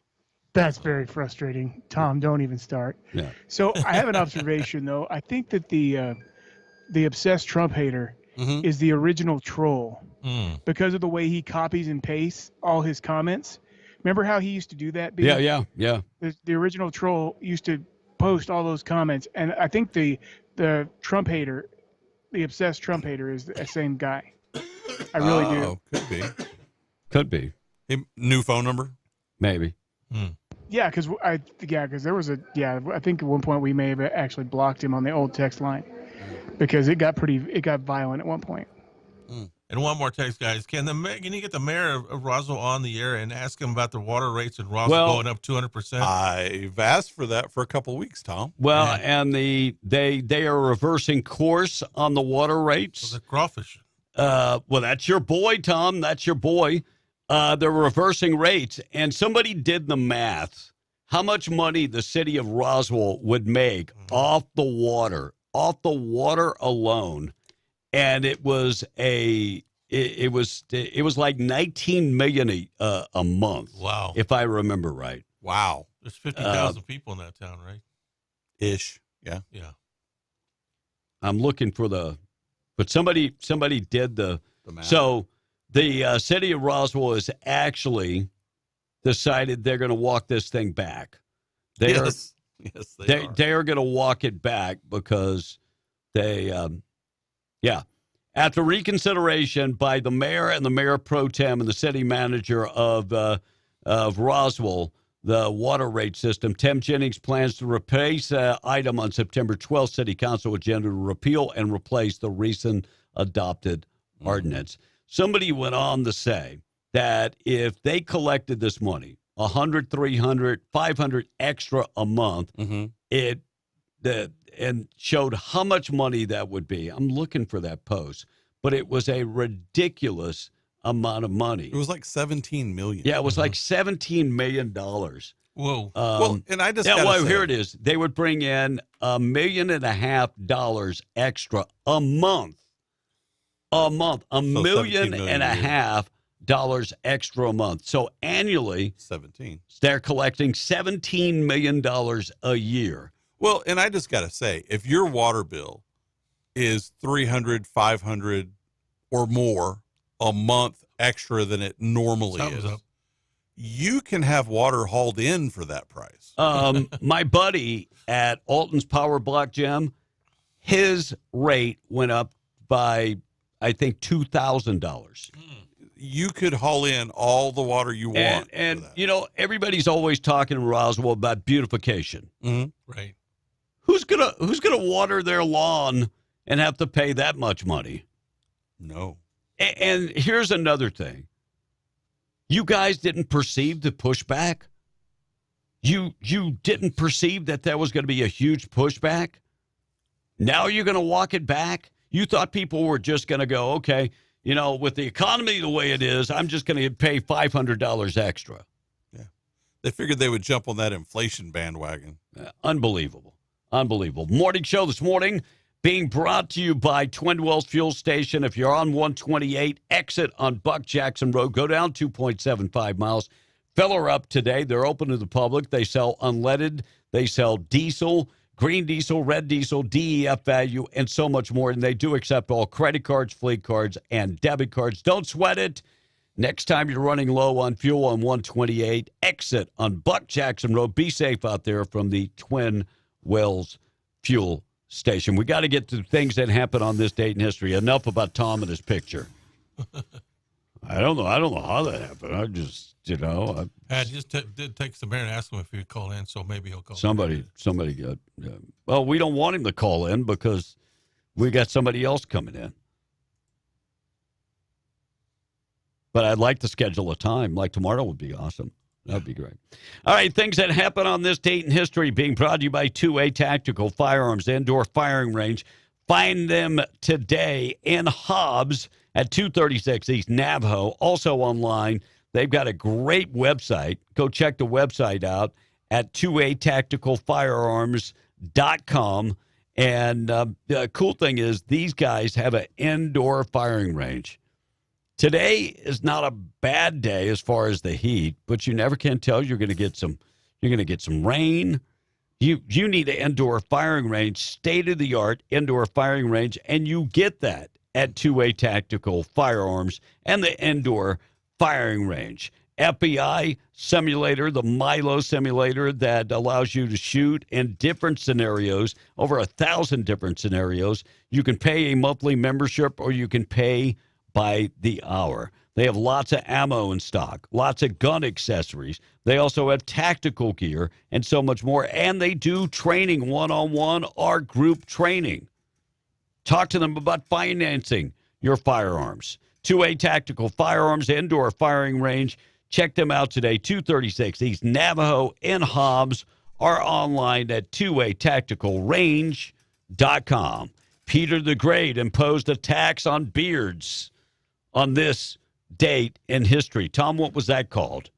That's very frustrating. Tom, don't even start. Yeah. So I have an observation, though. I think that the obsessed Trump hater is the original troll because of the way he copies and pastes all his comments. Remember how he used to do that? B? Yeah. The original troll used to post all those comments, and I think the Trump hater, the obsessed Trump hater, is the same guy. I really do. Could be. Hey, new phone number? Maybe. Yeah, because there was I think at one point we may have actually blocked him on the old text line because it got violent at one point. And one more text, guys. Can you get the mayor of Roswell on the air and ask him about the water rates in Roswell going up 200%? I've asked for that for a couple of weeks, Tom. Well, and they are reversing course on the water rates. The crawfish. Well, that's your boy, Tom. That's your boy. They're reversing rates, and somebody did the math. How much money the city of Roswell would make off the water alone, and it was like 19 million a month. Wow, if I remember right. Wow, there's 50,000 people in that town, right? Ish, yeah. I'm looking for but somebody did the math. So the city of Roswell has actually decided they're going to walk this thing back. They are going to walk it back because they, after reconsideration by the mayor and the mayor pro tem and the city manager of Roswell, the water rate system, Tim Jennings plans to replace item on September 12th City Council agenda to repeal and replace the recent adopted ordinance. Somebody went on to say that if they collected this money, 100, 300, 500 extra a month, and showed how much money that would be. I'm looking for that post, but it was a ridiculous amount of money. It was like $17 million. Yeah, it was like $17 million. Whoa. Well, and I just here it is. They would bring in $1.5 million extra a month. $1.5 million extra a month. So annually, 17. They're collecting $17 million a year. Well, and I just got to say, if your water bill is $300, $500 or more a month extra than it normally is, you can have water hauled in for that price. My buddy at Alton's Power Block Gym, his rate went up by, I think, $2,000. You could haul in all the water you want. And everybody's always talking in Roswell about beautification. Right. Who's gonna water their lawn and have to pay that much money? No. And here's another thing. You guys didn't perceive the pushback? You didn't perceive that there was going to be a huge pushback? Now you're going to walk it back? You thought people were just going to go, okay, with the economy the way it is, I'm just going to pay $500 extra. Yeah. They figured they would jump on that inflation bandwagon. Unbelievable. Morning show this morning being brought to you by Twin Wells Fuel Station. If you're on 128, exit on Buck Jackson Road. Go down 2.75 miles. Fill her up today. They're open to the public. They sell unleaded. They sell diesel, green diesel, red diesel, DEF value, and so much more. And they do accept all credit cards, fleet cards, and debit cards. Don't sweat it. Next time you're running low on fuel on 128, exit on Buck Jackson Road. Be safe out there from the Twin Wells Fuel Station. We got to get to things that happen on this date in history. Enough about Tom and his picture. I don't know how that happened. I just, I just did text the mayor and ask him if he would call in, so maybe he'll call. Somebody got. Well, we don't want him to call in because we got somebody else coming in. But I'd like to schedule a time. Like tomorrow would be awesome. That'd be great. All right, things that happen on this date in history being brought to you by 2A Tactical Firearms Indoor Firing Range. Find them today in Hobbs at 236 East Navajo. Also online, they've got a great website. Go check the website out at 2atacticalfirearms.com. And the cool thing is these guys have an indoor firing range. Today is not a bad day as far as the heat, but you never can tell. You're going to get some rain. You need an indoor firing range, state-of-the-art indoor firing range, and you get that at 2A Tactical Firearms and the indoor firing range. FBI simulator, the Milo simulator that allows you to shoot in different scenarios, over 1,000 different scenarios. You can pay a monthly membership or you can pay by the hour. They have lots of ammo in stock, lots of gun accessories. They also have tactical gear and so much more. And they do training, one-on-one or group training. Talk to them about financing your firearms. 2A Tactical Firearms Indoor Firing Range. Check them out today, 236 East Navajo in Hobbs, or online at 2atacticalrange.com. Peter the Great imposed a tax on beards on this date in history. Tom, what was that called?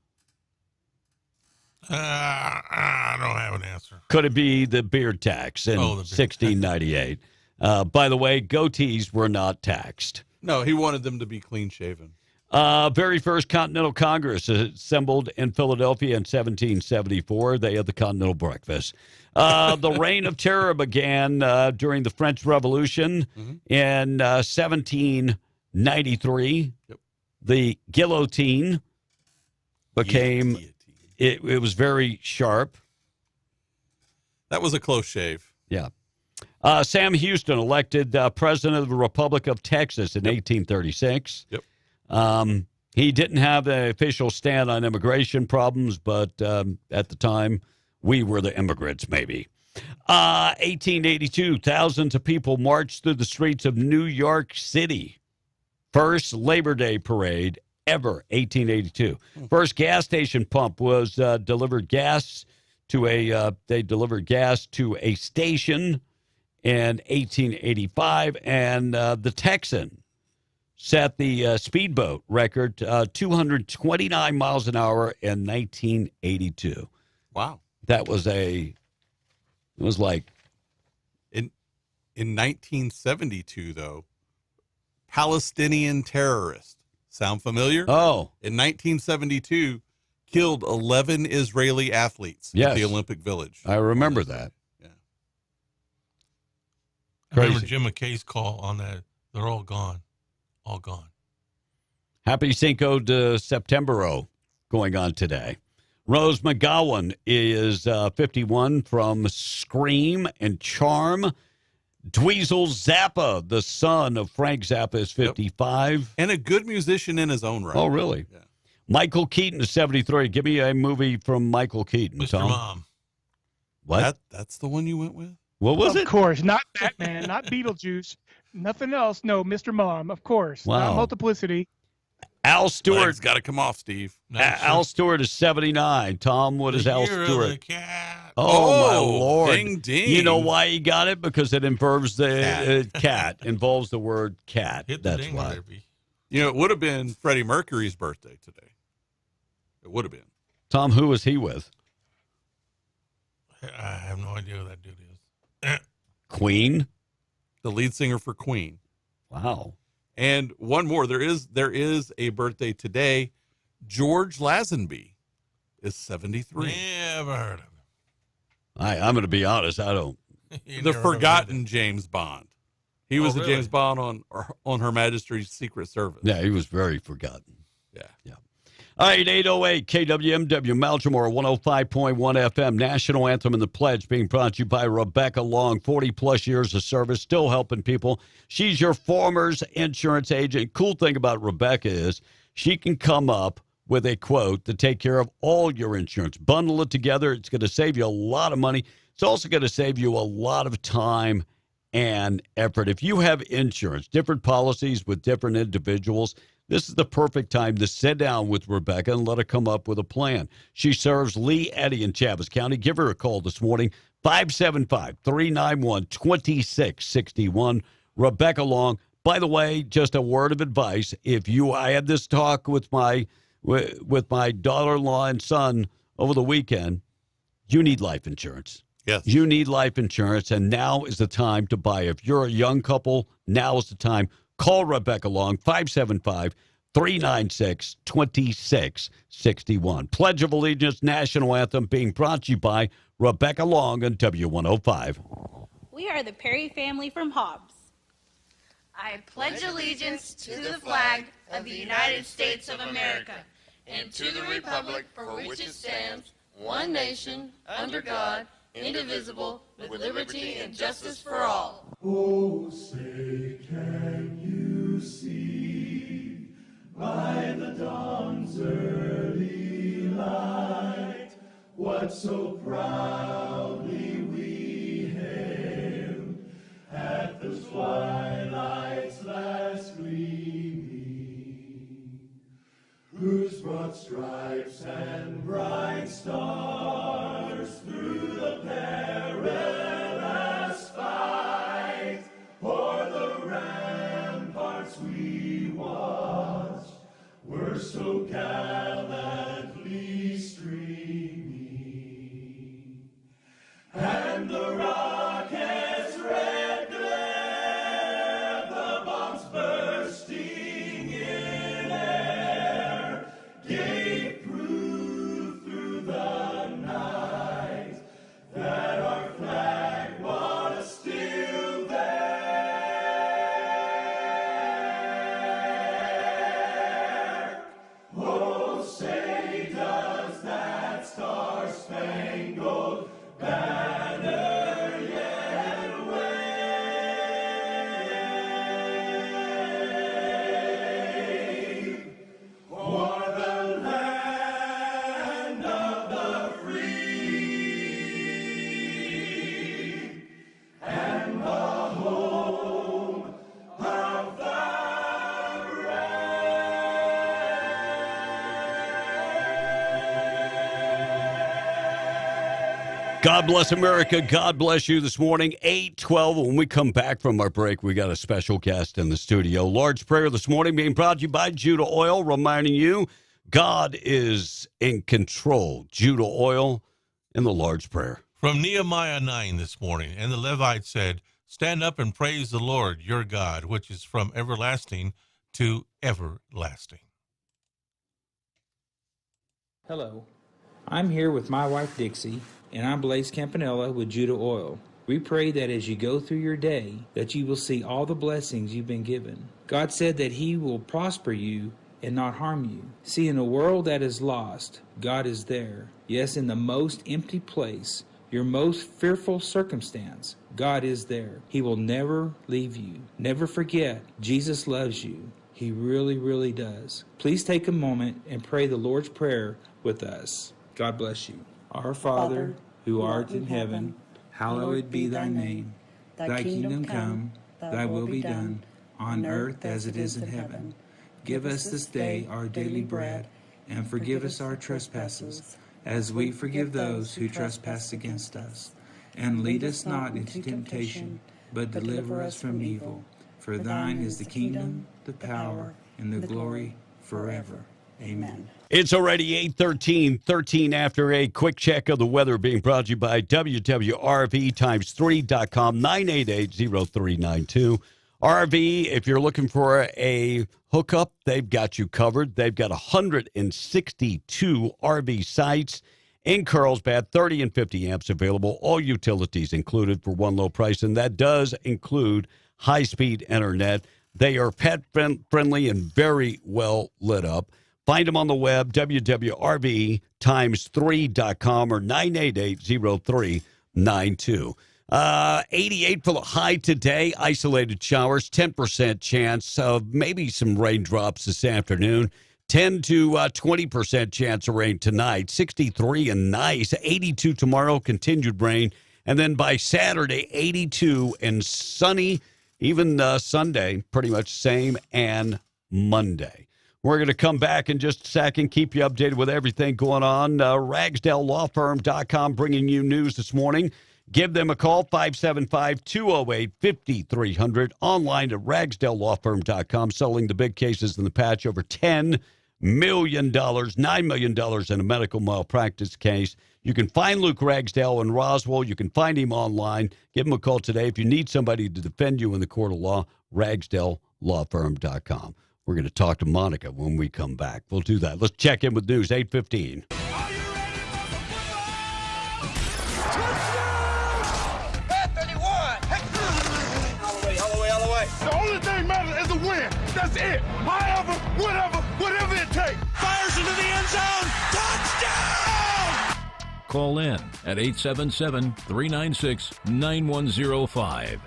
I don't have an answer. Could it be the beard tax in 1698? By the way, goatees were not taxed. No, he wanted them to be clean-shaven. Very first Continental Congress assembled in Philadelphia in 1774. They had the Continental Breakfast. The Reign of Terror began during the French Revolution in 1793. Yep. The guillotine became, it was very sharp. That was a close shave. Yeah. Sam Houston elected president of the Republic of Texas in 1836. Yep. He didn't have an official stand on immigration problems, but at the time, we were the immigrants, maybe. 1882, thousands of people marched through the streets of New York City. First Labor Day parade ever, 1882. First gas station pump was delivered gas to a station in 1885, and the Texan set the speedboat record, 229 miles an hour in 1982. Wow. That was like... In 1972, though, Palestinian terrorist. Sound familiar? Oh. In 1972, killed 11 Israeli athletes at the Olympic Village. I remember that. Yeah. I remember Jim McKay's call on that. They're all gone. All gone. Happy Cinco de Septembro going on today. Rose McGowan is 51 from Scream and Charm. Dweezil Zappa, the son of Frank Zappa, is 55. Yep. And a good musician in his own right. Oh, really? Yeah. Michael Keaton is 73. Give me a movie from Michael Keaton, Mr. Tom. Mom. What? That's the one you went with? What was it? Of course, not Batman, not Beetlejuice, nothing else. No, Mr. Mom, of course. Wow. Not Multiplicity. Al Stewart. Got to come off, Steve. Al Stewart is 79. Tom, what is Al Year of Stewart? the Cat. Oh, my Lord. Ding, ding. You know why he got it? Because it involves the cat. Involves the word cat. Hit the That's ding, why. Derby. You know, it would have been Freddie Mercury's birthday today. It would have been. Tom, who was he with? I have no idea who that dude is. Queen? The lead singer for Queen. Wow. And one more. There is a birthday today. George Lazenby is 73. Never heard of him. I'm going to be honest. I don't. The forgotten James Bond. He was the really? James Bond on Her Majesty's Secret Service. Yeah, he was very forgotten. Yeah. All right, 808 KWMW, Malchamore, 105.1 FM, National Anthem and the Pledge being brought to you by Rebecca Long, 40-plus years of service, still helping people. She's your Farmers Insurance agent. Cool thing about Rebecca is she can come up with a quote to take care of all your insurance. Bundle it together. It's going to save you a lot of money. It's also going to save you a lot of time and effort. If you have insurance, different policies with different individuals, This is the perfect time to sit down with Rebecca and let her come up with a plan. She serves Lee, Eddy, and Chaves County. Give her a call this morning, 575-391-2661. Rebecca Long. By the way, just a word of advice. I had this talk with my daughter-in-law and son over the weekend. You need life insurance. Yes. You need life insurance, and now is the time to buy. If you're a young couple, now is the time. Call Rebecca Long, 575-396-2661. Pledge of Allegiance National Anthem being brought to you by Rebecca Long and W105. We are the Perry family from Hobbs. I pledge allegiance to the flag of the United States of America and to the republic for which it stands, one nation, under God, indivisible, with liberty and justice for all. Oh, say, can you see by the dawn's early light what so proudly we hailed at the twilight's last gleaming, whose broad stripes and bright stars through the perilous fight o'er the ramparts we watched were so gallantly streaming, and the rocket's red glare, the bombs bursting in air, gave proof through the night that our flag was still there. Oh, say does that star-spangled banner yet wave o'er the land of the free and the home of the God bless America. God bless you this morning. 8:12. When we come back from our break, we got a special guest in the studio. Lord's Prayer this morning being brought to you by Judah Oil, reminding you God is in control. Judah Oil in the Lord's Prayer. From Nehemiah 9 this morning, and the Levite said, stand up and praise the Lord your God, which is from everlasting to everlasting. Hello, I'm here with my wife Dixie, and I'm Blaze Campanella with Judah Oil. We pray that as you go through your day, that you will see all the blessings you've been given. God said that He will prosper you and not harm you. See, in a world that is lost, God is there. Yes, in the most empty place, your most fearful circumstance, God is there. He will never leave you. Never forget, Jesus loves you. He really, really does. Please take a moment and pray the Lord's Prayer with us. God bless you. Our Father, who art in heaven, hallowed be thy name. Thy kingdom come, thy will be done, on earth as it is in heaven. Give us this day our daily bread, and forgive us our trespasses, as we forgive those who trespass against us. And lead us not into temptation, but deliver us from evil. For thine is the kingdom, the power, and the glory forever. Amen. It's already 8:13, 13 after 8. Quick check of the weather being brought to you by WWRV times3.com, 988-0392. RV, if you're looking for a hookup, they've got you covered. They've got 162 RV sites in Carlsbad, 30 and 50 amps available, all utilities included for one low price, and that does include high-speed internet. They are pet-friendly and very well lit up. Find them on the web, WWRV times3.com or 988-0392. 88 for the high today. Isolated showers, 10% chance of maybe some raindrops this afternoon. 10 to 20% chance of rain tonight. 63 and nice. 82 tomorrow, continued rain. And then by Saturday, 82 and sunny. Even Sunday, pretty much same, and Monday. We're going to come back in just a second, keep you updated with everything going on. RagsdaleLawFirm.com bringing you news this morning. Give them a call, 575-208-5300. Online at RagsdaleLawFirm.com, selling the big cases in the patch, over $10 million, $9 million in a medical malpractice case. You can find Luke Ragsdale in Roswell. You can find him online. Give him a call today. If you need somebody to defend you in the court of law, RagsdaleLawFirm.com. We're going to talk to Monica when we come back. We'll do that. Let's check in with news, 8:15. The only thing matters is a win. That's it. However, whatever it takes. Fires into the end zone. Touchdown! Call in at 877-396-9105.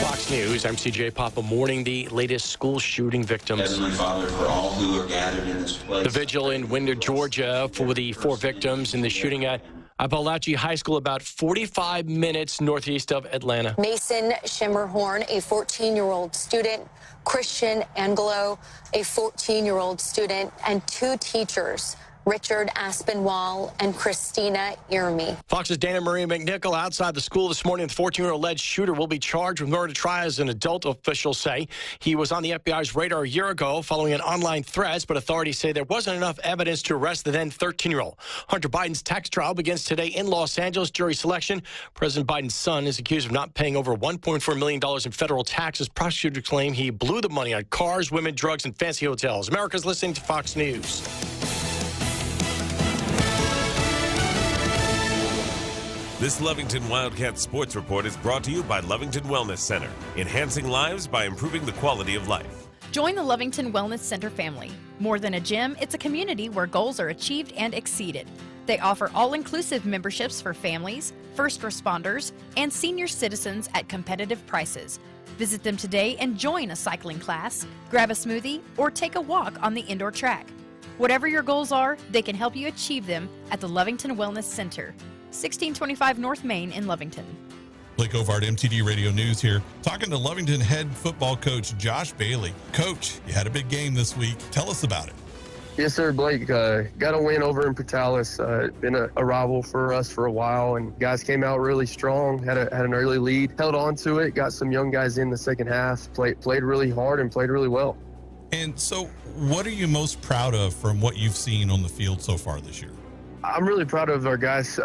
Fox News, I'm CJ Papa, mourning the latest school shooting victims. Heavenly Father, for all who are gathered in this place. The vigil in Winder, Georgia, for the 4 victims in the shooting at Appalachian High School, about 45 minutes northeast of Atlanta. Mason Shimmerhorn, a 14-year-old student, Christian Angelo, a 14-year-old student, and 2 teachers, Richard Aspinwall and Christina Irmi. Fox's Dana Marie McNichol outside the school this morning. The 14-year-old alleged shooter will be charged with murder trial as an adult, officials say. He was on the FBI's radar a year ago following an online threat, but authorities say there wasn't enough evidence to arrest the then 13-year-old. Hunter Biden's tax trial begins today in Los Angeles. Jury selection. President Biden's son is accused of not paying over $1.4 million in federal taxes. Prosecutors claim he blew the money on cars, women, drugs, and fancy hotels. America's listening to Fox News. This Lovington Wildcat Sports Report is brought to you by Lovington Wellness Center, enhancing lives by improving the quality of life. Join the Lovington Wellness Center family. More than a gym, it's a community where goals are achieved and exceeded. They offer all-inclusive memberships for families, first responders, and senior citizens at competitive prices. Visit them today and join a cycling class, grab a smoothie, or take a walk on the indoor track. Whatever your goals are, they can help you achieve them at the Lovington Wellness Center, 1625 North Main in Lovington. Blake Ovard, MTD Radio News here, talking to Lovington head football coach Josh Bailey. Coach, you had a big game this week. Tell us about it. Yes, sir, Blake. Got a win over in Portales. Been a rival for us for a while, and guys came out really strong. Had an early lead, held on to it, got some young guys in the second half, played really hard and played really well. And so what are you most proud of from what you've seen on the field so far this year? I'm really proud of our guys'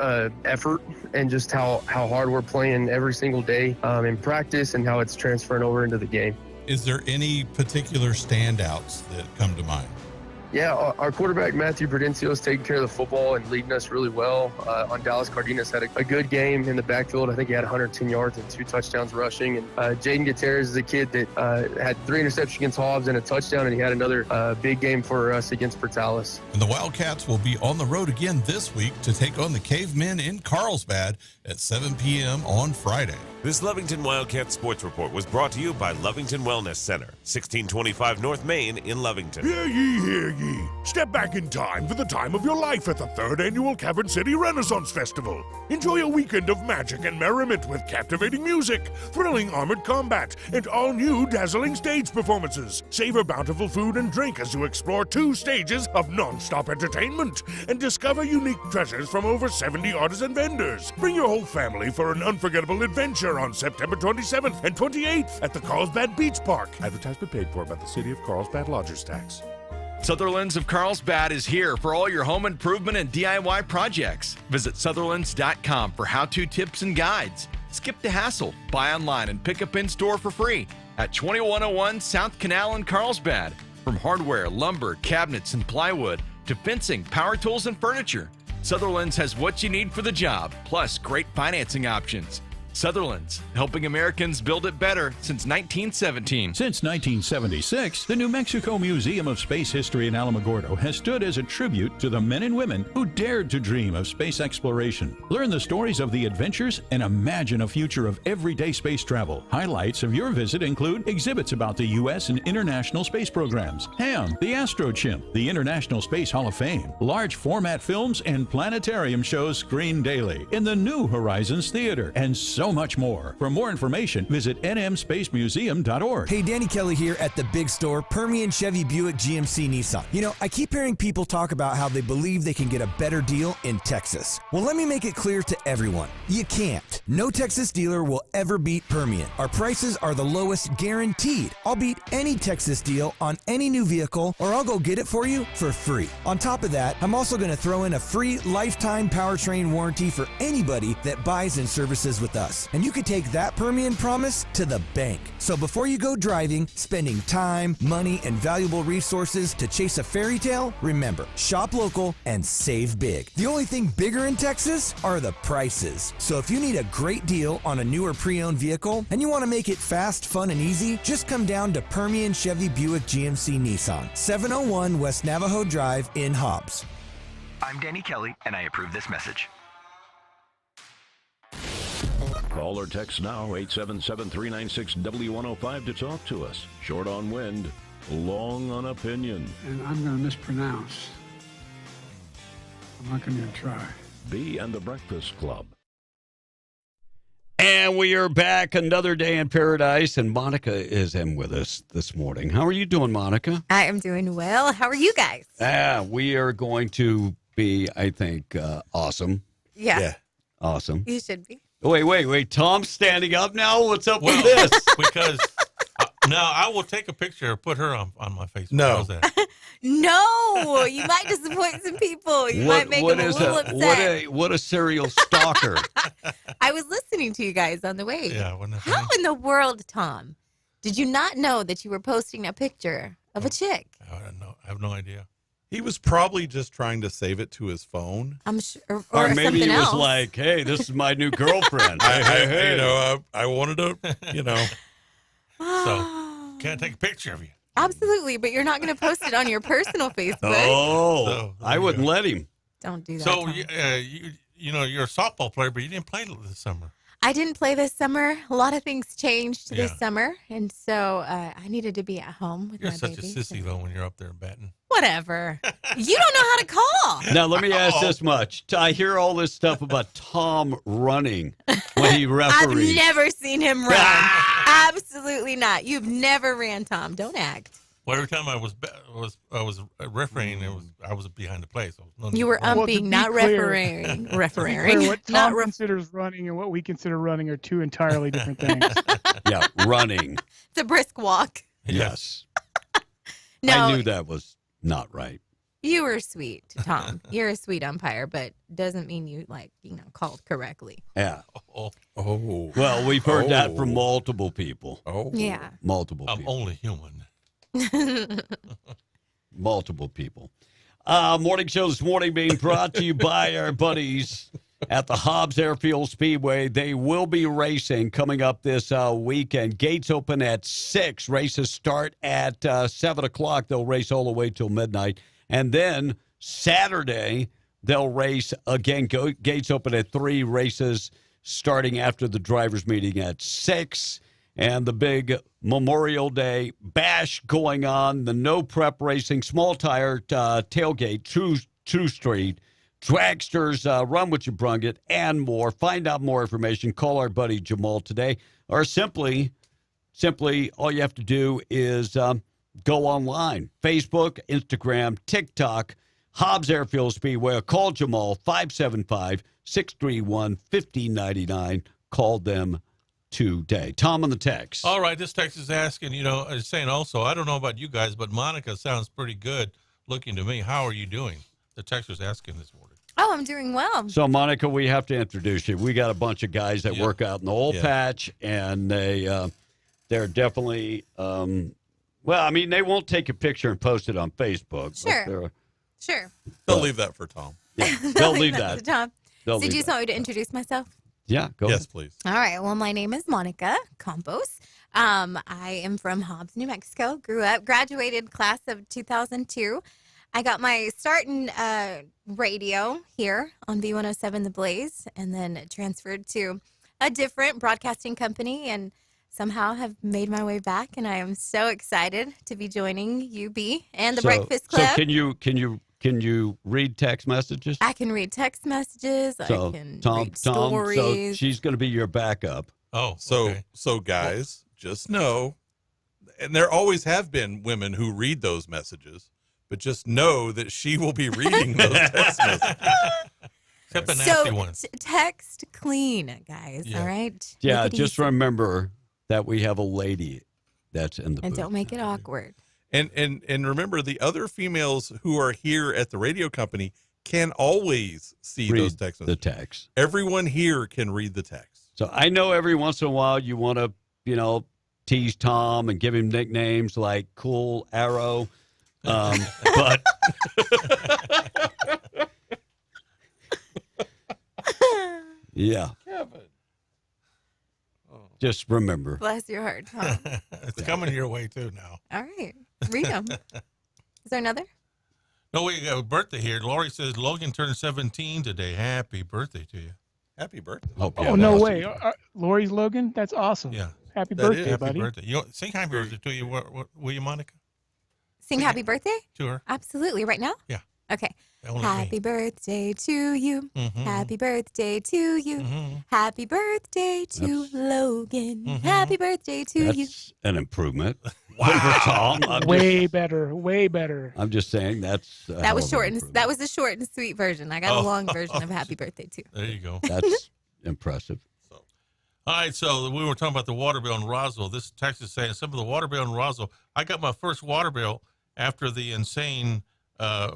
effort and just how hard we're playing every single day in practice and how it's transferring over into the game. Is there any particular standouts that come to mind? Yeah, our quarterback, Matthew Prudencio, is taking care of the football and leading us really well. On Dallas Cardenas had a good game in the backfield. I think he had 110 yards and 2 touchdowns rushing. And Jaden Gutierrez is a kid that had 3 interceptions against Hobbs and a touchdown, and he had another big game for us against Portales. And the Wildcats will be on the road again this week to take on the Cavemen in Carlsbad at 7 p.m. on Friday. This Lovington Wildcat Sports Report was brought to you by Lovington Wellness Center, 1625 North Main in Lovington. Hear ye, hear ye. Step back in time for the time of your life at the 3rd Annual Cavern City Renaissance Festival. Enjoy a weekend of magic and merriment with captivating music, thrilling armored combat, and all-new dazzling stage performances. Savor bountiful food and drink as you explore 2 stages of non-stop entertainment and discover unique treasures from over 70 artisan vendors. Bring your whole family for an unforgettable adventure on September 27th and 28th at the Carlsbad Beach Park. Advertisement paid for by the City of Carlsbad Lodgers Tax. Sutherland's of Carlsbad is here for all your home improvement and DIY projects. Visit Sutherlands.com for how-to tips and guides. Skip the hassle. Buy online and pick up in-store for free at 2101 South Canal in Carlsbad. From hardware, lumber, cabinets, and plywood to fencing, power tools, and furniture, Sutherland's has what you need for the job, plus great financing options. Sutherland's, helping Americans build it better since 1917. Since 1976, the New Mexico Museum of Space History in Alamogordo has stood as a tribute to the men and women who dared to dream of space exploration. Learn the stories of the adventures and imagine a future of everyday space travel. Highlights of your visit include exhibits about the U.S. and international space programs, HAM, the Astro Chimp, the International Space Hall of Fame, large format films and planetarium shows screened daily in the New Horizons Theater, and so so much more. For more information, visit nmspacemuseum.org. Hey, Danny Kelly here at the big store, Permian Chevy Buick GMC Nissan. You know, I keep hearing people talk about how they believe they can get a better deal in Texas. Well, let me make it clear to everyone. You can't. No Texas dealer will ever beat Permian. Our prices are the lowest guaranteed. I'll beat any Texas deal on any new vehicle, or I'll go get it for you for free. On top of that, I'm also going to throw in a free lifetime powertrain warranty for anybody that buys and services with us. And you can take that Permian promise to the bank. So before you go driving, spending time, money, and valuable resources to chase a fairy tale, remember, shop local and save big. The only thing bigger in Texas are the prices. So if you need a great deal on a newer pre-owned vehicle and you want to make it fast, fun, and easy, just come down to Permian Chevy Buick GMC Nissan, 701 West Navajo Drive in Hobbs. I'm Danny Kelly, and I approve this message. Call or text now, 877-396-W105 to talk to us. Short on wind, long on opinion. And I'm going to mispronounce. I'm not going to try. B and the Breakfast Club. And we are back another day in paradise, and Monica is in with us this morning. How are you doing, Monica? I am doing well. How are you guys? We are going to be, I think, awesome. Yeah. Awesome. You should be. Wait. Tom's standing up now? What's up with this? Because now I will take a picture and put her on my Facebook. No. How's that? No, you might disappoint some people. You might make them a little upset. What a serial stalker. I was listening to you guys on the way. Yeah. How in the world, Tom, did you not know that you were posting a picture of a chick? I don't know. I have no idea. He was probably just trying to save it to his phone. I'm sure. Or maybe something he was else. like, hey, this is my new girlfriend. I wanted to, So, can't take a picture of you. Absolutely, but you're not going to post it on your personal Facebook. Oh, I wouldn't let him. Don't do that. So, Tom. you're a softball player, but you didn't play this summer. I didn't play this summer. A lot of things changed Yeah. this summer, and so I needed to be at home with You're my such baby. a sissy, though, when you're up there batting. Whatever. You don't know how to call. Now, let me ask this much. I hear all this stuff about Tom running when he referees. I've never seen him run. Absolutely not. You've never ran, Tom. Don't act. Well, every time I was refereeing, I was behind the play. So You were umping, not refereeing. Refereeing. What Tom considers running and what we consider running are two entirely different things. Yeah, running. It's a brisk walk. Yes. No, I knew that was not right. you were sweet, Tom. You're a sweet umpire, but doesn't mean you called correctly. Yeah. Oh. Well, we've heard that from multiple people. Oh. Yeah. Multiple I'm people. only human. Multiple people. Morning show this morning being brought to you by our buddies at the Hobbs Airfield Speedway. They will be racing coming up this weekend. Gates open at 6. Races start at 7 o'clock. They'll race all the way till midnight. And then Saturday, they'll race again. Gates open at 3. Races starting after the drivers' meeting at 6. And the big Memorial Day bash going on. The no prep racing, small tire tailgate, True Street. Dragsters, Run What You Brung It, and more. Find out more information. Call our buddy Jamal today. Or simply, all you have to do is go online. Facebook, Instagram, TikTok, Hobbs Airfield Speedway. Or call Jamal, 575-631-5099. Call them today. Tom on the text. All right, this text is asking, is saying also, I don't know about you guys, but Monica sounds pretty good looking to me. How are you doing? The text was asking this morning. Oh, I'm doing well. So, Monica, we have to introduce you. We got a bunch of guys that work out in the oil patch, and they're definitely, they won't take a picture and post it on Facebook. Sure. Sure. They'll leave that for Tom. Yeah, they'll leave that. To Tom. They'll So do you leave just want me to introduce myself? Yeah, go Yes, ahead. please. All right. Well, my name is Monica Campos. I am from Hobbs, New Mexico. Grew up, graduated class of 2002. I got my start in radio here on B107 The Blaze, and then transferred to a different broadcasting company, and somehow have made my way back. And I am so excited to be joining UB and the Breakfast Club. So can you Can you read text messages? I can read text messages. So, I can Tom, read stories. so she's going to be your backup. Oh, so guys, just know, and there always have been women who read those messages, but just know that she will be reading those text messages. Except the nasty ones. Text clean, guys. Yeah. All right. Yeah, Make it just easy. remember that we have a lady that's in the And booth. don't make it awkward. And remember, the other females who are here at the radio company can always see Read those text messages. the text. Everyone here can read the text. So I know every once in a while you want to, tease Tom and give him nicknames like Cool Arrow, but yeah. Kevin. Just remember. Bless your heart, Tom. It's coming your way, too, now. All right. Read them. Is there another? No, we got a birthday here. Lori says Logan turned 17 today. Happy birthday to you. Happy birthday. Oh, no way. Lori's Logan? That's awesome. Yeah. Happy That birthday, is. Happy buddy. birthday. Sing happy birthday to you, will you, Monica? Sing happy birthday? To her. Absolutely. Right now? Yeah. Okay. Only Happy me. birthday to you. Mhm. Happy birthday to you. Mhm. Happy birthday to Logan. Happy birthday to you. That's an improvement. Over Tom. Way better. Way better. I'm just saying that's That was that was the short and sweet version. I got a long version of happy birthday too. There you go. That's impressive. All right, so we were talking about the water bill in Roswell. This text is saying some of the water bill in Roswell. I got my first water bill after the insane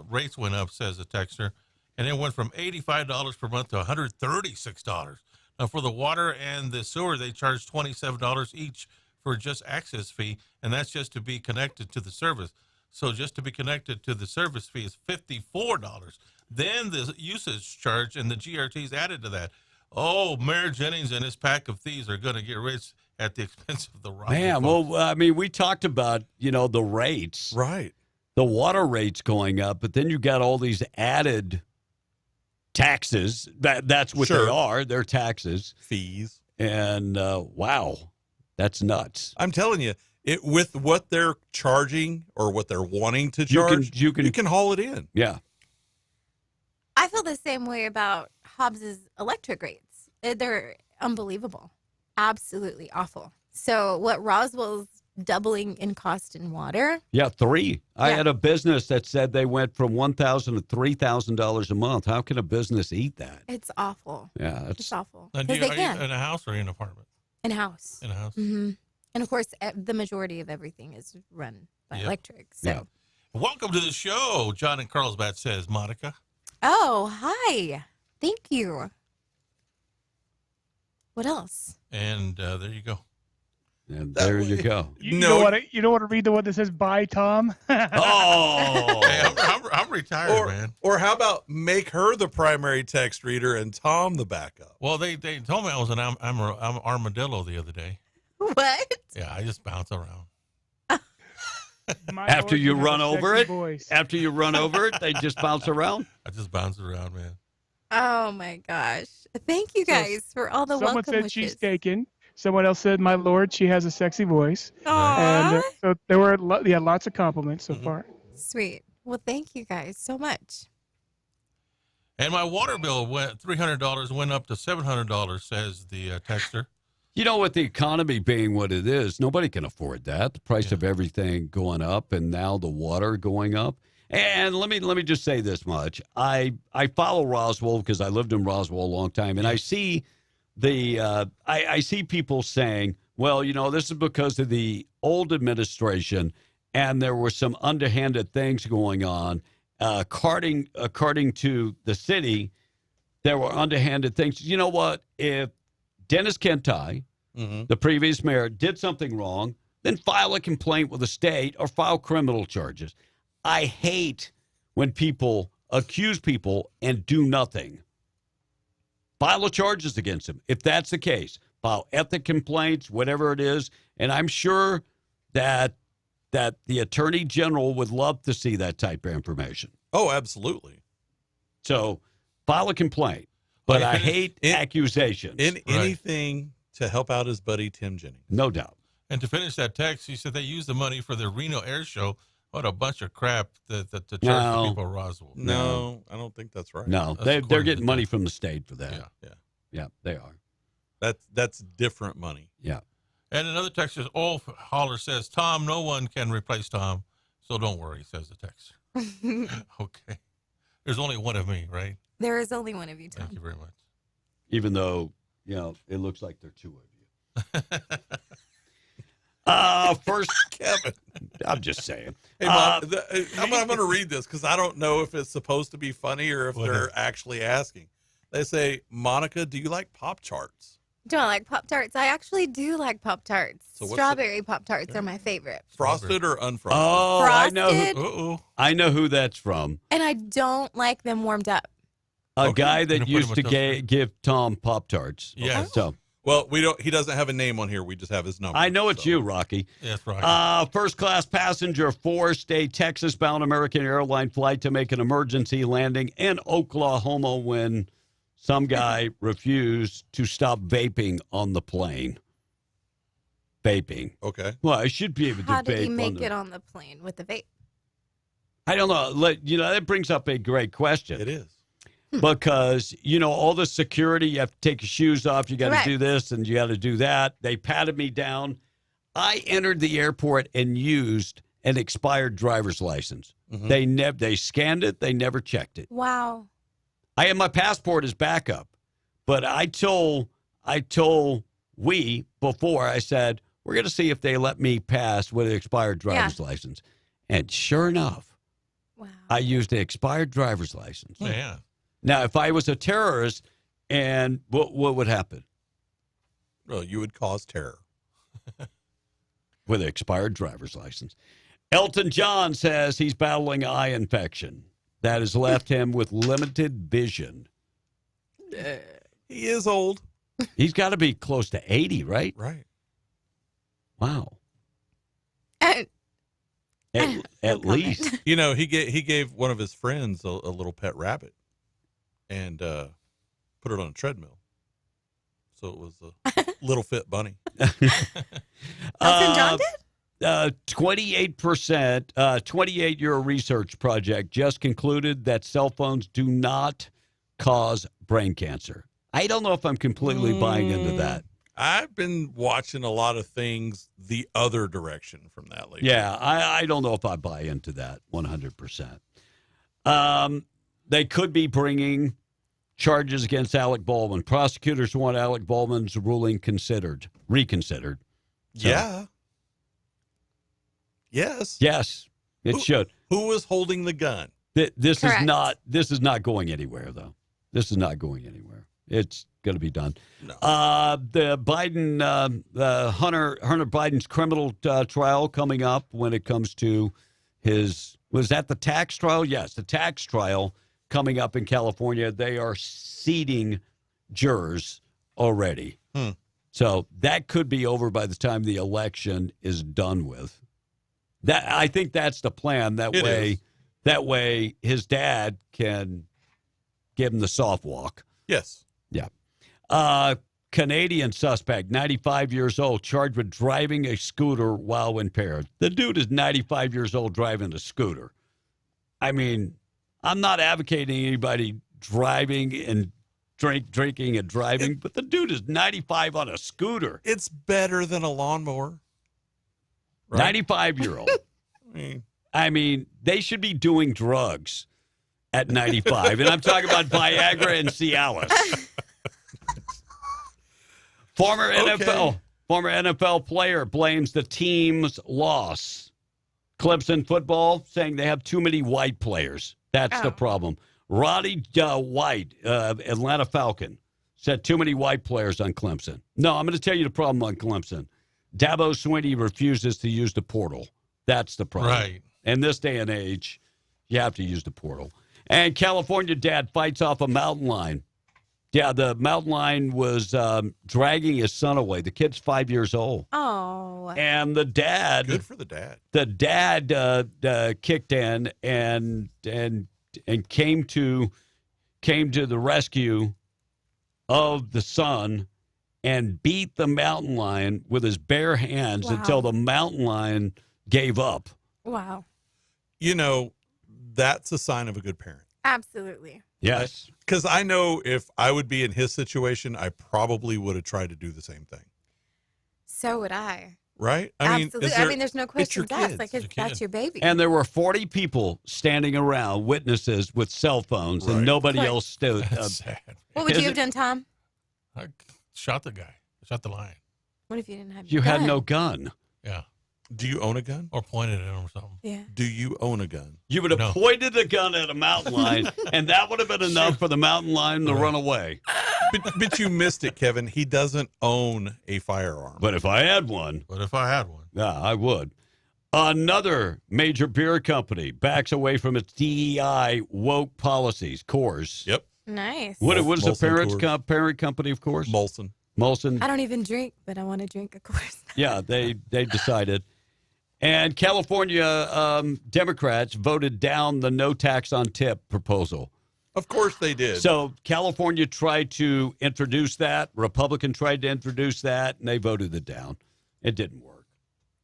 rates went up, says the texter, and it went from $85 per month to $136. Now, for the water and the sewer, they charge $27 each for just access fee, and that's just to be connected to the service. So just to be connected to the service fee is $54. Then the usage charge and the GRTs added to that. Oh, Mayor Jennings and his pack of thieves are going to get rich at the expense of the Roswell Man, folks. well, I mean, we talked about, the rates. Right. The water rates going up, but then you got all these added taxes. That's what they are. They're taxes. Fees. And, wow, that's nuts. I'm telling you, with what they're charging or what they're wanting to charge, you can haul it in. Yeah. I feel the same way about Hobbs's electric rates. They're unbelievable. Absolutely awful. So what Roswell's doubling in cost in water. Yeah, 3. I had a business that said they went from $1,000 to $3,000 a month. How can a business eat that? It's awful. Yeah, It's awful. Now, Because are they you can. in a house or in an apartment? In a house. In a house. Mm-hmm. And of course, the majority of everything is run by Yep. electric. So. Yeah. Welcome to the show, John in Carlsbad says, Monica. Oh, hi. Thank you. What else? And there you go. And there you go. You don't want to read the one that says "Bye, Tom." Oh, hey, I'm retired, man. Or how about make her the primary text reader and Tom the backup? Well, they told me I was an I'm armadillo the other day. What? Yeah, I just bounce around. After you run over it, after you run over it, they just bounce around. I just bounce around, man. Oh my gosh! Thank you guys for all the Someone welcome said wishes. she's taken. Someone else said, "My lord, she has a sexy voice." Aw. And so there were lots of compliments so far. Sweet. Well, thank you guys so much. And my water bill went $300 went up to $700, says the texter. You know, with the economy being what it is, nobody can afford that. The price of everything going up, and now the water going up. And let me just say this much: I follow Roswell because I lived in Roswell a long time, and I see I see people saying, well, this is because of the old administration, and there were some underhanded things going on. According to the city, there were underhanded things. You know what? If Dennis Kentai, the previous mayor, did something wrong, then file a complaint with the state or file criminal charges. I hate when people accuse people and do nothing. File charges against them. If that's the case, file ethic complaints, whatever it is. And I'm sure that the attorney general would love to see that type of information. Oh, absolutely. So file a complaint. But I hate accusations. Anything to help out his buddy Tim Jennings. No doubt. And to finish that text, he said they used the money for the Reno Air Show What a bunch of crap that the church No. the people of Roswell. No, I don't think that's right. No, they're getting money from the state for that. Yeah. They are. That's different money. Yeah. And another texter, Holler says, Tom, no one can replace Tom, so don't worry, says the texter. Okay. There's only one of me, right? There is only one of you, Tom. Thank you very much. Even though, it looks like there are two of you. First, Kevin. I'm just saying. Hey, Mom, I'm going to read this because I don't know if it's supposed to be funny or if they're actually asking. They say, Monica, do you like Pop-Tarts? Do I like Pop-Tarts? I actually do like Pop-Tarts. So what's Strawberry Pop-Tarts are my favorite. Frosted or unfrosted? Oh, Frosted. I know who that's from. And I don't like them warmed up. A guy that used to give Tom Pop-Tarts. Yes. So, well, he doesn't have a name on here. We just have his number. I know it's you, Rocky. Yes, Rocky. First-class passenger forced a Texas-bound American airline flight to make an emergency landing in Oklahoma when some guy refused to stop vaping on the plane. Vaping. Okay. Well, I should be able to vape. How did he make on the, it on the plane with the vape? I don't know. That brings up a great question. It is. Because, all the security, you have to take your shoes off, you got to do this and you got to do that. They patted me down. I entered the airport and used an expired driver's license. Mm-hmm. They scanned it, they never checked it. Wow. I had my passport as backup, but I told before, I said, we're going to see if they let me pass with an expired driver's license. And sure enough, I used an expired driver's license. Yeah. Now, if I was a terrorist, and what would happen? Well, you would cause terror. With an expired driver's license. Elton John says he's battling eye infection that has left him with limited vision. He is old. He's got to be close to 80, right? Right. Wow. At least. He gave one of his friends a little pet rabbit and put it on a treadmill. So it was a little fit bunny. Elton John did? 28%, 28-year research project just concluded that cell phones do not cause brain cancer. I don't know if I'm completely buying into that. I've been watching a lot of things the other direction from that lately. Yeah, I don't know if I buy into that 100%. They could be bringing charges against Alec Baldwin. Prosecutors want Alec Baldwin's ruling reconsidered. So, yeah. Yes. Yes, it should. Who was holding the gun? This is not going anywhere, though. This is not going anywhere. It's going to be done. No. The Biden, Hunter Biden's criminal trial coming up when it comes to was that the tax trial? Yes, the tax trial coming up in California. They are seating jurors already. So that could be over by the time the election is done with. I think that's the plan. That way his dad can give him the soft walk. Yes. Yeah. Canadian suspect, 95 years old, charged with driving a scooter while impaired. The dude is 95 years old driving a scooter. I mean, I'm not advocating anybody driving and drinking and driving, but the dude is 95 on a scooter. It's better than a lawnmower. Right? 95-year-old. I mean, they should be doing drugs at 95. And I'm talking about Viagra and Cialis. Former NFL player blames the team's loss. Clemson football saying they have too many white players. That's the problem. Roddy White, Atlanta Falcon, said too many white players on Clemson. No, I'm going to tell you the problem on Clemson. Dabo Swinney refuses to use the portal. That's the problem. Right. In this day and age, you have to use the portal. And California dad fights off a mountain lion. Yeah, the mountain lion was dragging his son away. The kid's 5 years old. Oh. And the dad. Good for the dad. The dad kicked in and came to the rescue of the son and beat the mountain lion with his bare hands until the mountain lion gave up. Wow. that's a sign of a good parent. Absolutely. Yes. Because I know if I would be in his situation, I probably would have tried to do the same thing. So would I. Right? Absolutely. There's no questions asked. Like, that's your baby. And there were 40 people standing around, witnesses with cell phones, and nobody Correct. else stood. That's sad. What would you have done, Tom? I shot the guy. I shot the lion. What if you didn't have You your had gun? no gun. Yeah. Do you own a gun? Or pointed at him or something. Yeah. Do you own a gun? You would have pointed a gun at a mountain lion, and that would have been enough for the mountain lion to run away. But you missed it, Kevin. He doesn't own a firearm. But if I had one. Yeah, I would. Another major beer company backs away from its DEI woke policies. Coors. Yep. Nice. What is the Molson parent company of Coors? Molson. I don't even drink, but I want to drink, of course. Yeah, they decided. And California Democrats voted down the no tax on tip proposal. Of course they did. So California tried to introduce that. Republican tried to introduce that, and they voted it down. It didn't work.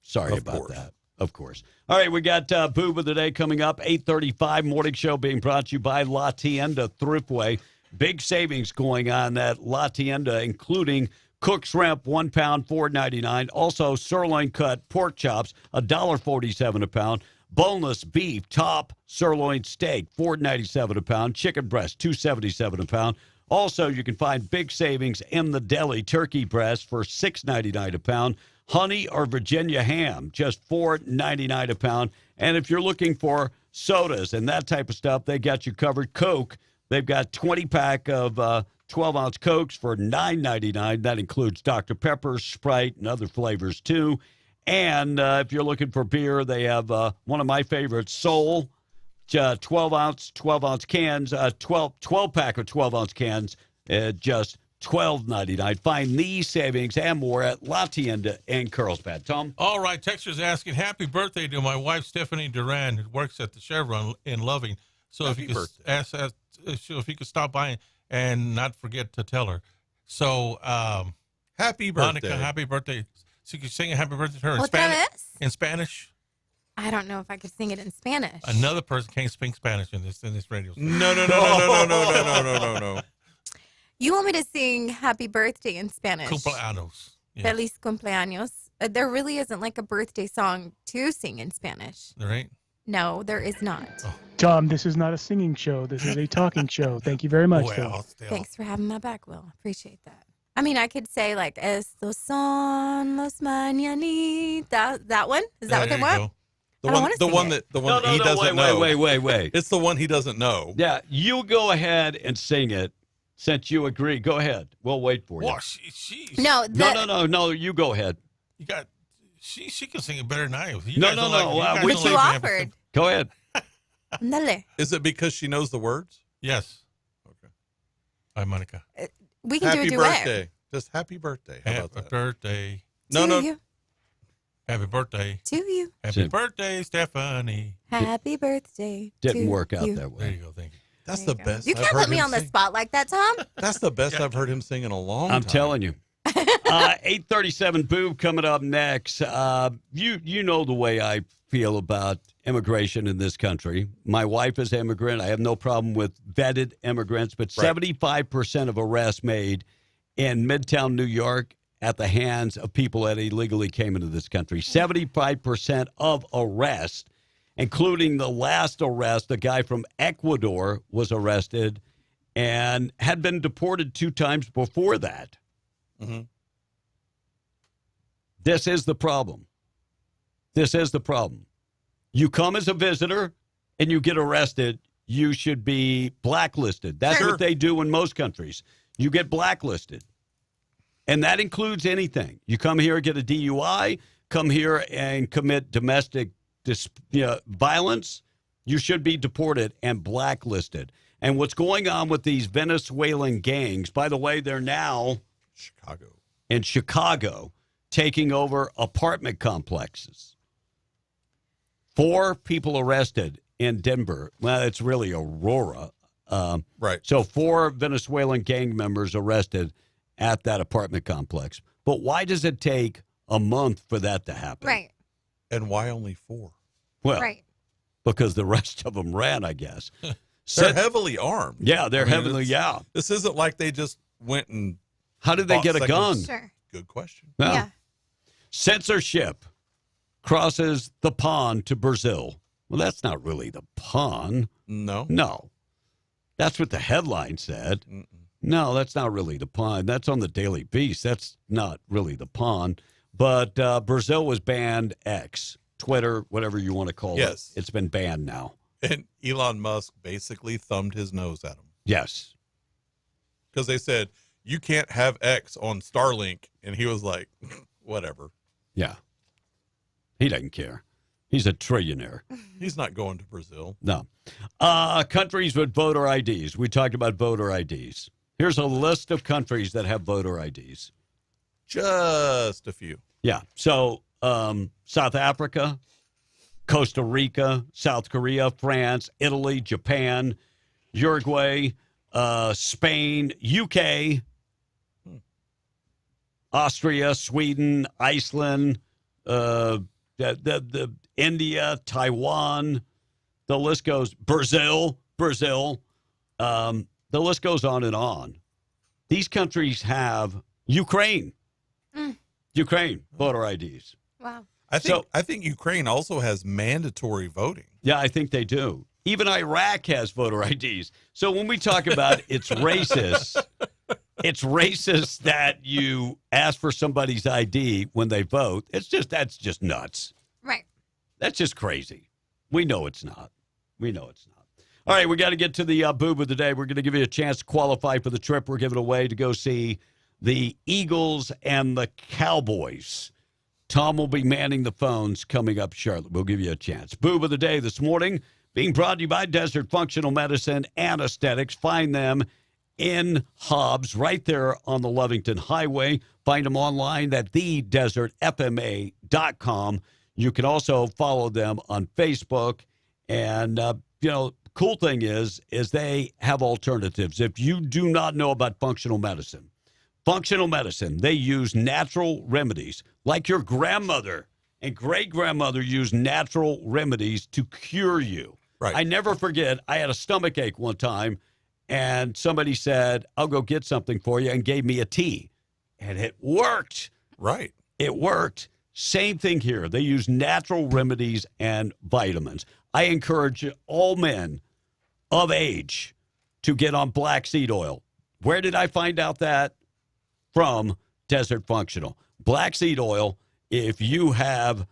Sorry about that. Of course. All right, we got Boob of the Day coming up. 8:35 morning show being brought to you by La Tienda Thriftway. Big savings going on at La Tienda, including cooked shrimp, 1 pound, $4.99. Also, sirloin cut pork chops, $1.47 a pound. Boneless beef, top sirloin steak, $4.97 a pound. Chicken breast, $2.77 a pound. Also, you can find big savings in the deli. Turkey breast for $6.99 a pound. Honey or Virginia ham, just $4.99 a pound. And if you're looking for sodas and that type of stuff, they got you covered. Coke, they've got 20-pack of 12-ounce Cokes for $9.99. That includes Dr. Pepper, Sprite, and other flavors, too. And if you're looking for beer, they have one of my favorites, Soul, 12-ounce cans, 12-pack of 12-ounce cans, just $12.99. Find these savings and more at La Tienda in Carlsbad. Tom? All right, Texter's asking, happy birthday to my wife, Stephanie Duran, who works at the Chevron in Loving. So if you could ask if you could stop by and not forget to tell her. So happy birthday. Monica, happy birthday. So you could sing a happy birthday to her in What Spanish. that is? In Spanish? I don't know if I could sing it in Spanish. Another person can't speak Spanish in this radio station. No. You want me to sing happy birthday in Spanish? Cumpleaños. Yeah. Feliz cumpleaños. There really isn't like a birthday song to sing in Spanish. There ain't? No, there is not. Oh. Tom, this is not a singing show. This is a talking show. Thank you very much, Phil. Thanks for having my back, Will. Appreciate that. I mean, I could say like, Estos son los mañanitas. That one? Is that what they want? The one he doesn't know. Wait. It's the one he doesn't know. Yeah, you go ahead and sing it since you agree. Go ahead. We'll wait for you. Well, she's No, you go ahead. You got she can sing it better than I. No. Which you offered. Go ahead. Dale. Is it because she knows the words? Yes. Okay. Hi, Monica. We can happy do a duet. birthday. Just happy birthday. How about that? Birthday. You. Happy birthday. To you. Happy birthday, Stephanie. Happy birthday. Didn't to work out you. that way. There you go. Thank you. That's the best. You I've can't heard put me him on the sing. spot like that, Tom. That's the best I've heard him sing in a long time. I'm telling you. 8:37 Boob coming up next. You know the way I feel about immigration in this country. My wife is immigrant. I have no problem with vetted immigrants, but 75% of arrests made in Midtown New York at the hands of people that illegally came into this country. 75% of arrests, including the last arrest, a guy from Ecuador was arrested and had been deported 2 times before that. Mm-hmm. This is the problem. This is the problem. You come as a visitor and you get arrested, you should be blacklisted. That's what they do in most countries. You get blacklisted. And that includes anything. You come here and get a DUI, come here and commit domestic violence, you should be deported and blacklisted. And what's going on with these Venezuelan gangs, by the way, they're now in Chicago taking over apartment complexes. 4 people arrested in Denver. Well, it's really Aurora. Right. So 4 Venezuelan gang members arrested at that apartment complex. But why does it take a month for that to happen? Right. And why only 4? Well, right. because the rest of them ran, I guess. They're heavily armed. Yeah, they're heavily, yeah. This isn't like they just went and How did they get a gun? Sure. Good question. Yeah. Censorship crosses the pond to Brazil. Well, that's not really the pond. No. No. That's what the headline said. No, that's not really the pond. That's on the Daily Beast. That's not really the pond. But Brazil was banned X, Twitter, whatever you want to call it. It's been banned now. And Elon Musk basically thumbed his nose at him. Yes. Because they said, you can't have X on Starlink. And he was like, whatever. Yeah. He doesn't care. He's a trillionaire. He's not going to Brazil. No. Countries with voter IDs. We talked about voter IDs. Here's a list of countries that have voter IDs. Just a few. Yeah. So South Africa, Costa Rica, South Korea, France, Italy, Japan, Uruguay, Spain, UK, Austria, Sweden, Iceland, the India, Taiwan. The list goes. Brazil. The list goes on and on. These countries have Ukraine. Ukraine voter IDs. Wow. I think Ukraine also has mandatory voting. Yeah, I think they do. Even Iraq has voter IDs. So when we talk about it's racist that you ask for somebody's ID when they vote. That's just nuts. Right. That's just crazy. We know it's not. All right, we got to get to the boob of the day. We're going to give you a chance to qualify for the trip we're giving away to go see the Eagles and the Cowboys. Tom will be manning the phones coming up shortly. We'll give you a chance. Boob of the day this morning being brought to you by Desert Functional Medicine and Aesthetics. Find them in Hobbs right there on the Lovington Highway. Find them online at thedesertfma.com. You can also follow them on Facebook. And, cool thing is they have alternatives. If you do not know about functional medicine, they use natural remedies like your grandmother and great-grandmother used natural remedies to cure you. Right. I never forget, I had a stomach ache one time, and somebody said, I'll go get something for you, and gave me a tea. And it worked. Right. It worked. Same thing here. They use natural remedies and vitamins. I encourage all men of age to get on black seed oil. Where did I find out that? From Desert Functional. Black seed oil, if you have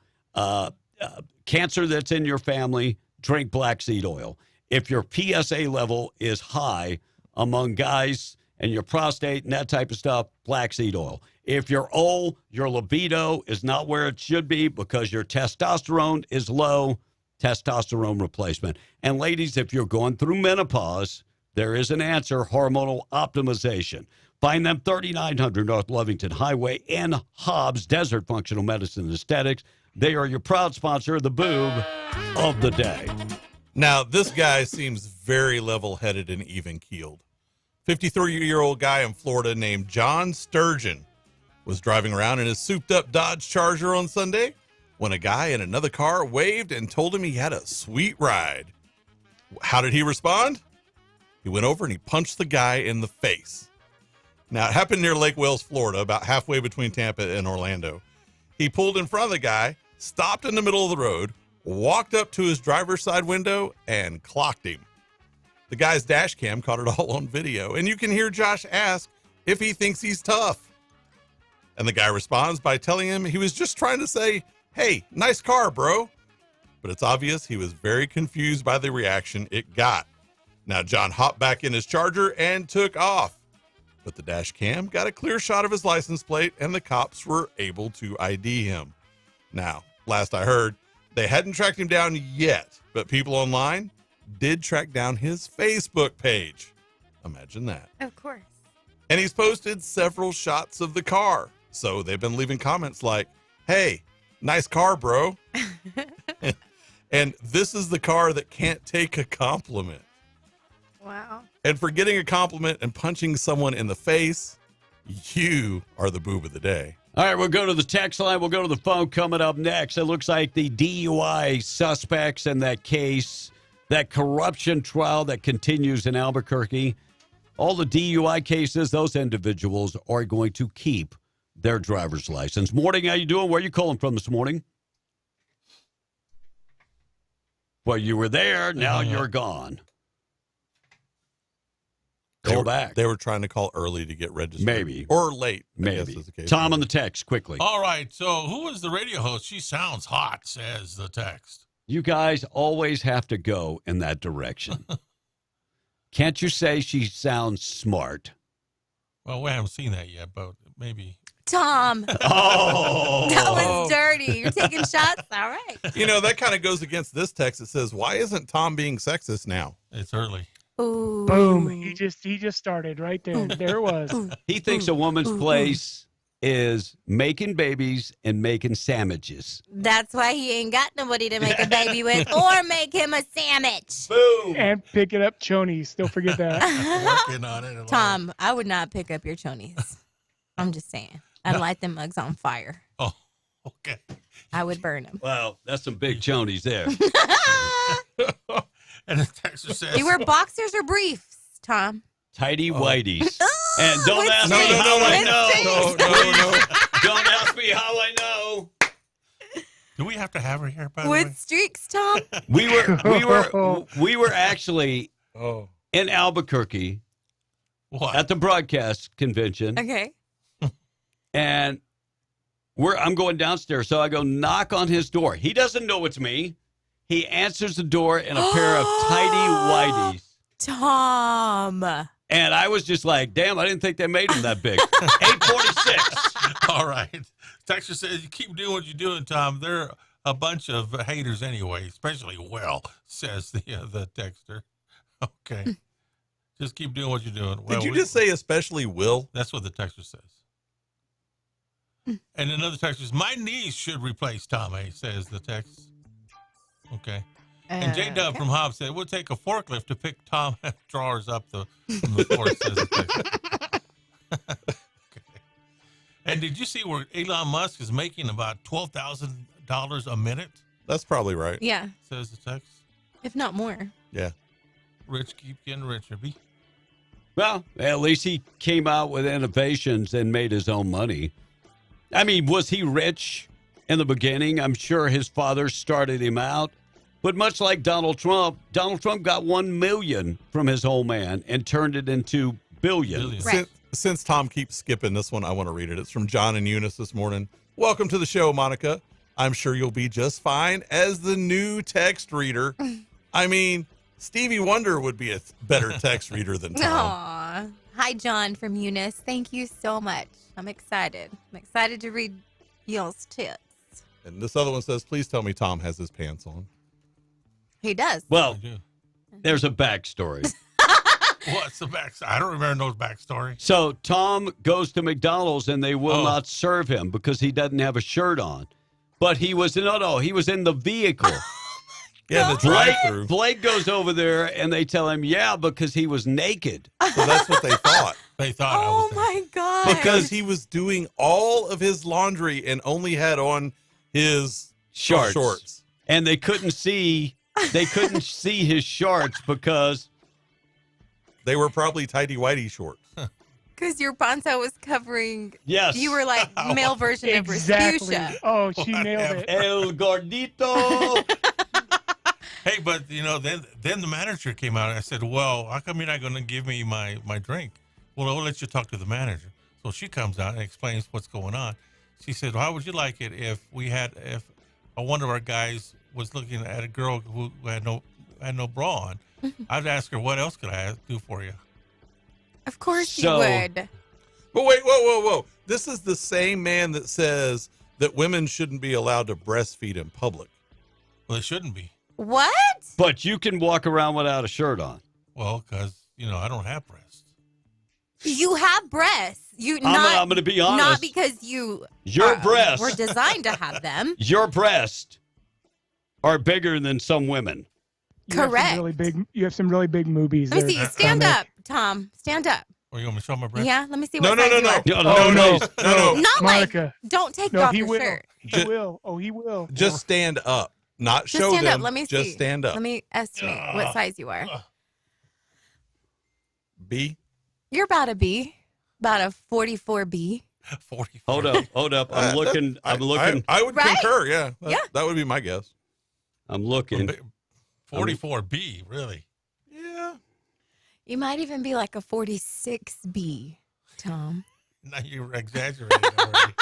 cancer that's in your family, drink black seed oil. If your PSA level is high among guys and your prostate and that type of stuff, black seed oil. If you're old, your libido is not where it should be because your testosterone is low, testosterone replacement. And ladies, if you're going through menopause, there is an answer, hormonal optimization. Find them 3900 North Lovington Highway in Hobbs, Desert Functional Medicine and Aesthetics. They are your proud sponsor of the boob of the day. Now, this guy seems very level-headed and even-keeled. 53-year-old guy in Florida named John Sturgeon was driving around in his souped-up Dodge Charger on Sunday when a guy in another car waved and told him he had a sweet ride. How did he respond? He went over and he punched the guy in the face. Now, it happened near Lake Wales, Florida, about halfway between Tampa and Orlando. He pulled in front of the guy, stopped in the middle of the road, walked up to his driver's side window, and clocked him. The guy's dash cam caught it all on video, and you can hear Josh ask if he thinks he's tough. And the guy responds by telling him he was just trying to say, hey, nice car, bro. But it's obvious he was very confused by the reaction it got. Now, John hopped back in his Charger and took off. But the dash cam got a clear shot of his license plate, and the cops were able to ID him. Now, last I heard, they hadn't tracked him down yet, but people online did track down his Facebook page. Imagine that. Of course. And he's posted several shots of the car. So they've been leaving comments like, hey, nice car, bro. And this is the car that can't take a compliment. Wow. And for getting a compliment and punching someone in the face, you are the boob of the day. All right, we'll go to the text line. We'll go to the phone coming up next. It looks like the DUI suspects in that case, that corruption trial that continues in Albuquerque, all the DUI cases, those individuals are going to keep their driver's license. Morning, how you doing? Where are you calling from this morning? Well, you were there. Now you're gone. Call back. They were trying to call early to get registered. Maybe. Or late. Maybe. Tom on the text, quickly. All right. So who is the radio host? She sounds hot, says the text. You guys always have to go in that direction. Can't you say she sounds smart? Well, we haven't seen that yet, but maybe. Tom. Oh. That was dirty. You're taking shots? All right. You know, that kind of goes against this text. It says, why isn't Tom being sexist now? It's early. Ooh. Boom. He just started right there. There it was. He thinks a woman's place is making babies and making sandwiches. That's why he ain't got nobody to make a baby with or make him a sandwich. Boom. And picking up chonies. Don't forget that. Working on it. Tom, I would not pick up your chonies. I'm just saying. I'd light them mugs on fire. Oh, okay. I would burn them. Wow, that's some big chonies there. And the texter says, You wear boxers or briefs, Tom? Tidy whities. And don't with ask me streaks. how I With know. streaks. Don't ask me how I know. do we have to have her here, by the With way? streaks, Tom? We were actually in Albuquerque at the broadcast convention. Okay. And I'm going downstairs, so I go knock on his door. He doesn't know it's me. He answers the door in a pair of tidy whities. Tom. And I was just like, damn, I didn't think they made him that big. 846. All right. Texter says, you keep doing what you're doing, Tom. They're a bunch of haters anyway, especially Will, says the texter. Okay. Just keep doing what you're doing. Did you just say especially Will? That's what the texter says. And another text says, my niece should replace Tommy, says the text. Okay. And J-Dub from Hobbs said, we'll take a forklift to pick Tom drawers up from the floor, says the text. Okay. And did you see where Elon Musk is making about $12,000 a minute? That's probably right. Yeah. Says the text. If not more. Yeah. Rich keep getting richer, B. Well, at least he came out with innovations and made his own money. I mean, was he rich in the beginning? I'm sure his father started him out. But much like Donald Trump got 1 million from his old man and turned it into billions. Right. Since Tom keeps skipping this one, I want to read it. It's from John and Eunice this morning. Welcome to the show, Monica. I'm sure you'll be just fine as the new text reader. I mean, Stevie Wonder would be a better text reader than Tom. Aw. Hi, John from Eunice. Thank you so much. I'm excited. I'm excited to read y'all's tips. And this other one says, please tell me Tom has his pants on. He does. Well, there's a backstory. What's the backstory? I don't remember no backstory. So Tom goes to McDonald's and they will not serve him because he doesn't have a shirt on. But he was in the vehicle. Yeah, the drive-through. Blake goes over there and they tell him, yeah, because he was naked. So that's what they thought. They thought I Oh was my God. Because he was doing all of his laundry and only had on his shorts. And they couldn't see his shorts because they were probably tighty-whitey shorts. Because your poncho was covering. Yes. You were like male version of Respucia. Oh, she nailed it. El Gordito. Hey, but then the manager came out and I said, well, how come you're not going to give me my drink? Well, I'll let you talk to the manager. So she comes out and explains what's going on. She said, how would you like it if one of our guys was looking at a girl who had no bra on? I'd ask her, what else could I do for you? Of course you would. But wait, whoa. This is the same man that says that women shouldn't be allowed to breastfeed in public. Well, they shouldn't be. What? But you can walk around without a shirt on. Well, because, I don't have breasts. You have breasts. I'm going to be honest. Not because your breasts were designed to have them. Your breasts are bigger than some women. Correct. You have some really big movies. Let me see. Stand up, Tom. Stand up. Or you want me to show my breast? Yeah, let me see No, what no, size no, you no. are. No. Not Monica. like, don't take it No, off he your will. shirt. He will. Oh, he will. Just stand up. Not Just show stand them. up. Let me see. Just stand up. Let me estimate what size you are. B. You're about a B. About a 44B. 44. Hold up. I'm looking. I would Right? concur. Yeah. Yeah. That would be my guess. I'm looking. 44B, really? Yeah. You might even be like a 46B, Tom. Now you're exaggerating already.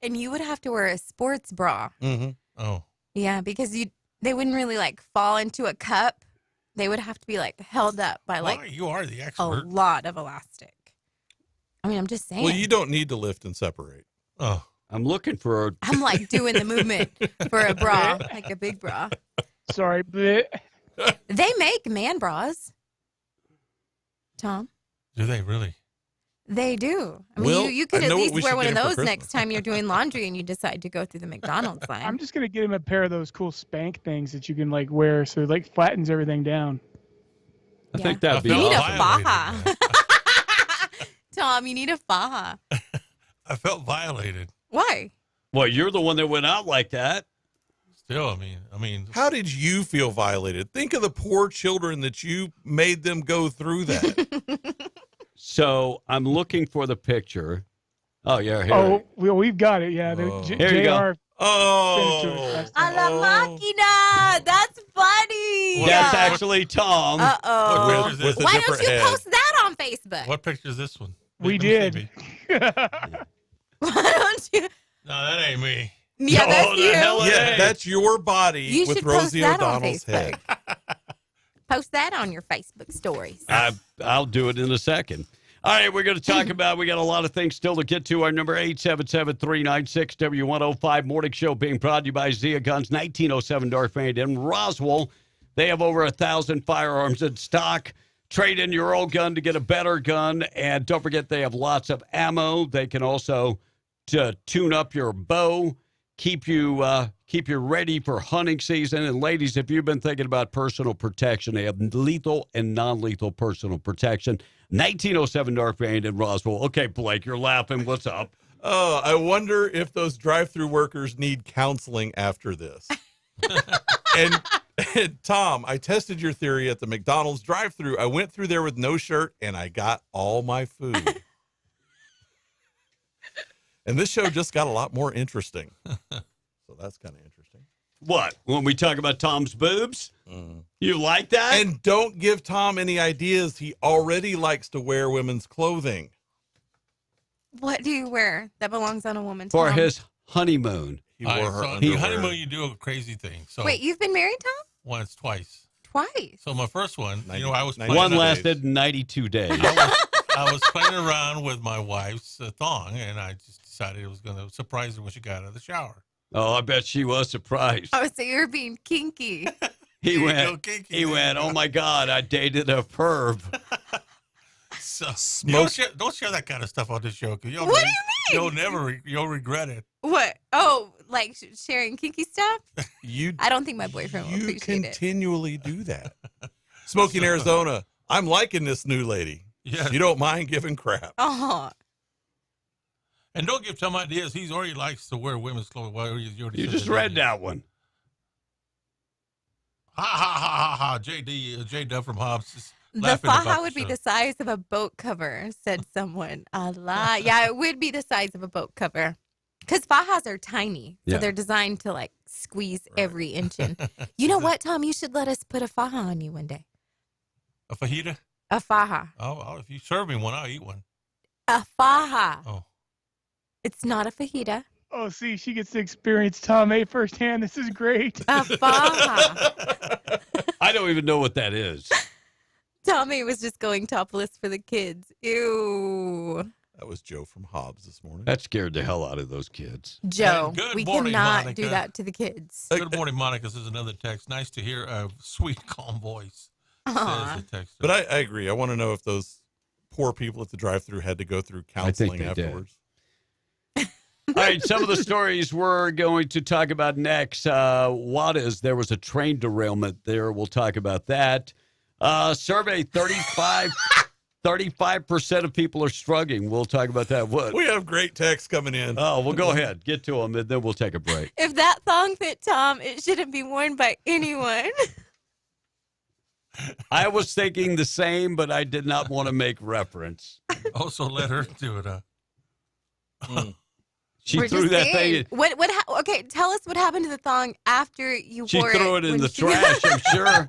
And you would have to wear a sports bra. Mm-hmm. Oh. Yeah, because they wouldn't really like fall into a cup. They would have to be like held up by like Well, you are the a expert. lot of elastic. I mean, I'm just saying. Well, you don't need to lift and separate. Oh. I'm looking for. I'm like doing the movement for a bra, like a big bra. Sorry, bleh. They make man bras. Tom, Do they really? they do. I mean, Well, you could I at know what least we wear should one of get him for those next Christmas. time you're doing laundry and you decide to go through the McDonald's line. I'm just gonna get him a pair of those cool spank things that you can like wear, so it like flattens everything down. I think that'd be. You need a violated, faja. Tom, you need a faja. I felt violated. Why? Well, you're the one that went out like that. Still, I mean, How did you feel violated? Think of the poor children that you made them go through that. So I'm looking for the picture. Oh yeah, here. Oh, we've got it. Yeah, Oh. Here you go. JR Oh. sent it to us last A time. la máquina. That's funny. That's actually Tom. Uh oh. What picture is this? With a Why don't different you head. post that on Facebook? What picture is this one? We Let me did. see. Why don't you? No, that ain't me. Yeah, that's Oh, the you. hell it Yeah, ain't. that's your body You with should post Rosie that on O'Donnell's head. Post that on your Facebook stories. I'll do it in a second. All right, we're going to talk about, we got a lot of things still to get to. Our number 877-396-W105 morning show being brought to you by Zia Guns, 1907 Dark Band in Roswell. They have over 1,000 firearms in stock. Trade in your old gun to get a better gun. And don't forget, they have lots of ammo. They can also tune up your bow, keep you ready for hunting season. And ladies, if you've been thinking about personal protection, they have lethal and non-lethal personal protection. 1907 Dark Band in Roswell. Okay, Blake, you're laughing. What's up? Oh, I wonder if those drive-through workers need counseling after this. and Tom, I tested your theory at the McDonald's drive-through. I went through there with no shirt, and I got all my food. And this show just got a lot more interesting. So that's kind of interesting. What? When we talk about Tom's boobs? You like that? And don't give Tom any ideas. He already likes to wear women's clothing. What do you wear that belongs on a woman? For Tom? his honeymoon. He All wore right, her so on underwear. your honeymoon, you do a crazy thing. So Wait, you've been married, Tom? once, twice. Twice. So my first one, 90 I was 90 playing, One lasted 92 days. I was playing around with my wife's thong, and I just decided it was going to surprise her when she got out of the shower. Oh, I bet she was surprised. Oh, so you're being kinky. He There you went, go, kinky. he went, oh my God, I dated a perv. So don't share that kind of stuff on this show. 'Cause What do you mean? You'll regret it. What? Oh, like sharing kinky stuff? You I don't think my boyfriend will you appreciate it. continually do that. Smokey in Arizona, I'm liking this new lady. Yeah. You don't mind giving crap. Oh, And don't give Tom ideas. He already likes to wear women's clothes. Well, you already You said just that, read didn't you? that one. Ha ha ha ha ha. J Dub from Hobbs. Is the laughing about faja would be show. the size of a boat cover, said someone. A lot. Yeah, it would be the size of a boat cover. Because fajas are tiny, so Yeah. they're designed to like squeeze every inch in. You know what, Tom? You should let us put a faja on you one day. A fajita? A faja. Oh, if you serve me one, I'll eat one. A faja. Oh. It's not a fajita. Oh, see, she gets to experience Tom A firsthand. This is great. A faja. I don't even know what that is. Tommy was just going topless for the kids. Ew. That was Joe from Hobbs this morning. That scared the hell out of those kids. Joe, Good we morning, cannot Monica. do that to the kids. Good morning, Monica. This is another text. Nice to hear a sweet, calm voice. Aw. Says the texter. But I agree. I want to know if those poor people at the drive-thru had to go through counseling they did. afterwards. All right, some of the stories we're going to talk about next. There was a train derailment there. We'll talk about that. Survey 35. 35% of people are struggling. We'll talk about that. What? We have great texts coming in. Oh, well, go ahead. Get to them, and then we'll take a break. If that thong fit Tom, it shouldn't be worn by anyone. I was thinking the same, but I did not want to make reference. Also, let her do it. She We're threw just that saying. thing. Okay, tell us what happened to the thong after you She wore it. threw it in when the she- trash, I'm sure.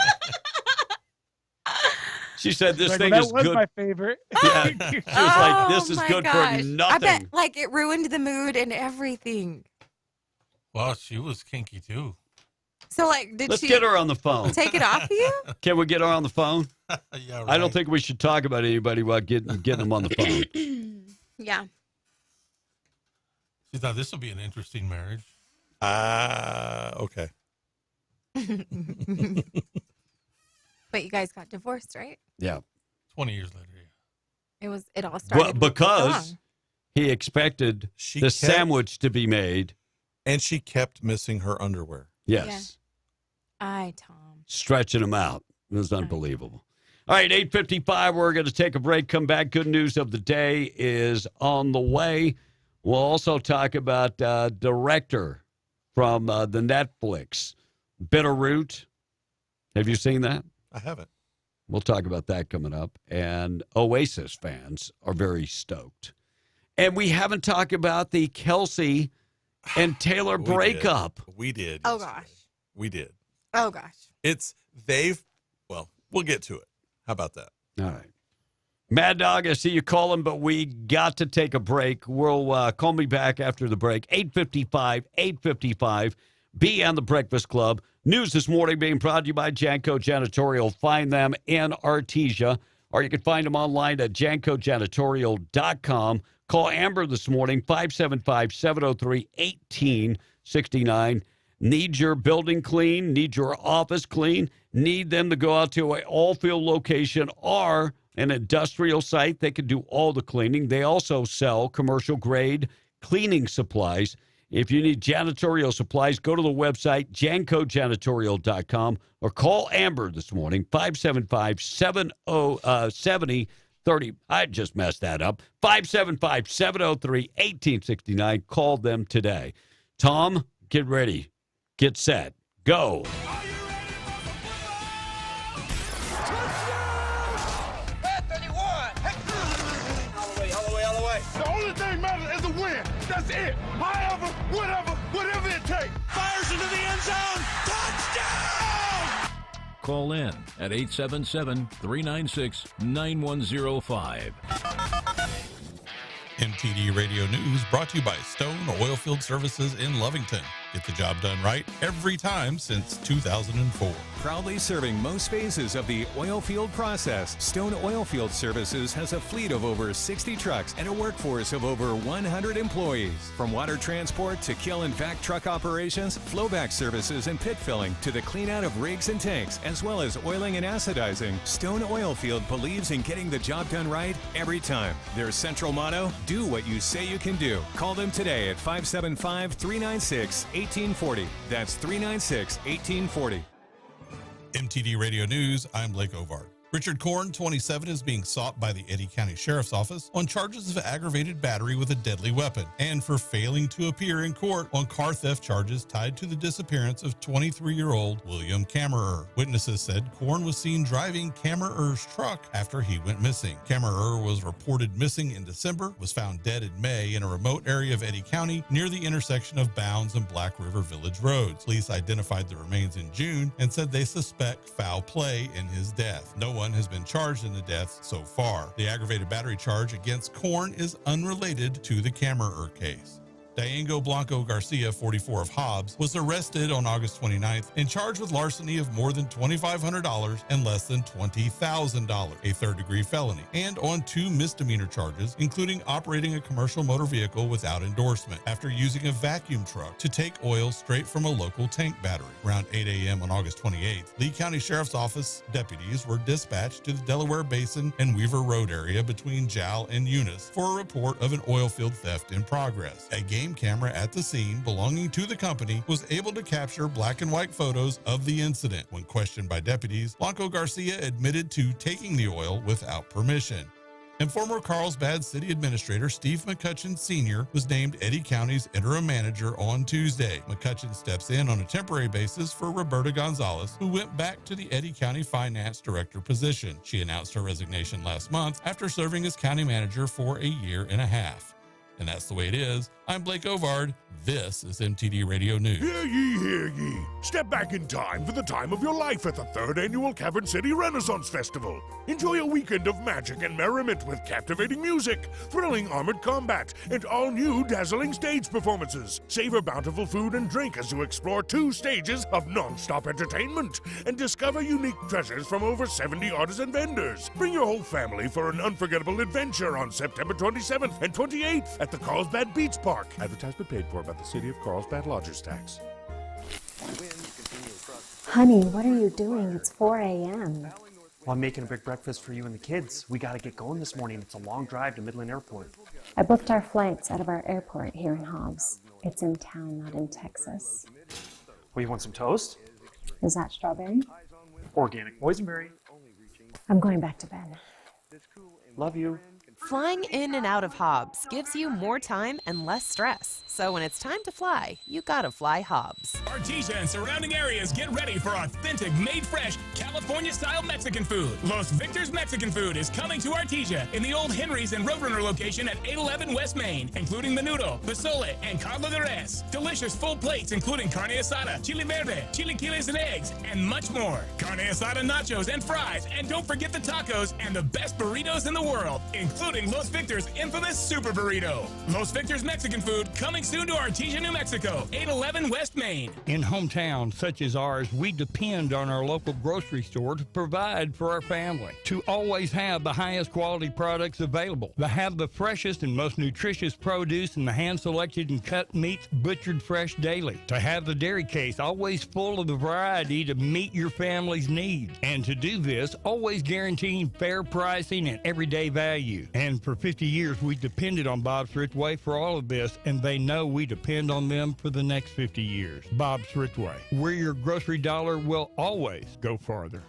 She said, this Like, thing well, is that was good. my favorite. Yeah. She was like, this is Oh, my good gosh. for nothing. I bet like it ruined the mood and everything. Well, she was kinky too. So like, did Let's she get her on the phone. take it off you? Can we get her on the phone? Yeah, right. I don't think we should talk about anybody while getting them on the phone. Yeah. She thought this would be an interesting marriage. Okay. But you guys got divorced, right? Yeah. 20 years later, yeah. It all started Well, with the because thong. he expected She the kept- sandwich to be made. And she kept missing her underwear. Yes. Tom. Stretching them out. It was unbelievable. All right, 8:55. We're going to take a break. Come back. Good news of the day is on the way. We'll also talk about director from the Netflix, Bitterroot. Have you seen that? I haven't. We'll talk about that coming up. And Oasis fans are very stoked. And we haven't talked about the Kelsey and Taylor We did. breakup. We did. Oh yesterday. gosh. We did. Oh gosh. Well, we'll get to it. How about that? All right. Mad Dog, I see you calling, but we got to take a break. We'll call me back after the break. 8:55. Be on the Breakfast Club. News this morning being brought to you by Janko Janitorial. Find them in Artesia, or you can find them online at jancojanitorial.com. Call Amber this morning, 575-703-1869. Need your building clean? Need your office clean? Need them to go out to an all-field location or an industrial site? They can do all the cleaning. They also sell commercial-grade cleaning supplies. If you need janitorial supplies, go to the website, jancojanitorial.com, or call Amber this morning, 575-7030. I just messed that up. 575-703-1869. Call them today. Tom, get ready. Get set. Go. The only thing matters is a win. That's it. However, whatever it takes. Fires into the end zone. Touchdown! Call in at 877-396-9105. MTD Radio News brought to you by Stone Oilfield Services in Lovington. Get the job done right every time since 2004. Proudly serving most phases of the oil field process, Stone Oilfield Services has a fleet of over 60 trucks and a workforce of over 100 employees. From water transport to kill and vac truck operations, flowback services and pit filling to the clean out of rigs and tanks, as well as oiling and acidizing, Stone Oilfield believes in getting the job done right every time. Their central motto, do what you say you can do. Call them today at 575-396-1840. That's 396-1840. MTD Radio News, I'm Blake Ovard. Richard Korn, 27, is being sought by the Eddy County Sheriff's Office on charges of aggravated battery with a deadly weapon and for failing to appear in court on car theft charges tied to the disappearance of 23-year-old William Kammerer. Witnesses said Korn was seen driving Kammerer's truck after he went missing. Kammerer was reported missing in December, was found dead in May in a remote area of Eddy County near the intersection of Bounds and Black River Village roads. Police identified the remains in June and said they suspect foul play in his death. No one has been charged in the deaths so far. The aggravated battery charge against Korn is unrelated to the Kammerer case. Diego Blanco Garcia, 44 of Hobbs, was arrested on August 29th and charged with larceny of more than $2,500 and less than $20,000, a third-degree felony, and on 2 misdemeanor charges, including operating a commercial motor vehicle without endorsement after using a vacuum truck to take oil straight from a local tank battery. Around 8 a.m. on August 28th, Lee County Sheriff's Office deputies were dispatched to the Delaware Basin and Weaver Road area between Jal and Eunice for a report of an oil field theft in progress. A game camera at the scene belonging to the company was able to capture black and white photos of the incident. When questioned by deputies, Blanco Garcia admitted to taking the oil without permission. And former Carlsbad City Administrator Steve McCutcheon Sr. was named Eddy County's interim manager on Tuesday. McCutcheon steps in on a temporary basis for Roberta Gonzalez, who went back to the Eddy County Finance Director position. She announced her resignation last month after serving as county manager for a year and a half. And that's the way it is. I'm Blake Ovard. This is MTD Radio News. Hear ye, hear ye. Step back in time for the time of your life at the 3rd Annual Cavern City Renaissance Festival. Enjoy a weekend of magic and merriment with captivating music, thrilling armored combat, and all-new dazzling stage performances. Savor bountiful food and drink as you explore 2 stages of non-stop entertainment and discover unique treasures from over 70 artisan vendors. Bring your whole family for an unforgettable adventure on September 27th and 28th at the Carlsbad Beach Park. Advertisement paid for by the City of Carlsbad Lodgers Tax. Honey, what are you doing? It's 4 a.m. Well, I'm making a big breakfast for you and the kids. We got to get going this morning. It's a long drive to Midland Airport. I booked our flights out of our airport here in Hobbs. It's in town, not in Texas. Well, you want some toast? Is that strawberry? Organic boysenberry. I'm going back to bed. Love you. Flying in and out of Hobbs gives you more time and less stress. So when it's time to fly, you gotta fly Hobbs. Artesia and surrounding areas get ready for authentic, made fresh, California-style Mexican food. Los Victor's Mexican food is coming to Artesia in the old Henry's and Roadrunner location at 811 West Main, including menudo, pozole, and carne de res. Delicious full plates including carne asada, chili verde, chilaquiles and eggs, and much more. Carne asada nachos and fries, and don't forget the tacos and the best burritos in the world, including Los Victor's infamous Super Burrito. Los Victor's Mexican food coming soon to Artesia, New Mexico, 811 West Main. In hometowns such as ours, we depend on our local grocery store to provide for our family, to always have the highest quality products available, to have the freshest and most nutritious produce and the hand-selected and cut meats butchered fresh daily, to have the dairy case always full of the variety to meet your family's needs, and to do this, always guaranteeing fair pricing and everyday value. And for 50 years, we depended on Bob's Ritchway for all of this, and they know we depend on them for the next 50 years. Bob's Ritchway, where your grocery dollar will always go farther.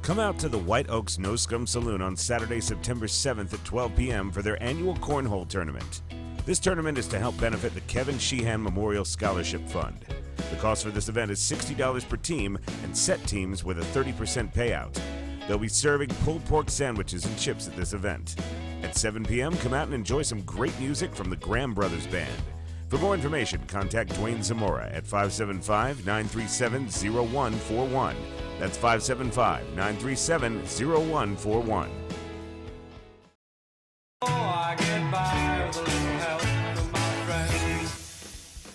Come out to the White Oaks No Scum Saloon on Saturday, September 7th at 12 p.m. for their annual cornhole tournament. This tournament is to help benefit the Kevin Sheehan Memorial Scholarship Fund. The cost for this event is $60 per team and set teams with a 30% payout. They'll be serving pulled pork sandwiches and chips at this event. At 7 p.m., come out and enjoy some great music from the Graham Brothers Band. For more information, contact Dwayne Zamora at 575-937-0141. That's 575-937-0141.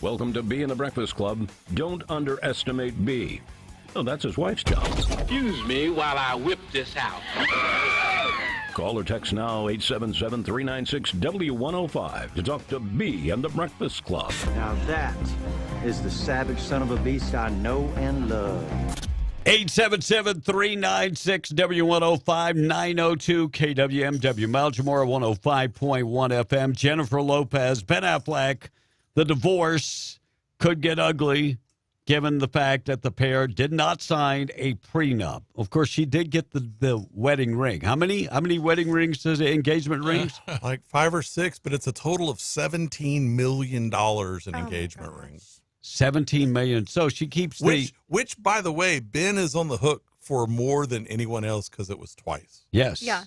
Welcome to B in the Breakfast Club. Don't underestimate B. Oh, that's his wife's job. Excuse me while I whip this out. Call or text now 877-396-W105 to talk to B and the Breakfast Club. Now that is the savage son of a beast I know and love. 877-396-W105, 902 KWMW, Mount Jamora 105.1 FM. Jennifer Lopez, Ben Affleck, the divorce could get ugly given the fact that the pair did not sign a prenup. Of course, she did get the wedding ring. How many wedding rings does it, engagement rings? Like 5 or 6, but it's a total of $17 million in engagement rings. 17 million. So she keeps which, by the way, Ben is on the hook for more than anyone else because it was twice. Yes. Yeah.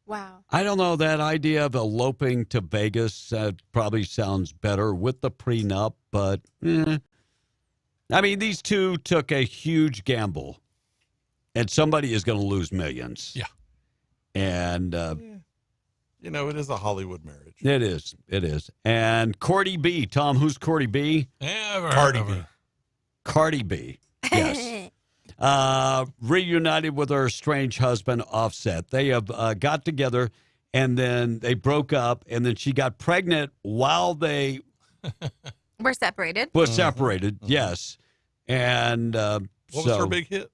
Wow. I don't know, that idea of eloping to Vegas probably sounds better with the prenup, but I mean, these two took a huge gamble, and somebody is going to lose millions. Yeah. And, you know, it is a Hollywood marriage. It is. It is. And Cardi B. Tom, who's Cardi B? Cardi B. Cardi B. Yes. Reunited with her estranged husband, Offset. They have got together, and then they broke up, and then she got pregnant while they We're separated. were separated. Yes. And what was her big hit?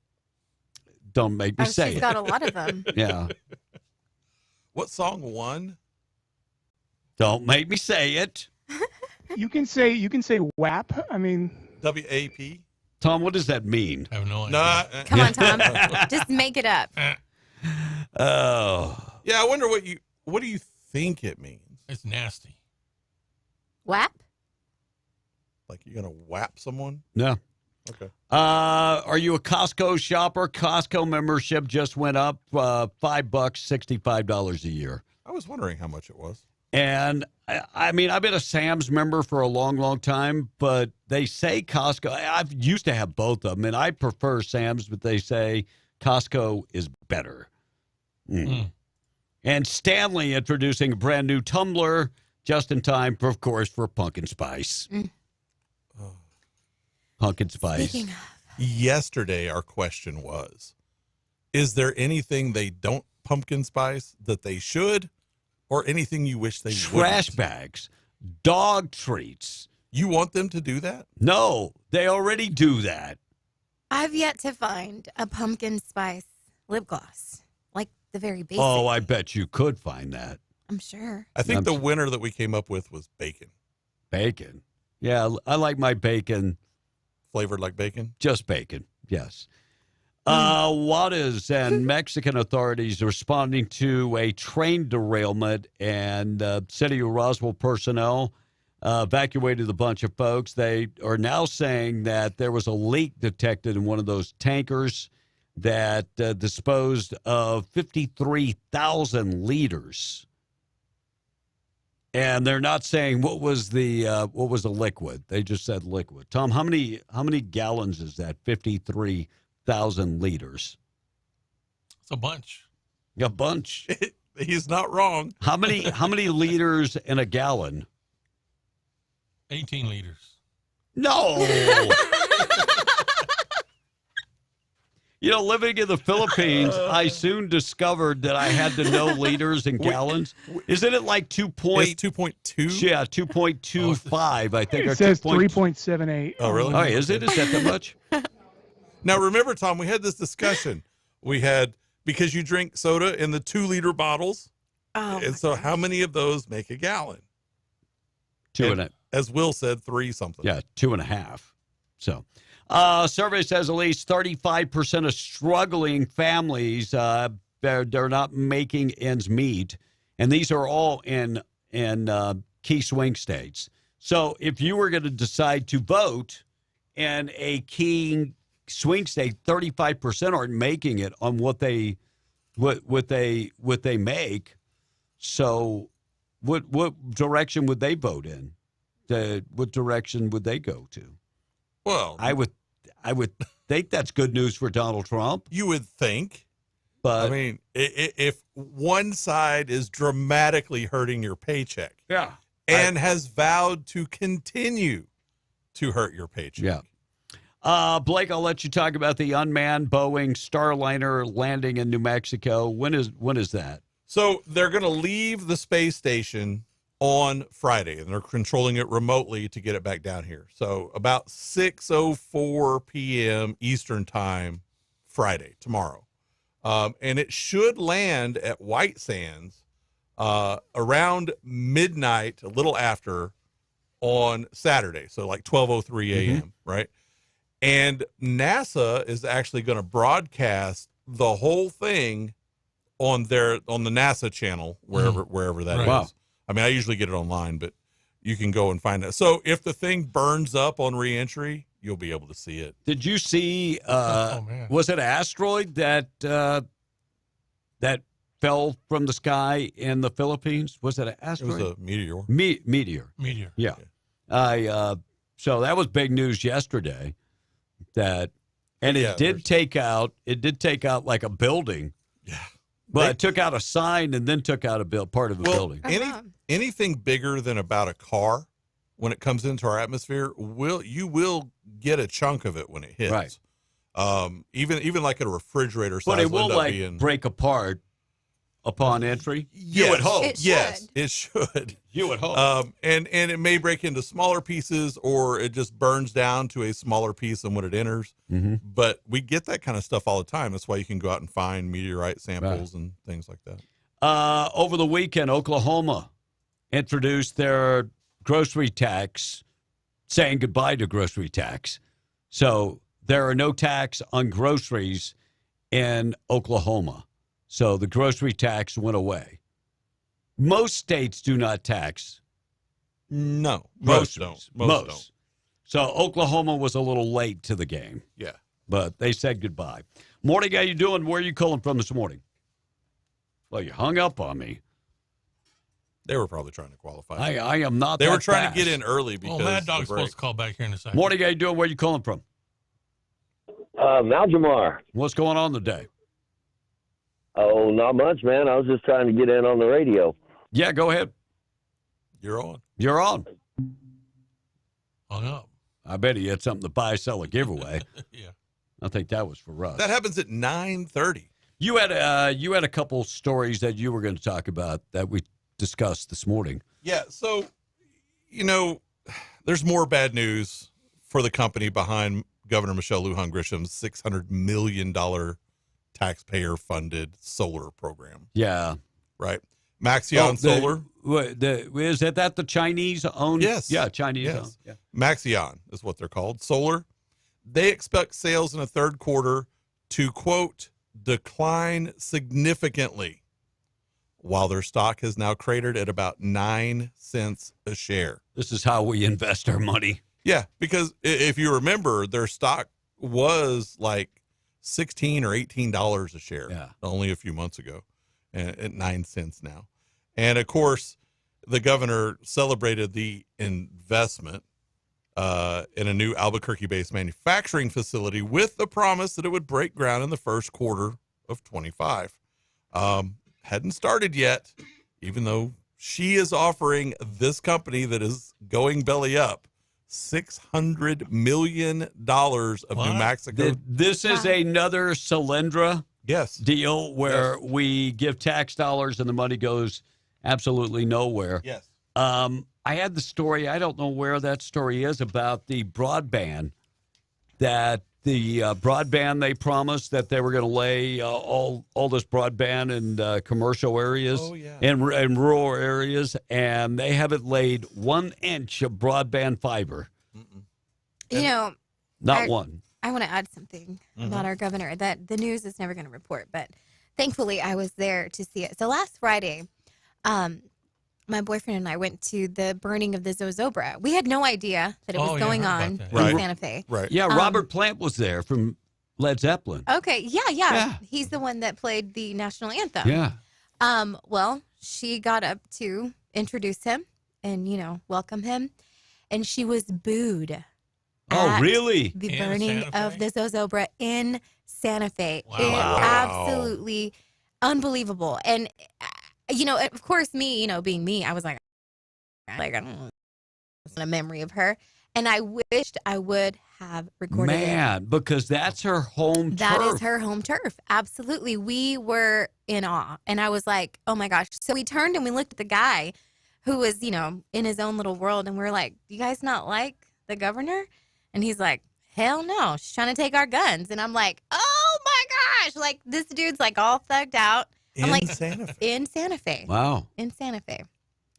Don't make me say she's it. got a lot of them. Yeah. What song won? Don't make me say it. You can say WAP. I mean, WAP. Tom, what does that mean? I have no idea. Come on, Tom. Just make it up. Oh, Yeah, I wonder what do you think it means? It's nasty. WAP? Like you're gonna whap someone? No. Okay. Are you a Costco shopper? Costco membership just went up $5, $65 a year. I was wondering how much it was. And I mean, I've been a Sam's member for a long, long time, but they say Costco. I've used to have both of them, and I prefer Sam's, but they say Costco is better. And Stanley introducing a brand new tumbler just in time, of course, for pumpkin spice. Pumpkin spice. Yesterday, our question was, is there anything they don't pumpkin spice that they should, or anything you wish they would? Trash bags, dog treats. You want them to do that? No, they already do that. I've yet to find a pumpkin spice lip gloss, like the very basic. Oh, I bet you could find that. I'm sure. I think the winner that we came up with was bacon. Bacon. Yeah, I like my bacon. Flavored like bacon? Just bacon, yes. Juarez and Mexican authorities responding to a train derailment, and City of Roswell personnel evacuated a bunch of folks. They are now saying that there was a leak detected in one of those tankers that disposed of 53,000 liters. And they're not saying what was the liquid. They just said liquid. Tom, how many gallons is that? 53,000 liters. It's a bunch. A bunch. He's not wrong. How many liters in a gallon? 18 liters. No. You know, living in the Philippines, I soon discovered that I had to know liters and gallons. Isn't it like 2.2? Yeah, 2.25, I think. It says 3.78. Oh, really? Oh, is it? Is that that much? Now, remember, Tom, we had this discussion. We had, because you drink soda in the 2-liter bottles. Oh, and so how many of those make a gallon? As Will said, 3 something. Yeah, 2.5. So, survey says at least 35% of struggling families, they're not making ends meet. And these are all in key swing states. So if you were going to decide to vote in a key swing state, 35% aren't making it on what they make. So what direction would they vote in? What direction would they go to? Well, I would think that's good news for Donald Trump. You would think. But I mean, if one side is dramatically hurting your paycheck, and has vowed to continue to hurt your paycheck. Yeah. Blake, I'll let you talk about the unmanned Boeing Starliner landing in New Mexico. When is that? So they're going to leave the space station on Friday, and they're controlling it remotely to get it back down here. So about 6:04 p.m. Eastern time, Friday, tomorrow. And it should land at White Sands around midnight, a little after, on Saturday. So like 12:03 a.m., right? And NASA is actually going to broadcast the whole thing on the NASA channel, wherever that is. Wow. I mean, I usually get it online, but you can go and find it. So if the thing burns up on reentry, you'll be able to see it. Did you see, was it an asteroid that fell from the sky in the Philippines? Was it an asteroid? It was a meteor. Meteor. Yeah. So that was big news yesterday. It did take out like a building. Yeah. But it took out a sign and then took out part of a building. Anything bigger than about a car, when it comes into our atmosphere, you will get a chunk of it when it hits. Right. Even like a refrigerator size. But it will break apart upon entry. Yes. You would hope. Yes, it should. You would hope. And it may break into smaller pieces, or it just burns down to a smaller piece than when it enters. Mm-hmm. But we get that kind of stuff all the time. That's why you can go out and find meteorite samples and things like that. Over the weekend, Oklahoma introduced their grocery tax, saying goodbye to grocery tax. So there are no tax on groceries in Oklahoma. So the grocery tax went away. Most states do not tax. No, Groceries. most don't. Most don't. So Oklahoma was a little late to the game. Yeah. But they said goodbye. Morning, how you doing? Where are you calling from this morning? Well, you hung up on me. They were probably trying to qualify. I am not. They that were trying fast. to get in early because Mad Dog's the break. supposed to call back here in a second. Morning, how you doing? Where are you calling from? Maljamar. What's going on today? Oh, not much, man. I was just trying to get in on the radio. Yeah, go ahead. You're on. You're on. Hung up. I bet he had something to buy, sell, a giveaway. Yeah. I think that was for us. That happens at 9:30. You had a couple stories that you were going to talk about that we discussed this morning. Yeah, so, there's more bad news for the company behind Governor Michelle Lujan Grisham's $600 million taxpayer-funded solar program. Yeah. Right? Maxion Solar. Is that the Chinese-owned? Yes. Yeah, Chinese-owned. Yes. Yeah. Maxion is what they're called. Solar. They expect sales in the third quarter to, quote, decline significantly, while their stock has now cratered at about 9 cents a share. This is how we invest our money. Yeah, because if you remember, their stock was like $16 or $18 a share only a few months ago, and at 9 cents now. And of course, the governor celebrated the investment in a new Albuquerque-based manufacturing facility with the promise that it would break ground in the first quarter of 25. Hadn't started yet, even though she is offering this company that is going belly up $600 million of New Mexico. This is another Solyndra deal where we give tax dollars and the money goes absolutely nowhere. Yes. I had the story, I don't know where that story is, about the broadband, that the broadband they promised that they were going to lay all this broadband in commercial areas and rural areas, and they haven't laid 1 inch of broadband fiber. Not one. I want to add something about our governor that the news is never going to report, but thankfully I was there to see it. So last Friday, my boyfriend and I went to the burning of the Zozobra. We had no idea that it was going on in Santa Fe. Right. Yeah, Robert Plant was there from Led Zeppelin. Okay, yeah. He's the one that played the national anthem. Yeah. Well, she got up to introduce him and, welcome him, and she was booed. Oh, really? The burning of the Zozobra in Santa Fe. Wow. Absolutely unbelievable. And of course, me, being me, I was like, I don't know, a memory of her. And I wished I would have recorded it. Because that's her home turf. That is her home turf. Absolutely. We were in awe. And I was like, oh my gosh. So we turned and we looked at the guy who was, in his own little world. And we're like, you guys not like the governor? And he's like, hell no. She's trying to take our guns. And I'm like, oh my gosh. Like, this dude's like all thugged out. I'm like, Santa Fe. In Santa Fe. Wow. In Santa Fe.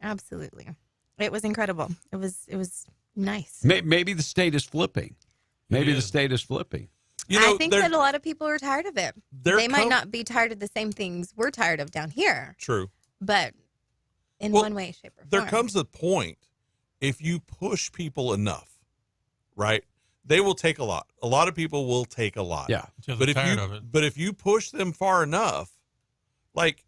Absolutely. It was incredible. It was nice. Maybe the state is flipping. The state is flipping. I think that a lot of people are tired of it. They might not be tired of the same things we're tired of down here. True. But in one way, shape, or form. There comes a point, if you push people enough, right, they will take a lot. A lot of people will take a lot. Yeah. But if you push them far enough, like,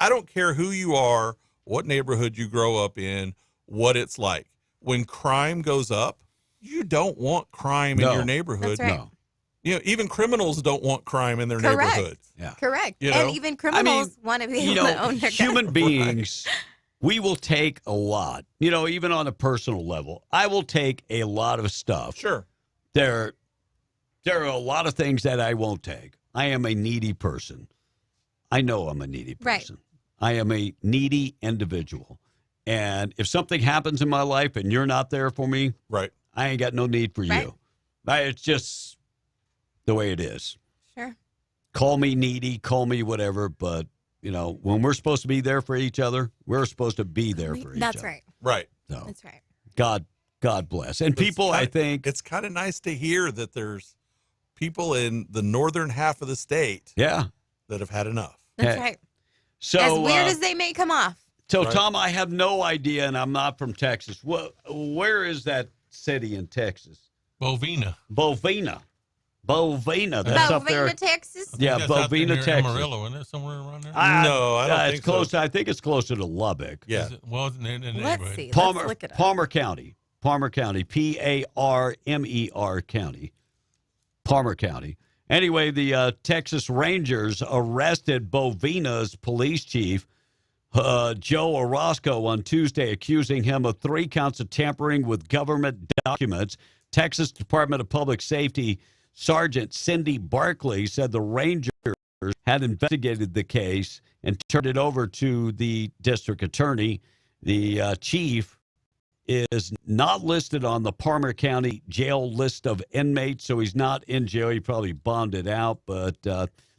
I don't care who you are, what neighborhood you grow up in, what it's like. When crime goes up, you don't want crime in your neighborhood. That's right. No. Even criminals don't want crime in their neighborhood. Yeah. Correct. And even criminals want to be able to own their human guns. beings, we will take a lot. Even on a personal level, I will take a lot of stuff. Sure. There are a lot of things that I won't take. I am a needy person. I know I'm a needy person. I am a needy individual. And if something happens in my life and you're not there for me, right, I ain't got no need for you. It's just the way it is. Sure. Call me needy, call me whatever, but, when we're supposed to be there for each other, we're supposed to be there for each other. That's right. Right. So, that's right. God bless. And people, I think. It's kind of nice to hear that there's people in the northern half of the state that have had enough. That's right. So as weird as they may come off. So, Tom, I have no idea, and I'm not from Texas. Where is that city in Texas? Bovina. That's up there. Texas? Yeah, Bovina, Texas. Amarillo, isn't it? Somewhere around there? No, I don't think it's close. so. I think it's closer to Lubbock. Yeah. Well, in the Let's neighborhood. see. Palmer, Let's look it up. Palmer County. Parmer County. Palmer County. Anyway, the Texas Rangers arrested Bovina's police chief, Joe Orozco, on Tuesday, accusing him of 3 counts of tampering with government documents. Texas Department of Public Safety Sergeant Cindy Barkley said the Rangers had investigated the case and turned it over to the district attorney. The chief is not listed on the Palmer County jail list of inmates, so he's not in jail. He probably bonded out, but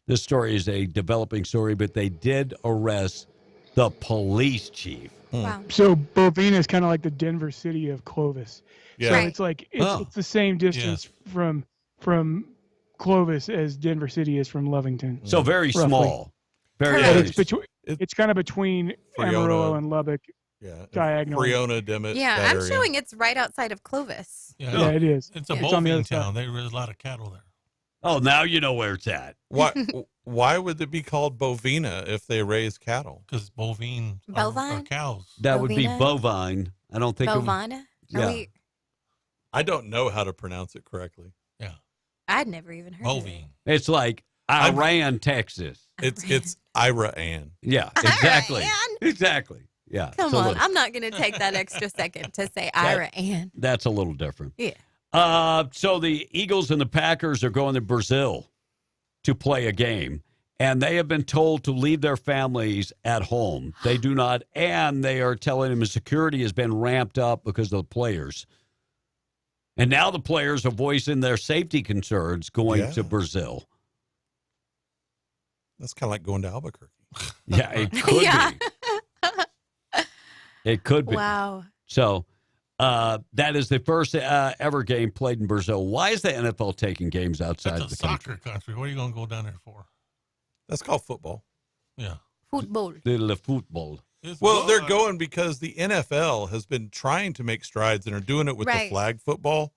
this story is a developing story, but they did arrest the police chief. Wow. So Bovina is kind of like the Denver city of Clovis. Yeah. So Right. it's like it's the same distance from Clovis as Denver City is from Lovington. So very roughly. small. Very, But very it's between. It's kind of between Amarillo and Lubbock. Yeah. Diagonally. Freona, Dimmitt. Yeah, that I'm area. showing it's right outside of Clovis. Yeah, it is. It's a It's on the bovine other side. town. There's a lot of cattle there. Oh, now you know where it's at. Why would it be called Bovina if they raise cattle? Because bovine are Bovine? cows. That would be Bovina? bovine. I don't think. Bovina? Yeah. I don't know how to pronounce it correctly. Yeah. I'd never even heard of it. Bovine. It's like Iran, Texas. It's Ira Ann. Yeah, exactly. Iran? Exactly. Yeah. Come so on. look, I'm not going to take that extra second to say Ira Ann. that's a little different. Yeah. So the Eagles and the Packers are going to Brazil to play a game, and they have been told to leave their families at home. They do not, and they are telling them the security has been ramped up because of the players. And now the players are voicing their safety concerns going to Brazil. That's kind of like going to Albuquerque. Yeah, it could be. It could be. Wow. So that is the first ever game played in Brazil. Why is the NFL taking games outside That's of the a soccer country. What are you going to go down there for? That's called football. Yeah. Football. The football. Well, they're going because the NFL has been trying to make strides and are doing it with the Right. flag football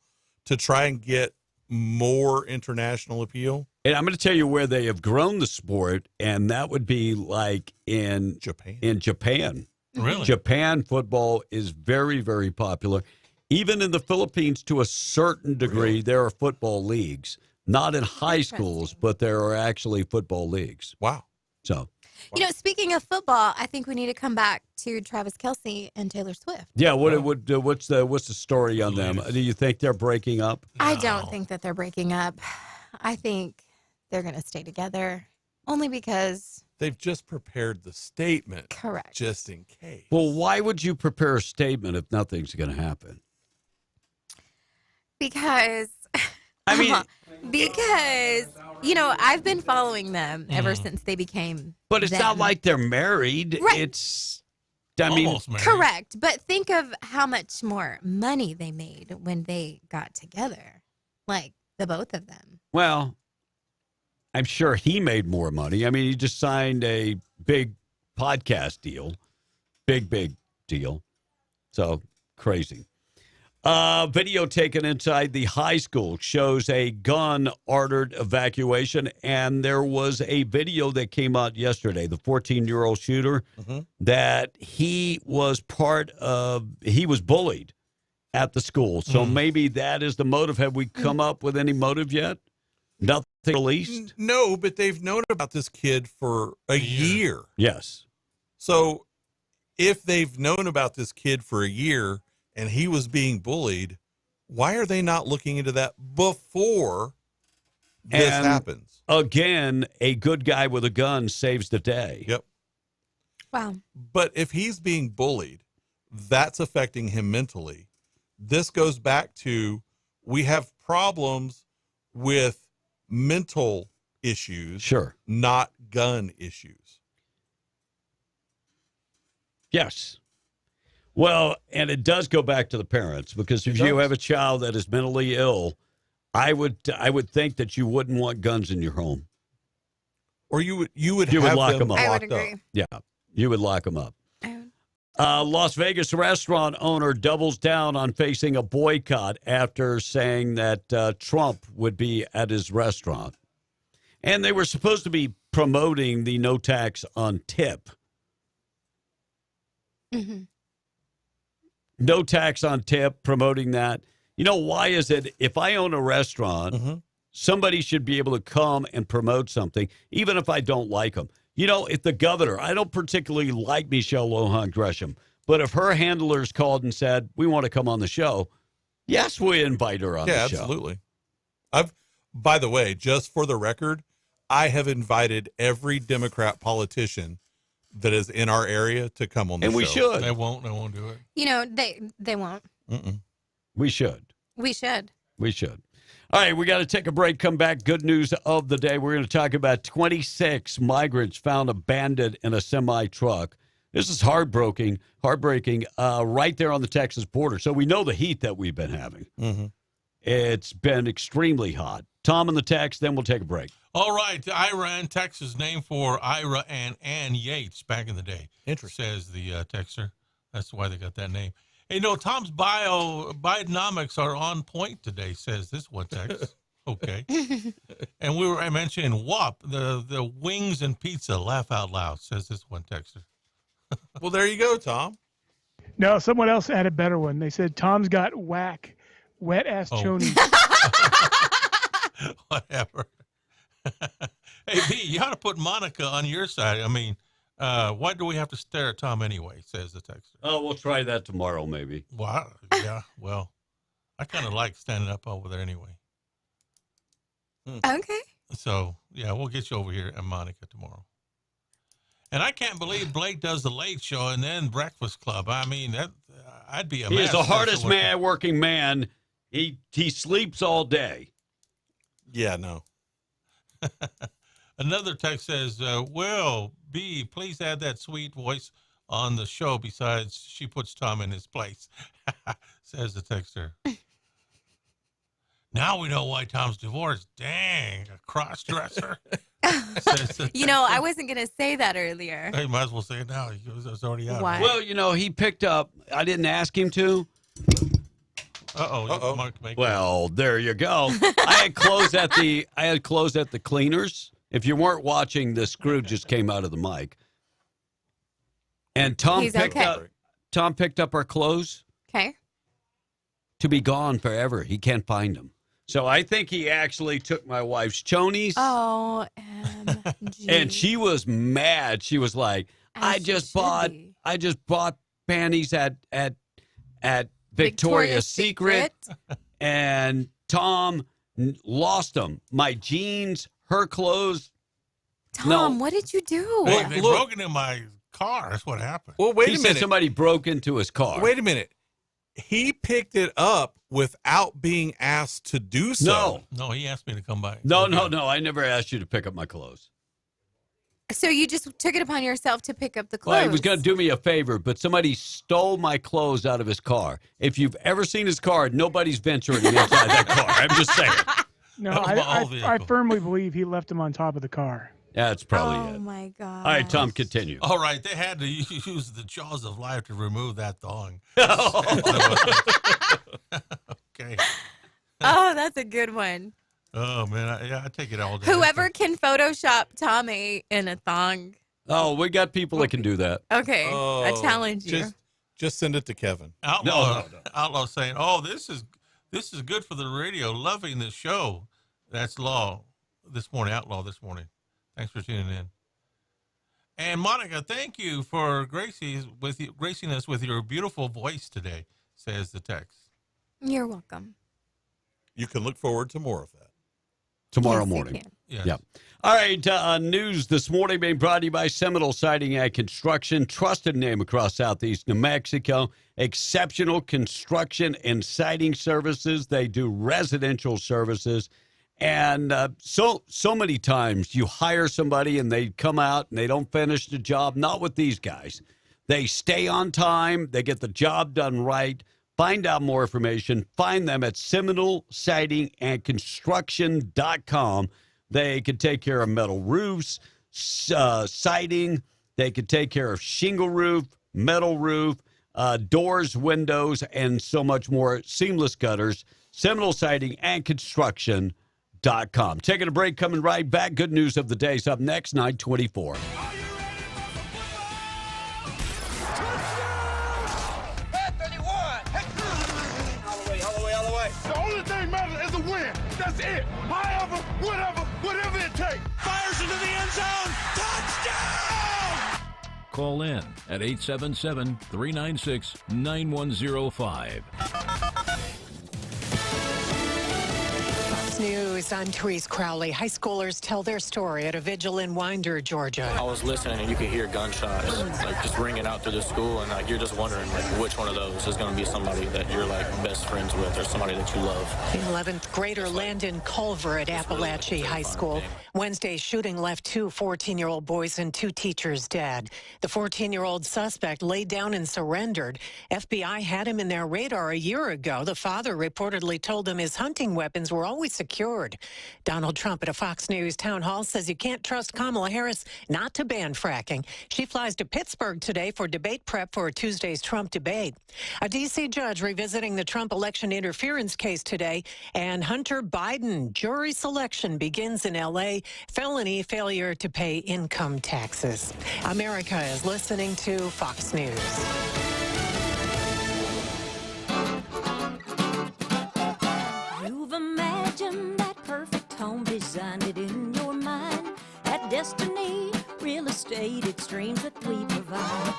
to try and get more international appeal. And I'm going to tell you where they have grown the sport, and that would be like in Japan. Really? Japan football is very, very popular. Even in the Philippines, to a certain degree, there are football leagues. Not in high schools, but there are actually football leagues. Wow. So, You know, speaking of football, I think we need to come back to Travis Kelce and Taylor Swift. yeah, what's the story on them? Do you think they're breaking up? I don't think that they're breaking up. I think they're going to stay together only because. They've just prepared the statement. Correct. Just in case. Well, why would you prepare a statement if nothing's going to happen? Because. I mean, because, you know, I've been following them ever since they became. But it's not them. like they're married. Right. It's, I mean, Almost married. Correct. But think of how much more money they made when they got together. Like the both of them. well, I'm sure he made more money. I mean, he just signed a big podcast deal. Big deal. So crazy. Video taken inside the high school shows a gun-ordered evacuation, and there was a video that came out yesterday, the 14-year-old shooter, that he was bullied at the school. So maybe that is the motive. Have we come up with any motive yet? Nothing released? No, but they've known about this kid for a year. Yes. So if they've known about this kid for a year and he was being bullied, why are they not looking into that before this And happens? Again, a good guy with a gun saves the day. Yep. Wow. But if he's being bullied, that's affecting him mentally. This goes back to we have problems with mental issues, Sure, not gun issues. Yes. Well, and it does go back to the parents, because if you have a child that is mentally ill, I would think that you wouldn't want guns in your home. Or you would have lock them them up. I would locked up. agree. Yeah, you would lock them up. Las Vegas restaurant owner doubles down on facing a boycott after saying that Trump would be at his restaurant. And they were supposed to be promoting the no tax on tip. Mm-hmm. No tax on tip, promoting that. You know, why is it if I own a restaurant, somebody should be able to come and promote something, even if I don't like them? You know, if the governor, I don't particularly like Michelle Lohan Gresham, but if her handlers called and said, we want to come on the show, yes, we invite her on the show. Yeah, absolutely. By the way, just for the record, I have invited every Democrat politician that is in our area to come on the show. And we should. They won't do it. You know, they won't. We should. We should. We should. All right, we got to take a break, come back. Good news of the day. We're going to talk about 26 migrants found abandoned in a semi-truck. This is heartbreaking, right there on the Texas border. So we know the heat that we've been having. It's been extremely hot. Tom in the text, then we'll take a break. All right, Ira and Texas, named for Ira and Ann Yates back in the day. Interesting. Says the texter. That's why they got that name. Hey, no, Tom's Bidenomics are on point today, says this one text. Okay. And I mentioning WAP, the wings and pizza, laugh out loud, says this one texter. Well, there you go, Tom. No, someone else had a better one. They said Tom's got whack, wet ass chonies. Whatever. Hey, B, you ought to put Monica on your side. I mean, why do we have to stare at Tom anyway, says the texter. Oh, we'll try that tomorrow, maybe. Wow. Yeah, well, I kind of like standing up over there anyway. Okay. So, yeah, we'll get you over here and Monica tomorrow. And I can't believe Blake does the Late Show and then Breakfast Club. I mean, that I'd be a He mess. is the hardest working man. He sleeps all day. Yeah, no. Another text says, well, B, please add that sweet voice on the show besides she puts Tom in his place, says the texter. Now we know why Tom's divorced. Dang, a cross-dresser. You know, I wasn't going to say that earlier. Hey, might as well say it now. It's already out. Why? Well, you know, he picked up, I didn't ask him to. Uh-oh. Well, there you go. I had clothes at the cleaners. If you weren't watching, the screw just came out of the mic. And Tom picked up our clothes. Okay. To be gone forever. He can't find them. So I think he actually took my wife's chonies. OMG. And she was mad. She was like, I just bought panties at Victoria's Secret. And Tom lost them. My jeans, her clothes. Tom, what did you do? They broke into my car. That's what happened. Well, wait a He minute. said somebody broke into his car. Wait a minute. He picked it up without being asked to do so. No, he asked me to come by. No. I never asked you to pick up my clothes. So you just took it upon yourself to pick up the clothes? Well, he was going to do me a favor, but somebody stole my clothes out of his car. If you've ever seen his car, nobody's venturing inside that car. I'm just saying. No, I firmly believe he left him on top of the car. That's probably it. Oh, my God. All right, Tom, continue. All right, they had to use the jaws of life to remove that thong. Okay. Oh, that's a good one. Oh, man, I take it all day. Whoever can Photoshop Tommy in a thong. Oh, we got people that can do that. Okay, I challenge you. Just send it to Kevin. Outlaw saying, "Oh, this is good for the radio. Loving the show." That's Law this morning. Outlaw this morning. Thanks for tuning in. And Monica, thank you for gracing us with your beautiful voice today, says the text. You're welcome. You can look forward to more of that. Tomorrow morning. Yes. Yeah. All right. News this morning being brought to you by Seminole Siding and Construction. Trusted name across Southeast New Mexico. Exceptional construction and siding services. They do residential services. And so many times you hire somebody and they come out and they don't finish the job. Not with these guys. They stay on time. They get the job done right. Find out more information. Find them at Seminole Siding and Construction.com. They can take care of metal roofs. siding. They could take care of shingle roof, metal roof, doors, windows, and so much more. Seamless gutters, Seminole Siding and Construction.com. Taking a break, coming right back. Good news of the day is up next, 9:24. All the way. The only thing matters is a win. That's it. However, whatever it takes. Fires into the end zone. Touchdown! Call in at 877-396-9105. Fox News, I'm Therese Crowley. High schoolers tell their story at a vigil in Winder, Georgia. I was listening and you could hear gunshots like just ringing out through the school, and like you're just wondering like which one of those is going to be somebody that you're like best friends with or somebody that you love. 11th grader Landon Culver at Appalachia High School. Wednesday's shooting left 2 14-year-old boys and 2 teachers dead. The 14-year-old suspect laid down and surrendered. FBI had him in their radar a year ago. The father reportedly told them his hunting weapons were always secured. Donald Trump at a Fox News town hall says you can't trust Kamala Harris not to ban fracking. She flies to Pittsburgh today for debate prep for Tuesday's Trump debate. A D.C. judge revisiting the Trump election interference case today, and Hunter Biden jury selection begins in L.A. Felony failure to pay income taxes. America is listening to Fox News. You've imagined that perfect home, designed it in your mind. At Destiny Real Estate, it's dreams that we provide.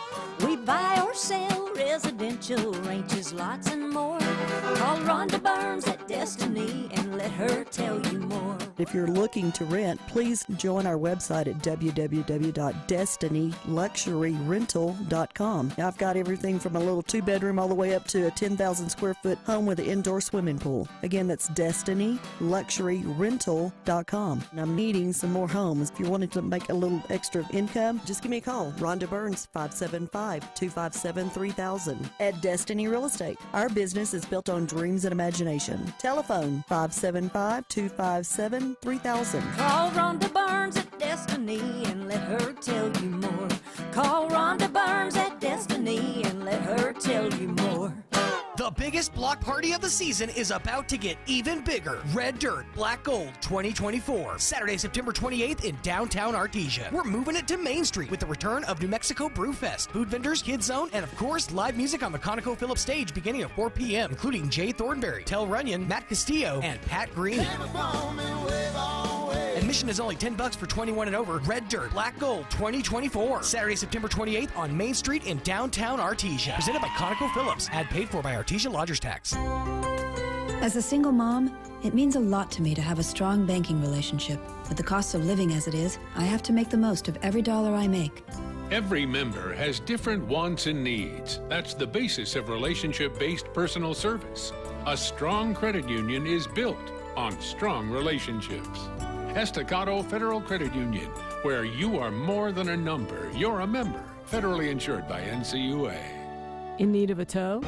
We buy or sell residential ranches, lots and more. Call Rhonda Burns at Destiny and let her tell you more. If you're looking to rent, please join our website at www.destinyluxuryrental.com. Now, I've got everything from a little 2-bedroom all the way up to a 10,000 square foot home with an indoor swimming pool. Again, that's destinyluxuryrental.com. And I'm needing some more homes. If you wanted to make a little extra income, just give me a call. Rhonda Burns, 575-257-3000. At Destiny Real Estate, our business is built on dreams and imagination. Telephone 575-257-3000. Call Rhonda Burns at Destiny and let her tell you more. Call Rhonda Burns at Destiny and let her tell you more. The biggest block party of the season is about to get even bigger. Red Dirt Black Gold 2024. Saturday, September 28th in downtown Artesia. We're moving it to Main Street with the return of New Mexico Brew Fest, food vendors, kids zone, and of course, live music on the ConocoPhillips stage beginning at 4 p.m., including Jay Thornberry, Tel Runyon, Matt Castillo, and Pat Green. Admission is only $10 for 21 and over. Red Dirt Black Gold 2024. Saturday, September 28th on Main Street in downtown Artesia. Presented by ConocoPhillips. Ad paid for by Artesia Lodgers Tax. As a single mom, it means a lot to me to have a strong banking relationship. With the cost of living as it is, I have to make the most of every dollar I make. Every member has different wants and needs. That's the basis of relationship-based personal service. A strong credit union is built on strong relationships. Estacado Federal Credit Union, where you are more than a number. You're a member. Federally insured by NCUA. In need of a tow?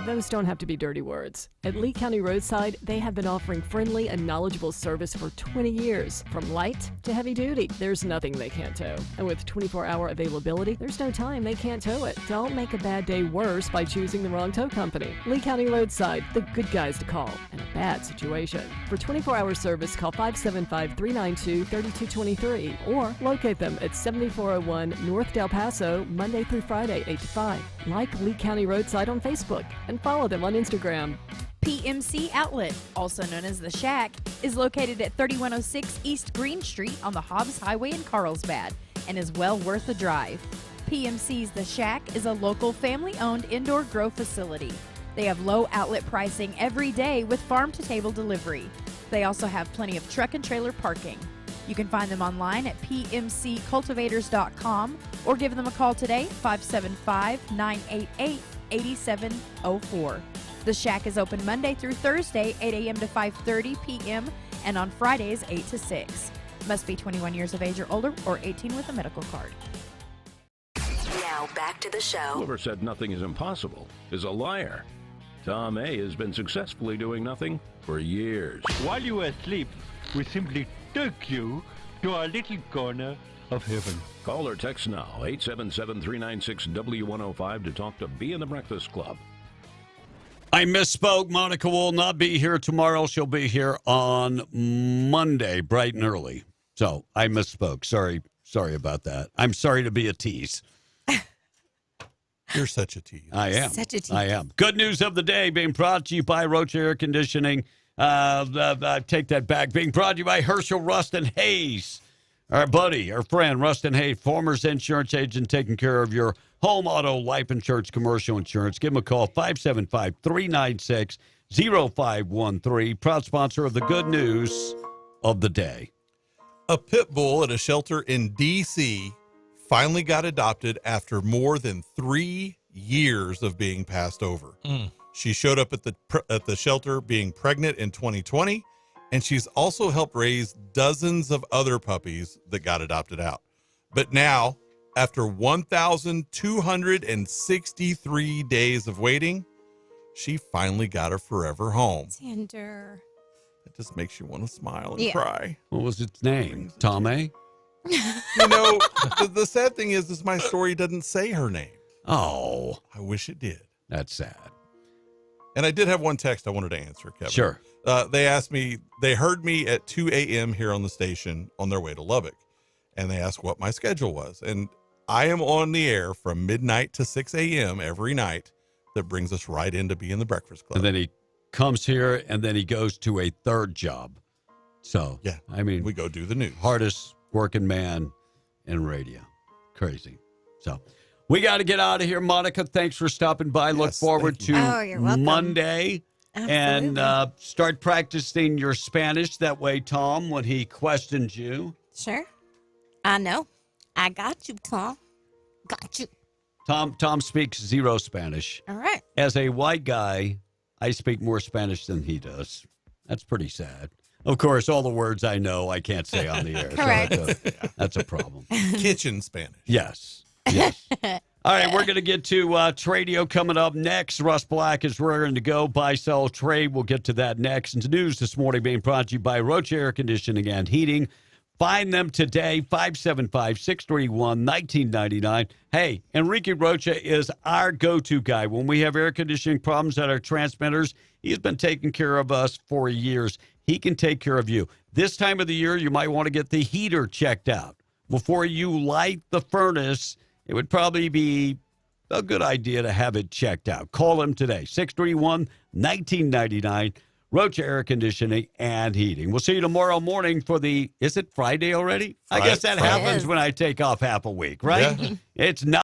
Those don't have to be dirty words. At Lee County Roadside, they have been offering friendly and knowledgeable service for 20 years. From light to heavy duty, there's nothing they can't tow. And with 24-hour availability, there's no time they can't tow it. Don't make a bad day worse by choosing the wrong tow company. Lee County Roadside, the good guys to call in a bad situation. For 24-hour service, call 575-392-3223 or locate them at 7401 North Del Paso, Monday through Friday, 8 to 5. Like Lee County Roadside on Facebook and follow them on Instagram. PMC Outlet, also known as The Shack, is located at 3106 East Green Street on the Hobbs Highway in Carlsbad and is well worth the drive. PMC's The Shack is a local family-owned indoor grow facility. They have low outlet pricing every day with farm-to-table delivery. They also have plenty of truck and trailer parking. You can find them online at pmccultivators.com or give them a call today, 575-988-8704. The Shack is open Monday through Thursday, 8 a.m. to 5:30 p.m., and on Fridays, 8 to 6. Must be 21 years of age or older or 18 with a medical card. Now back to the show. Whoever said nothing is impossible is a liar. Tom A. has been successfully doing nothing for years. While you were asleep, we simply took you to our little corner of heaven. Call or text now, 877-396-W105 to talk to Bee in the Breakfast Club. I misspoke. Monica will not be here tomorrow. She'll be here on Monday, bright and early. So I misspoke. Sorry about that. I'm sorry to be a tease. You're such a tease. I am. Such a tease. I am. Good news of the day being brought to you by Roach Air Conditioning. Take that back. Being brought to you by Herschel Rustin Hayes. Our buddy, our friend, Rustin Hayes, former insurance agent taking care of your home, auto, life insurance, commercial insurance. Give him a call, 575-396-0513. Proud sponsor of the good news of the day. A pit bull at a shelter in D.C. finally got adopted after more than 3 years of being passed over. She showed up at the shelter being pregnant in 2020, and she's also helped raise dozens of other puppies that got adopted out. But now, after 1,263 days of waiting, she finally got her forever home. Tender. It just makes you want to smile and cry. What was its name? Tommy? You know, the sad thing is my story doesn't say her name. Oh. I wish it did. That's sad. And I did have one text I wanted to answer, Kevin. Sure. They asked me, they heard me at 2 a.m. here on the station on their way to Lubbock. And they asked what my schedule was. And I am on the air from midnight to 6 a.m. every night. That brings us right into being the Breakfast Club. And then he comes here and then he goes to a third job. So, yeah, I mean, we go do the news. Hardest working man in radio. Crazy. So, we got to get out of here. Monica, thanks for stopping by. Look forward to you're welcome. Monday. Absolutely. And start practicing your Spanish. That way, Tom, when he questions you. Sure. I know. I got you, Tom. Got you. Tom speaks zero Spanish. All right. As a white guy, I speak more Spanish than he does. That's pretty sad. Of course, all the words I know, I can't say on the air. Correct. So that's a problem. Kitchen Spanish. Yes. All right, we're going to get to Tradio coming up next. Russ Black is raring to go. Buy, sell, trade. We'll get to that next. And the news this morning being brought to you by Roach Air Conditioning and Heating. Find them today, 575-631-1999. Hey, Enrique Rocha is our go-to guy. When we have air conditioning problems at our transmitters, he's been taking care of us for years. He can take care of you. This time of the year, you might want to get the heater checked out. Before you light the furnace, it would probably be a good idea to have it checked out. Call him today, 631-1999. Rocha Air Conditioning and Heating. We'll see you tomorrow morning for is it Friday already? I guess that happens when I take off half a week, right? Yeah. It's not.